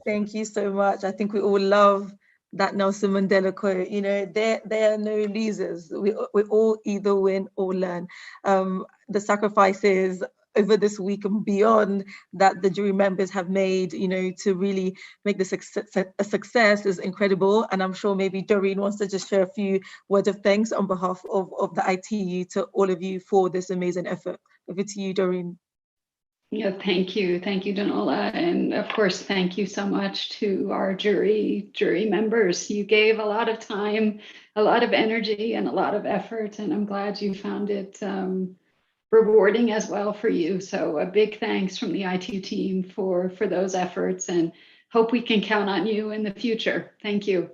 Thank you so much. I think we all love that Nelson Mandela quote. There are no losers. We all either win or learn. The sacrifices over this week and beyond that the jury members have made, to really make this a success is incredible. And I'm sure maybe Doreen wants to just share a few words of thanks on behalf of the ITU to all of you for this amazing effort. Over to you, Doreen. Yeah, thank you, Dunola, and of course, thank you so much to our jury members. You gave a lot of time, a lot of energy, and a lot of effort, and I'm glad you found it rewarding as well for you. So a big thanks from the ITU team for those efforts, and hope we can count on you in the future. Thank you.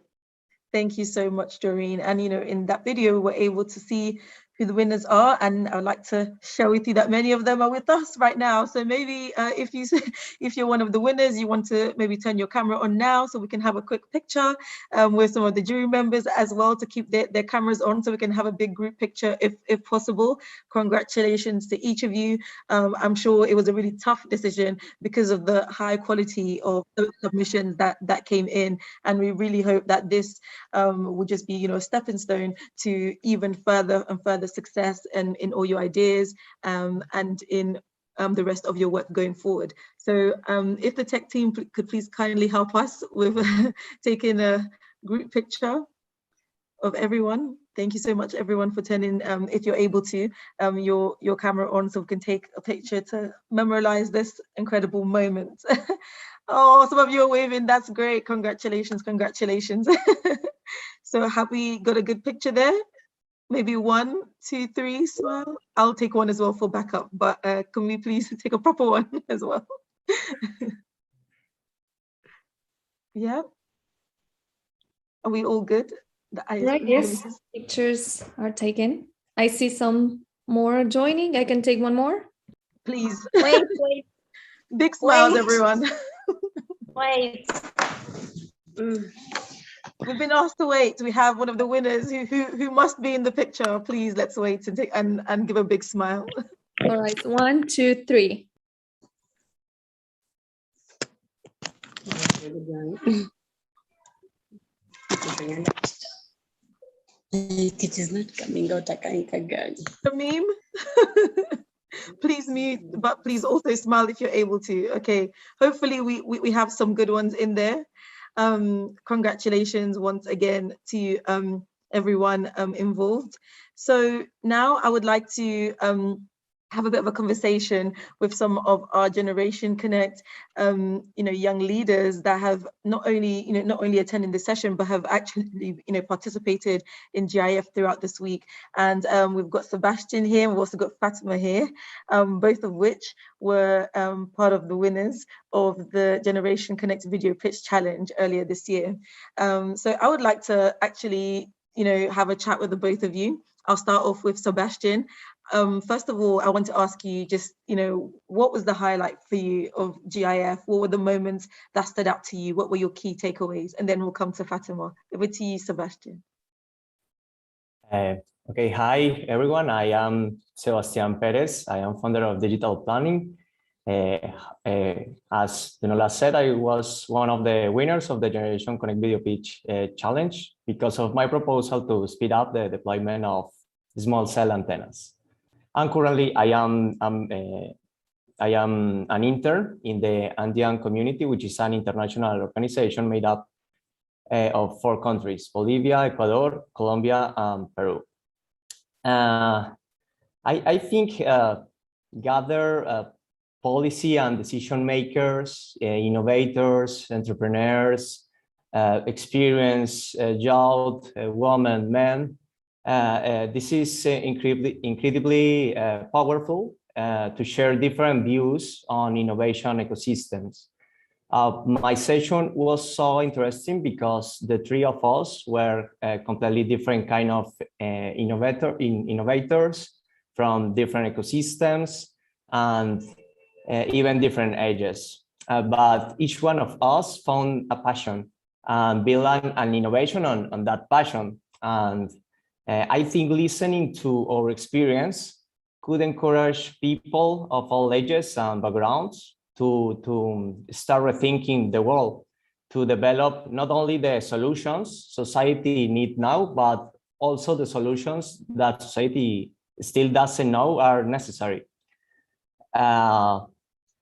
Thank you so much, Doreen. And in that video, we're able to see who the winners are, and I'd like to share with you that many of them are with us right now. So maybe if you're one of the winners, you want to maybe turn your camera on now so we can have a quick picture with some of the jury members as well, to keep their cameras on so we can have a big group picture if possible. Congratulations to each of you. I'm sure it was a really tough decision because of the high quality of the submissions that came in, and we really hope that this will just be a stepping stone to even further and further success in all your ideas and in the rest of your work going forward. So if the tech team could please kindly help us with taking a group picture of everyone. Thank you so much, everyone, for turning, if you're able to, your camera on so we can take a picture to memorialize this incredible moment. Oh, some of you are waving. That's great. Congratulations, congratulations. So have we got a good picture there? Maybe 1, 2, 3, smile. I'll take one as well for backup, but can we please take a proper one as well? Yeah. Are we all good? Right, yes, pictures are taken. I see some more joining. I can take one more. Please. Wait. Big smiles, everyone. Wait. We've been asked to wait. We have one of the winners who must be in the picture. Please, let's wait and take and give a big smile. All right, 1, 2, 3. It is not coming out. I can't. The meme. Please mute, but please also smile if you're able to. Okay, hopefully we have some good ones in there. Congratulations once again to everyone involved. So now I would like to have a bit of a conversation with some of our Generation Connect, young leaders that have not only attended the session, but have actually, participated in GIF throughout this week. And we've got Sebastian here, and we've also got Fatima here, both of which were part of the winners of the Generation Connect Video Pitch Challenge earlier this year. So I would like to actually, have a chat with the both of you. I'll start off with Sebastian. First of all, I want to ask you just, what was the highlight for you of GIF? What were the moments that stood out to you? What were your key takeaways? And then we'll come to Fatima. Over to you, Sebastian. Okay, hi everyone. I am Sebastian Perez. I am founder of Digital Planning. As Dunola said, I was one of the winners of the Generation Connect Video Pitch Challenge because of my proposal to speed up the deployment of small cell antennas. And currently, I am an intern in the Andean Community, which is an international organization made up of 4 countries: Bolivia, Ecuador, Colombia, and Peru. I think gather policy and decision makers, innovators, entrepreneurs, experienced youth, women, men. This is incredibly powerful to share different views on innovation ecosystems. My session was so interesting because the 3 of us were completely different kind of innovators from different ecosystems and even different ages. But each one of us found a passion and built an innovation on that passion. And I think listening to our experience could encourage people of all ages and backgrounds to start rethinking the world, to develop not only the solutions society needs now, but also the solutions that society still doesn't know are necessary.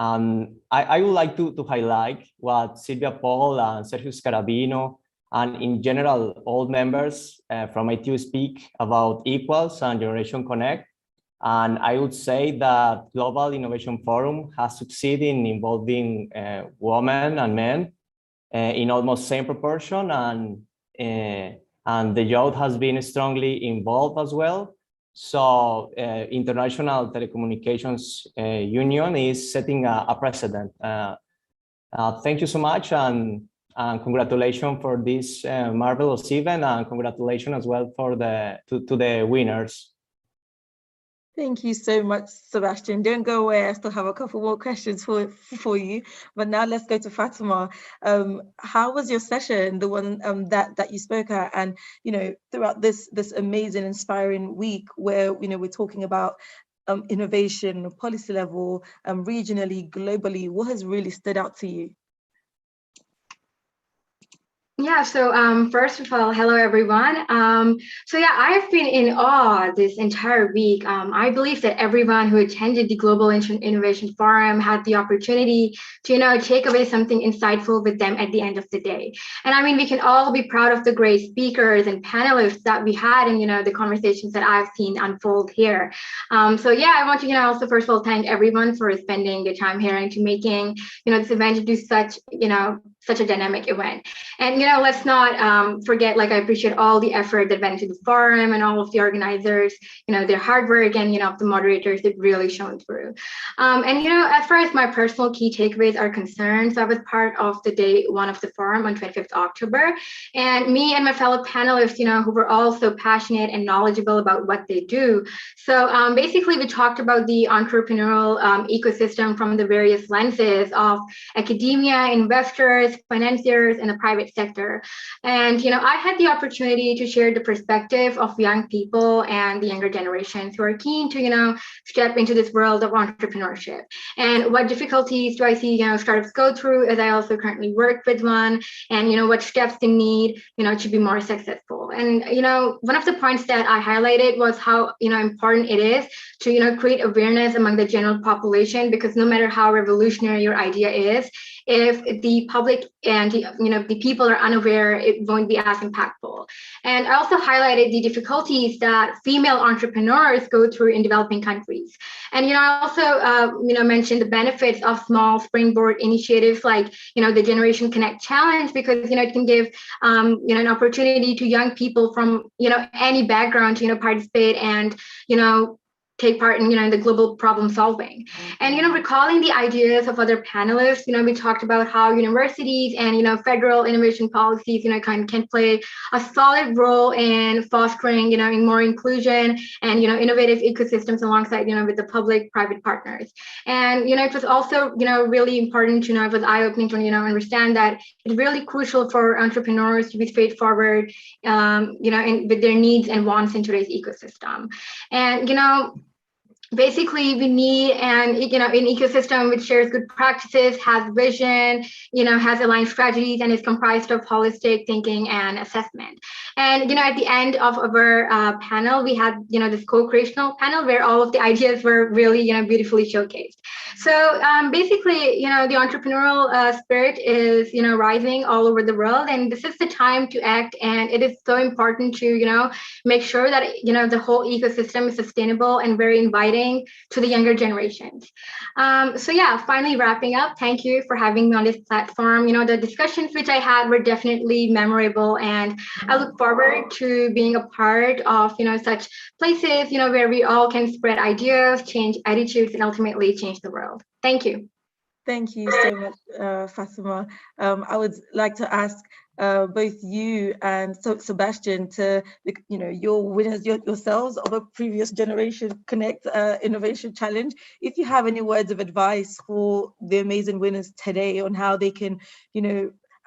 And I would like to highlight what Silvia Paul and Sergio Scarabino and in general all members from ITU speak about Equals and Generation Connect. And I would say that Global Innovation Forum has succeeded in involving women and men in almost same proportion, and the youth has been strongly involved as well. So International Telecommunications Union is setting a precedent. Thank you so much, and congratulations for this marvelous event, and congratulations as well for to the winners. Thank you so much, Sebastian. Don't go away. I still have a couple more questions for you. But now let's go to Fatima. How was your session, the one that you spoke at? And throughout this amazing, inspiring week, where we're talking about innovation, policy level, regionally, globally, what has really stood out to you? Yeah, so first of all, hello everyone. So yeah, I've been in awe this entire week. I believe that everyone who attended the Global Innovation Forum had the opportunity to, take away something insightful with them at the end of the day. And I mean, we can all be proud of the great speakers and panelists that we had and, the conversations that I've seen unfold here. So yeah, I want to, also first of all, thank everyone for spending the time here and to making, this event to do such, such a dynamic event. And, let's not forget, I appreciate all the effort that went into the forum and all of the organizers, their hard work and, the moderators that really shone through. And, as far as my personal key takeaways are concerned, so I was part of the day 1 of the forum on 25th October, and me and my fellow panelists, who were all so passionate and knowledgeable about what they do. So basically, we talked about the entrepreneurial ecosystem from the various lenses of academia, investors, financiers, and the private sector. And, I had the opportunity to share the perspective of young people and the younger generations who are keen to, step into this world of entrepreneurship. And what difficulties do I see, startups go through, as I also currently work with one, and, what steps they need, to be more successful. And, one of the points that I highlighted was how, important it is to, create awareness among the general population, because no matter how revolutionary your idea is, if the public and, the people are unaware, it won't be as impactful. And I also highlighted the difficulties that female entrepreneurs go through in developing countries. And, I also, mentioned the benefits of small springboard initiatives like, the Generation Connect Challenge, because, it can give, an opportunity to young people from, any background to, participate and, take part in, the global problem solving. And, recalling the ideas of other panelists, we talked about how universities and, federal innovation policies, can play a solid role in fostering, in more inclusion and, innovative ecosystems alongside, with the public-private partners. And, it was also, really important to, it was eye-opening to, understand that it's really crucial for entrepreneurs to be straightforward, with their needs and wants in today's ecosystem. And, basically we need an ecosystem which shares good practices, has vision, has aligned strategies, and is comprised of holistic thinking and assessment. And at the end of our panel, we had this co-creational panel where all of the ideas were really beautifully showcased. So basically, the entrepreneurial spirit is rising all over the world, and this is the time to act. And it is so important to make sure that the whole ecosystem is sustainable and very inviting to the younger generations. So yeah, finally wrapping up, thank you for having me on this platform. The discussions which I had were definitely memorable, and I look forward to being a part of such places where we all can spread ideas, change attitudes, and ultimately change the world. Thank you. Thank you so much, Fatima. I would like to ask both you and Sebastian to, your winners yourselves of a previous Generation Connect Innovation Challenge. If you have any words of advice for the amazing winners today on how they can,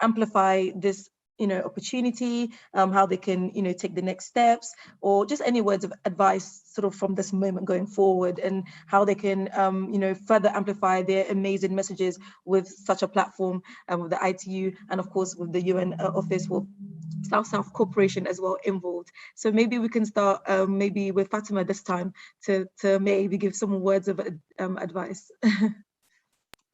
amplify this opportunity, how they can, take the next steps, or just any words of advice sort of from this moment going forward, and how they can, further amplify their amazing messages with such a platform, with the ITU, and of course with the UN Office for South-South Cooperation as well involved. So maybe we can start maybe with Fatima this time to maybe give some words of advice.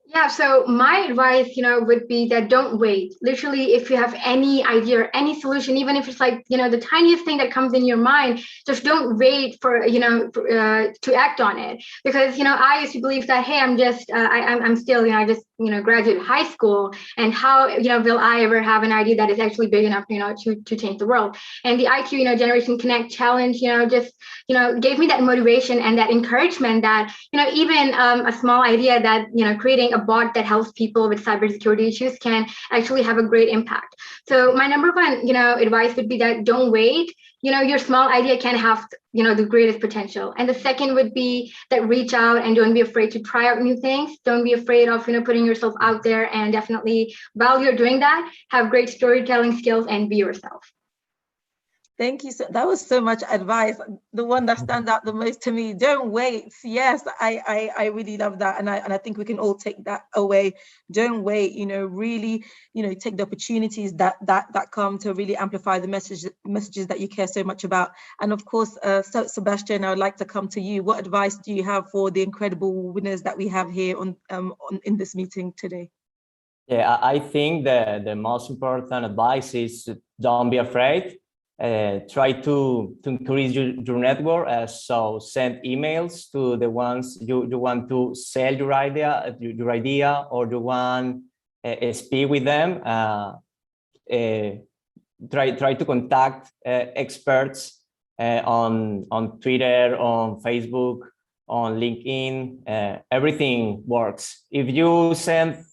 Yeah, so my advice, would be that don't wait. Literally, if you have any idea or any solution, even if it's like, the tiniest thing that comes in your mind, just don't wait for, to act on it. Because, I used to believe that, hey, I'm just, I'm still, I just, graduated high school, and how, will I ever have an idea that is actually big enough, to change the world? And the IQ, Generation Connect Challenge, just, gave me that motivation and that encouragement that, even a small idea that, creating a bot that helps people with cybersecurity issues can actually have a great impact. So my number one, advice would be that don't wait. Your small idea can have, the greatest potential. And the second would be that reach out and don't be afraid to try out new things. Don't be afraid of, putting yourself out there, and definitely while you're doing that, have great storytelling skills and be yourself. Thank you. So that was so much advice. The one that stands out the most to me, don't wait. Yes, I really love that. And I think we can all take that away. Don't wait, really, take the opportunities that come to really amplify the messages that you care so much about. And of course, Sebastian, I would like to come to you. What advice do you have for the incredible winners that we have here in this meeting today? Yeah, I think the most important advice is don't be afraid. Try to increase your network. So send emails to the ones you want to sell your idea, or you want speak with them. Try to contact experts on Twitter, on Facebook, on LinkedIn. Everything works. If you send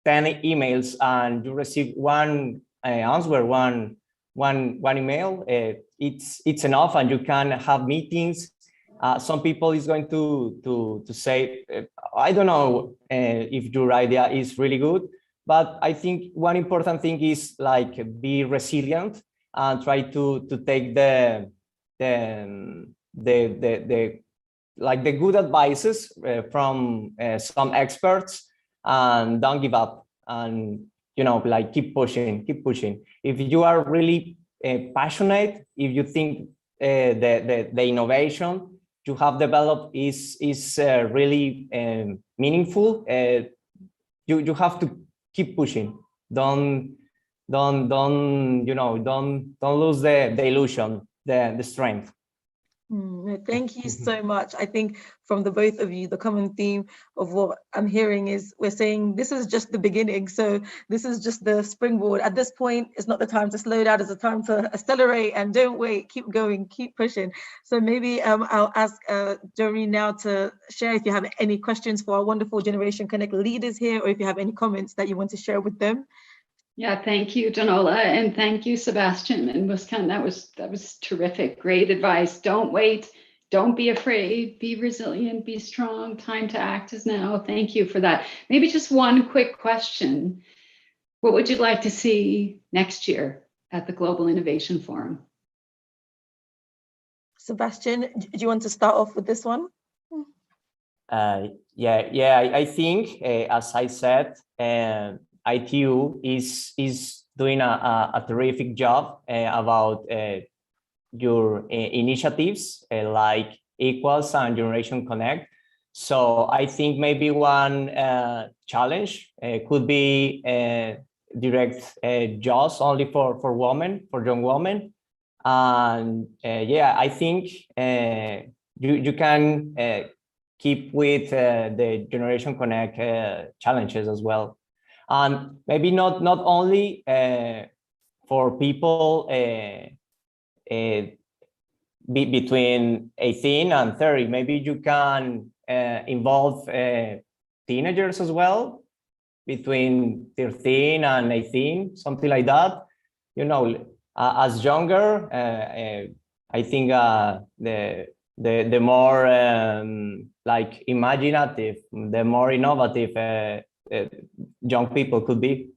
10 emails and you receive one answer, one email, it's enough, and you can have meetings. Some people is going to say, I don't know if your idea is really good, But I think one important thing is like be resilient and try to take the like the good advices from some experts, and don't give up, and like keep pushing. If you are really passionate, if you think the innovation you have developed is really meaningful, you have to keep pushing. Don't lose the illusion, the strength. Thank you so much. I think from the both of you, the common theme of what I'm hearing is we're saying this is just the beginning. So this is just the springboard. At this point, it's not the time to slow down. It's the time to accelerate and don't wait. Keep going, keep pushing. So maybe I'll ask Doreen now to share if you have any questions for our wonderful Generation Connect leaders here, or if you have any comments that you want to share with them. Yeah, thank you, Danola, and thank you, Sebastian and Muskan. That was terrific. Great advice. Don't wait. Don't be afraid. Be resilient. Be strong. Time to act is now. Thank you for that. Maybe just one quick question. What would you like to see next year at the Global Innovation Forum? Sebastian, do you want to start off with this one? I think, as I said, ITU is doing a terrific job about your initiatives like Equals and Generation Connect. So I think maybe one challenge could be direct jobs only for women, for young women. And I think you can keep with the Generation Connect challenges as well. And maybe not only for people between 18 and 30, maybe you can involve teenagers as well, between 13 and 18, something like that. As younger, I think the more like imaginative, the more innovative young people could be.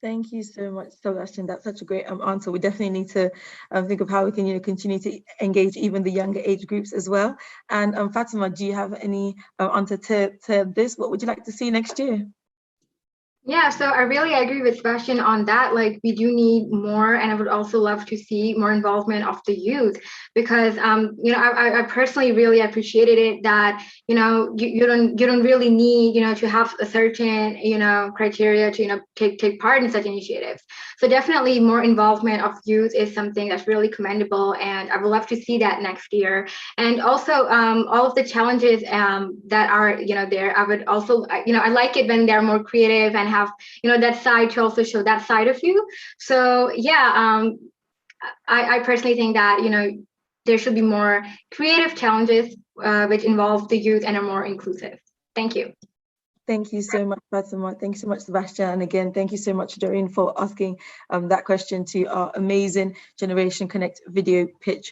Thank you so much, Sebastian. That's such a great answer. We definitely need to think of how we can continue to engage even the younger age groups as well. And Fatima, do you have any answer to this? What would you like to see next year? Yeah, so I really agree with Sebastian on that. Like, we do need more, and I would also love to see more involvement of the youth, because I personally really appreciated it that you don't really need to have a certain criteria to take part in such initiatives. So definitely more involvement of youth is something that's really commendable, and I would love to see that next year. And also all of the challenges that are there, I would also I like it when they're more creative and have that side to also show that side of you. So I personally think that there should be more creative challenges which involve the youth and are more inclusive. Thank you. Thank you so much, Fatima. Thank you so much, Sebastian. And again, thank you so much, Doreen, for asking that question to our amazing Generation Connect video pitch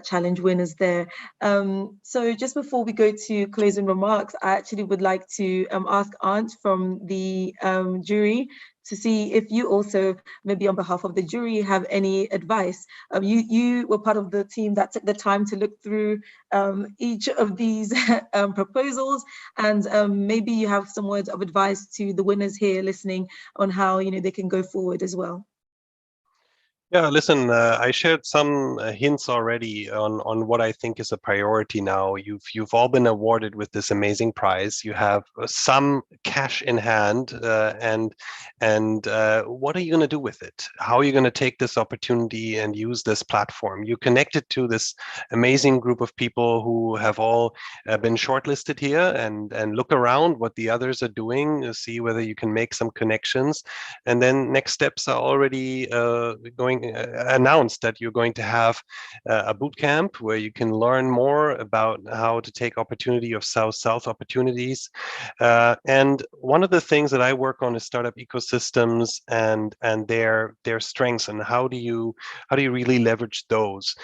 challenge winners there. So just before we go to closing remarks, I actually would like to ask Ant from the jury to see if you also, maybe on behalf of the jury, have any advice. You were part of the team that took the time to look through each of these proposals, and maybe you have some words of advice to the winners here listening on how they can go forward as well. Yeah, listen, I shared some hints already on what I think is a priority now. You've all been awarded with this amazing prize. You have some cash in hand, and what are you going to do with it? How are you going to take this opportunity and use this platform? You connected to this amazing group of people who have all been shortlisted here, and look around what the others are doing, see whether you can make some connections, and then next steps are already going announced that you're going to have a boot camp where you can learn more about how to take opportunity of South-South opportunities. And one of the things that I work on is startup ecosystems and their strengths, and how do you really leverage those.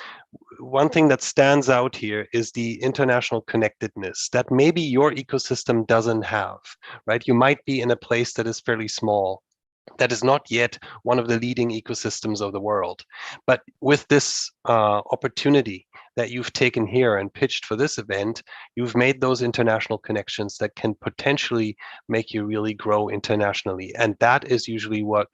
One thing that stands out here is the international connectedness that maybe your ecosystem doesn't have, right? You might be in a place that is fairly small, that is not yet one of the leading ecosystems of the world. But with this opportunity that you've taken here and pitched for this event, you've made those international connections that can potentially make you really grow internationally. And that is usually what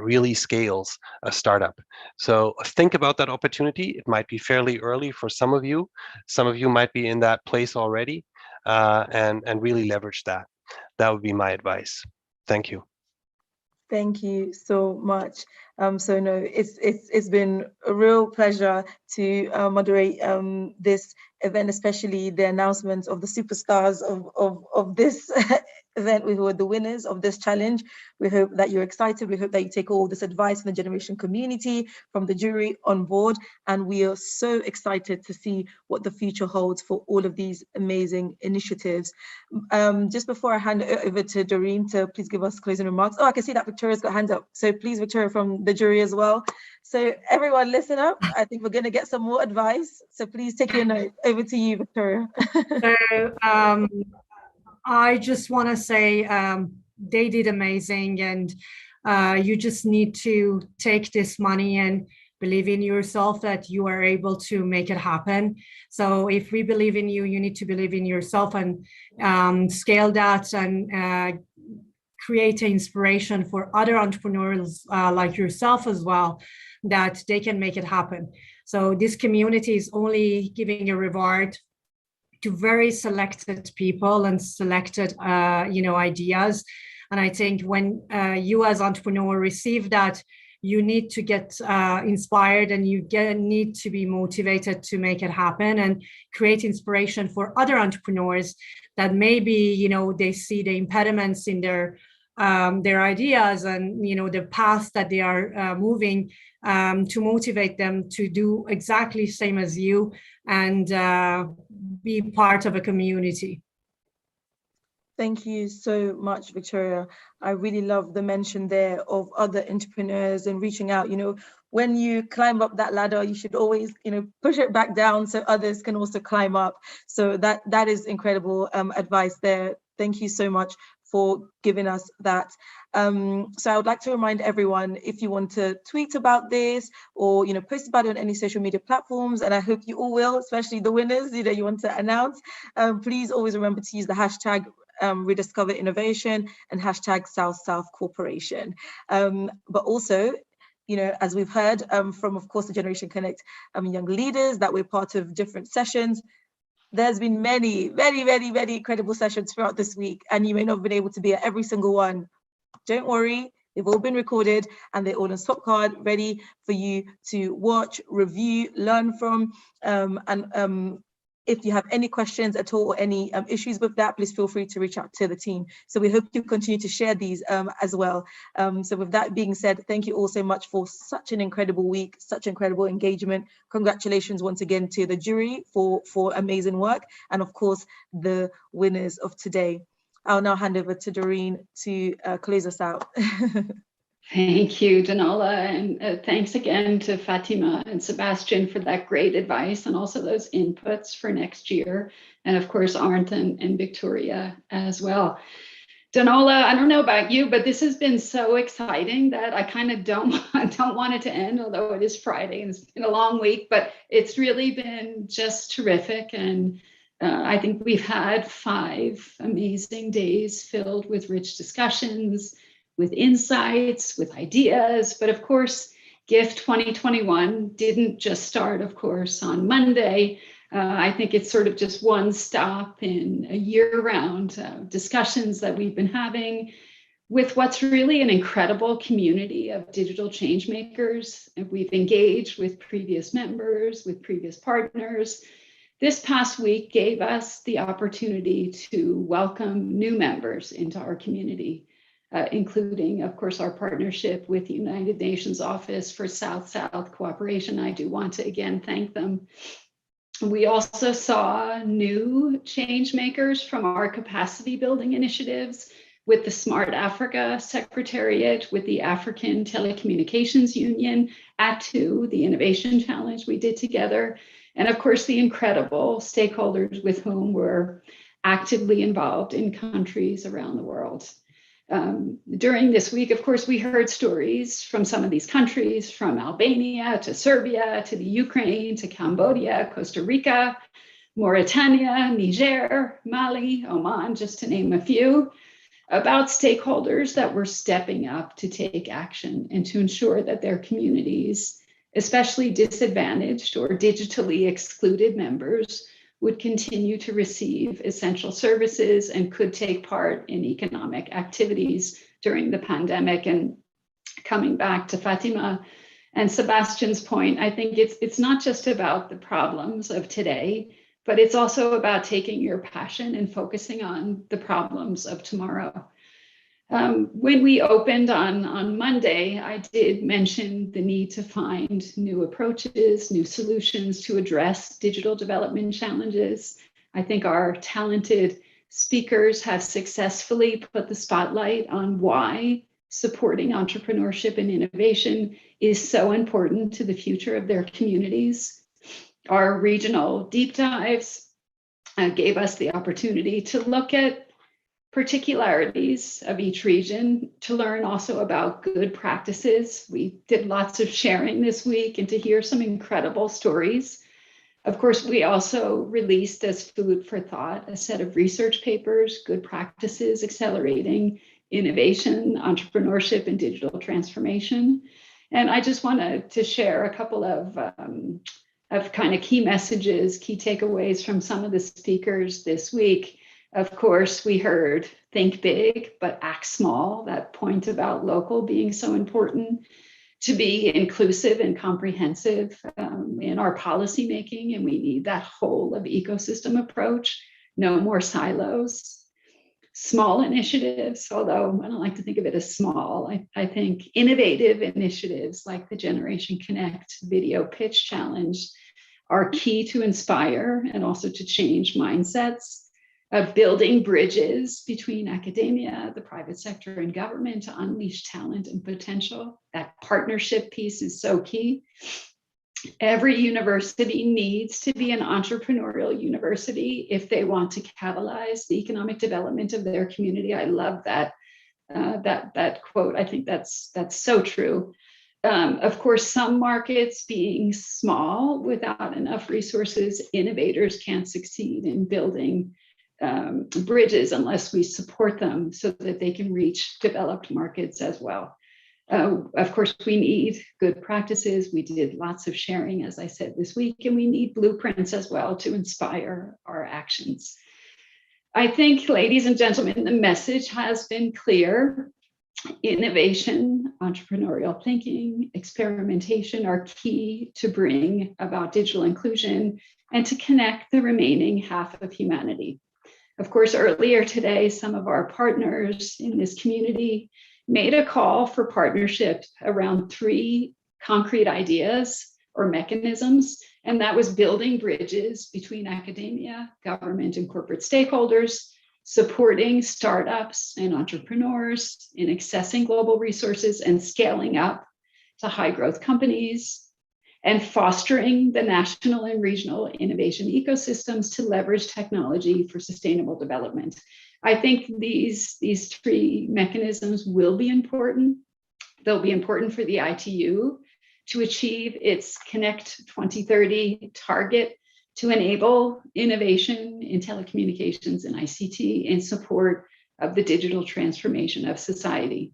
really scales a startup. So think about that opportunity. It might be fairly early for some of you. Some of you might be in that place already, and really leverage that. That would be my advice. Thank you. Thank you so much. So no, it's been a real pleasure to moderate this event, especially the announcements of the superstars of this event, who are the winners of this challenge. We hope that you're excited. We hope that you take all this advice from the generation community, from the jury on board, and we are so excited to see what the future holds for all of these amazing initiatives. Just before I hand it over to Doreen to please give us closing remarks. Oh, I can see that Victoria's got hands up. So please, Victoria, from the jury as well. So everyone listen up. I think we're going to get some more advice. So please take your note. Over to you, Victoria. So I just want to say they did amazing, and you just need to take this money and believe in yourself that you are able to make it happen. So if we believe in you, you need to believe in yourself and scale that and create an inspiration for other entrepreneurs like yourself as well, that they can make it happen. So this community is only giving a reward to very selected people and selected ideas. And I think when you as entrepreneur receive that, you need to get inspired, and you need to be motivated to make it happen and create inspiration for other entrepreneurs that maybe they see the impediments in their ideas and the path that they are moving, to motivate them to do exactly the same as you and be part of a community. Thank you so much, Victoria. I really love the mention there of other entrepreneurs and reaching out. When you climb up that ladder, you should always, push it back down so others can also climb up. So that is incredible advice there. Thank you so much for giving us that. So I would like to remind everyone, if you want to tweet about this or post about it on any social media platforms, and I hope you all will, especially the winners you want to announce, please always remember to use the hashtag Rediscover Innovation and hashtag South-South Corporation. But also, as we've heard from, of course, the Generation Connect young leaders, that we're part of different sessions. There's been many, very, very, very incredible sessions throughout this week, and you may not have been able to be at every single one. Don't worry, they've all been recorded and they're all on Swap Card, ready for you to watch, review, learn from. If you have any questions at all or any issues with that, please feel free to reach out to the team. So we hope you continue to share these as well. So with that being said, thank you all so much for such an incredible week, such incredible engagement. Congratulations once again to the jury for amazing work, and of course, the winners of today. I'll now hand over to Doreen to close us out. Thank you, Danola, and thanks again to Fatima and Sebastian for that great advice and also those inputs for next year. And of course, Arndt and Victoria as well. Danola, I don't know about you, but this has been so exciting that I kind of don't want it to end, although it is Friday and it's been a long week, but it's really been just terrific. And I think we've had 5 amazing days filled with rich discussions, with insights, with ideas. But of course, GIF 2021 didn't just start, of course, on Monday. I think it's sort of just one stop in a year-round discussions that we've been having with what's really an incredible community of digital change makers. We've engaged with previous members, with previous partners. This past week gave us the opportunity to welcome new members into our community. including, of course, our partnership with the United Nations Office for South-South Cooperation. I do want to again thank them. We also saw new change makers from our capacity building initiatives with the Smart Africa Secretariat, with the African Telecommunications Union, ATU, the Innovation Challenge we did together, and of course the incredible stakeholders with whom we're actively involved in countries around the world. During this week, of course, we heard stories from some of these countries, from Albania to Serbia, to the Ukraine, to Cambodia, Costa Rica, Mauritania, Niger, Mali, Oman, just to name a few, about stakeholders that were stepping up to take action and to ensure that their communities, especially disadvantaged or digitally excluded members, would continue to receive essential services and could take part in economic activities during the pandemic. And coming back to Fatima and Sebastian's point, I think it's not just about the problems of today, but it's also about taking your passion and focusing on the problems of tomorrow. When we opened on Monday, I did mention the need to find new approaches, new solutions to address digital development challenges. I think our talented speakers have successfully put the spotlight on why supporting entrepreneurship and innovation is so important to the future of their communities. Our regional deep dives gave us the opportunity to look at particularities of each region, to learn also about good practices. We did lots of sharing this week and to hear some incredible stories. Of course, we also released as food for thought a set of research papers, good practices, accelerating innovation, entrepreneurship, and digital transformation. And I just wanted to share a couple of kind of key messages, key takeaways from some of the speakers this week. Of course, we heard think big, but act small, that point about local being so important, to be inclusive and comprehensive in our policymaking, and we need that whole of ecosystem approach, no more silos. Small initiatives, although I don't like to think of it as small, I think innovative initiatives like the Generation Connect Video Pitch Challenge are key to inspire and also to change mindsets. Of building bridges between academia, the private sector, and government to unleash talent and potential. That partnership piece is so key. Every university needs to be an entrepreneurial university if they want to catalyze the economic development of their community. I love that that quote. I think that's so true. Of course, some markets being small without enough resources, innovators can't succeed in building bridges unless we support them so that they can reach developed markets as well. Of course, we need good practices. We did lots of sharing, as I said, this week, and we need blueprints as well to inspire our actions. I think, ladies and gentlemen, the message has been clear. Innovation, entrepreneurial thinking, experimentation are key to bring about digital inclusion and to connect the remaining half of humanity. Of course, earlier today, some of our partners in this community made a call for partnership around 3 concrete ideas or mechanisms, and that was building bridges between academia, government, and corporate stakeholders, supporting startups and entrepreneurs in accessing global resources and scaling up to high growth companies, and fostering the national and regional innovation ecosystems to leverage technology for sustainable development. I think these 3 mechanisms will be important. They'll be important for the ITU to achieve its Connect 2030 target to enable innovation in telecommunications and ICT in support of the digital transformation of society.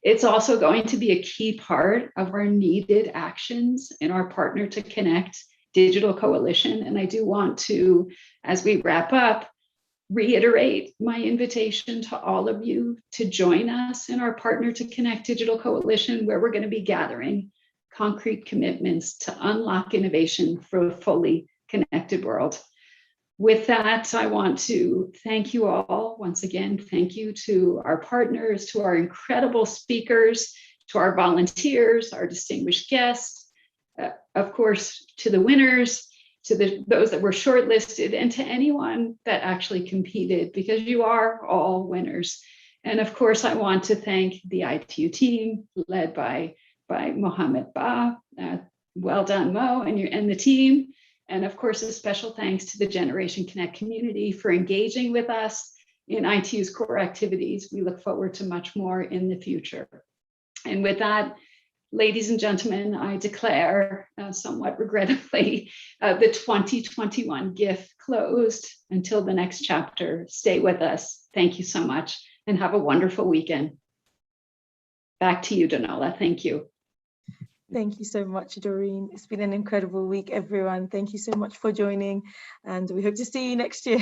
It's also going to be a key part of our needed actions in our Partner to Connect digital coalition. And I do want to, as we wrap up, reiterate my invitation to all of you to join us in our Partner to Connect digital coalition, where we're going to be gathering concrete commitments to unlock innovation for a fully connected world. With that, I want to thank you all once again. Thank you to our partners, to our incredible speakers, to our volunteers, our distinguished guests, of course, to the winners, to those that were shortlisted, and to anyone that actually competed, because you are all winners. And of course, I want to thank the ITU team led by Mohammed Ba. Well done, Mo, and the team. And of course, a special thanks to the Generation Connect community for engaging with us in ITU's core activities. We look forward to much more in the future. And with that, ladies and gentlemen, I declare, somewhat regrettably, the 2021 GIF closed. Until the next chapter, stay with us. Thank you so much and have a wonderful weekend. Back to you, Danola. Thank you. Thank you so much, Doreen. It's been an incredible week, everyone. Thank you so much for joining, and we hope to see you next year.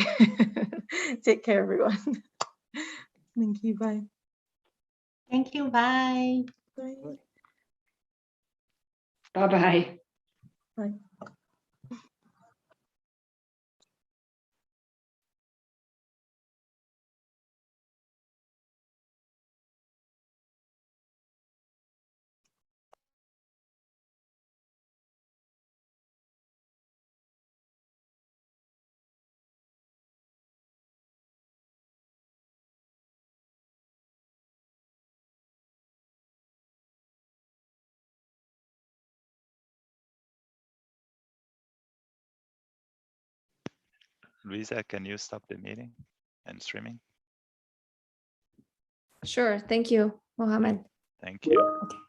Take care, everyone. Thank you. Bye. Thank you. Bye. Bye. Bye-bye. Bye. Luisa, can you stop the meeting and streaming? Sure. Thank you, Mohammed. Thank you.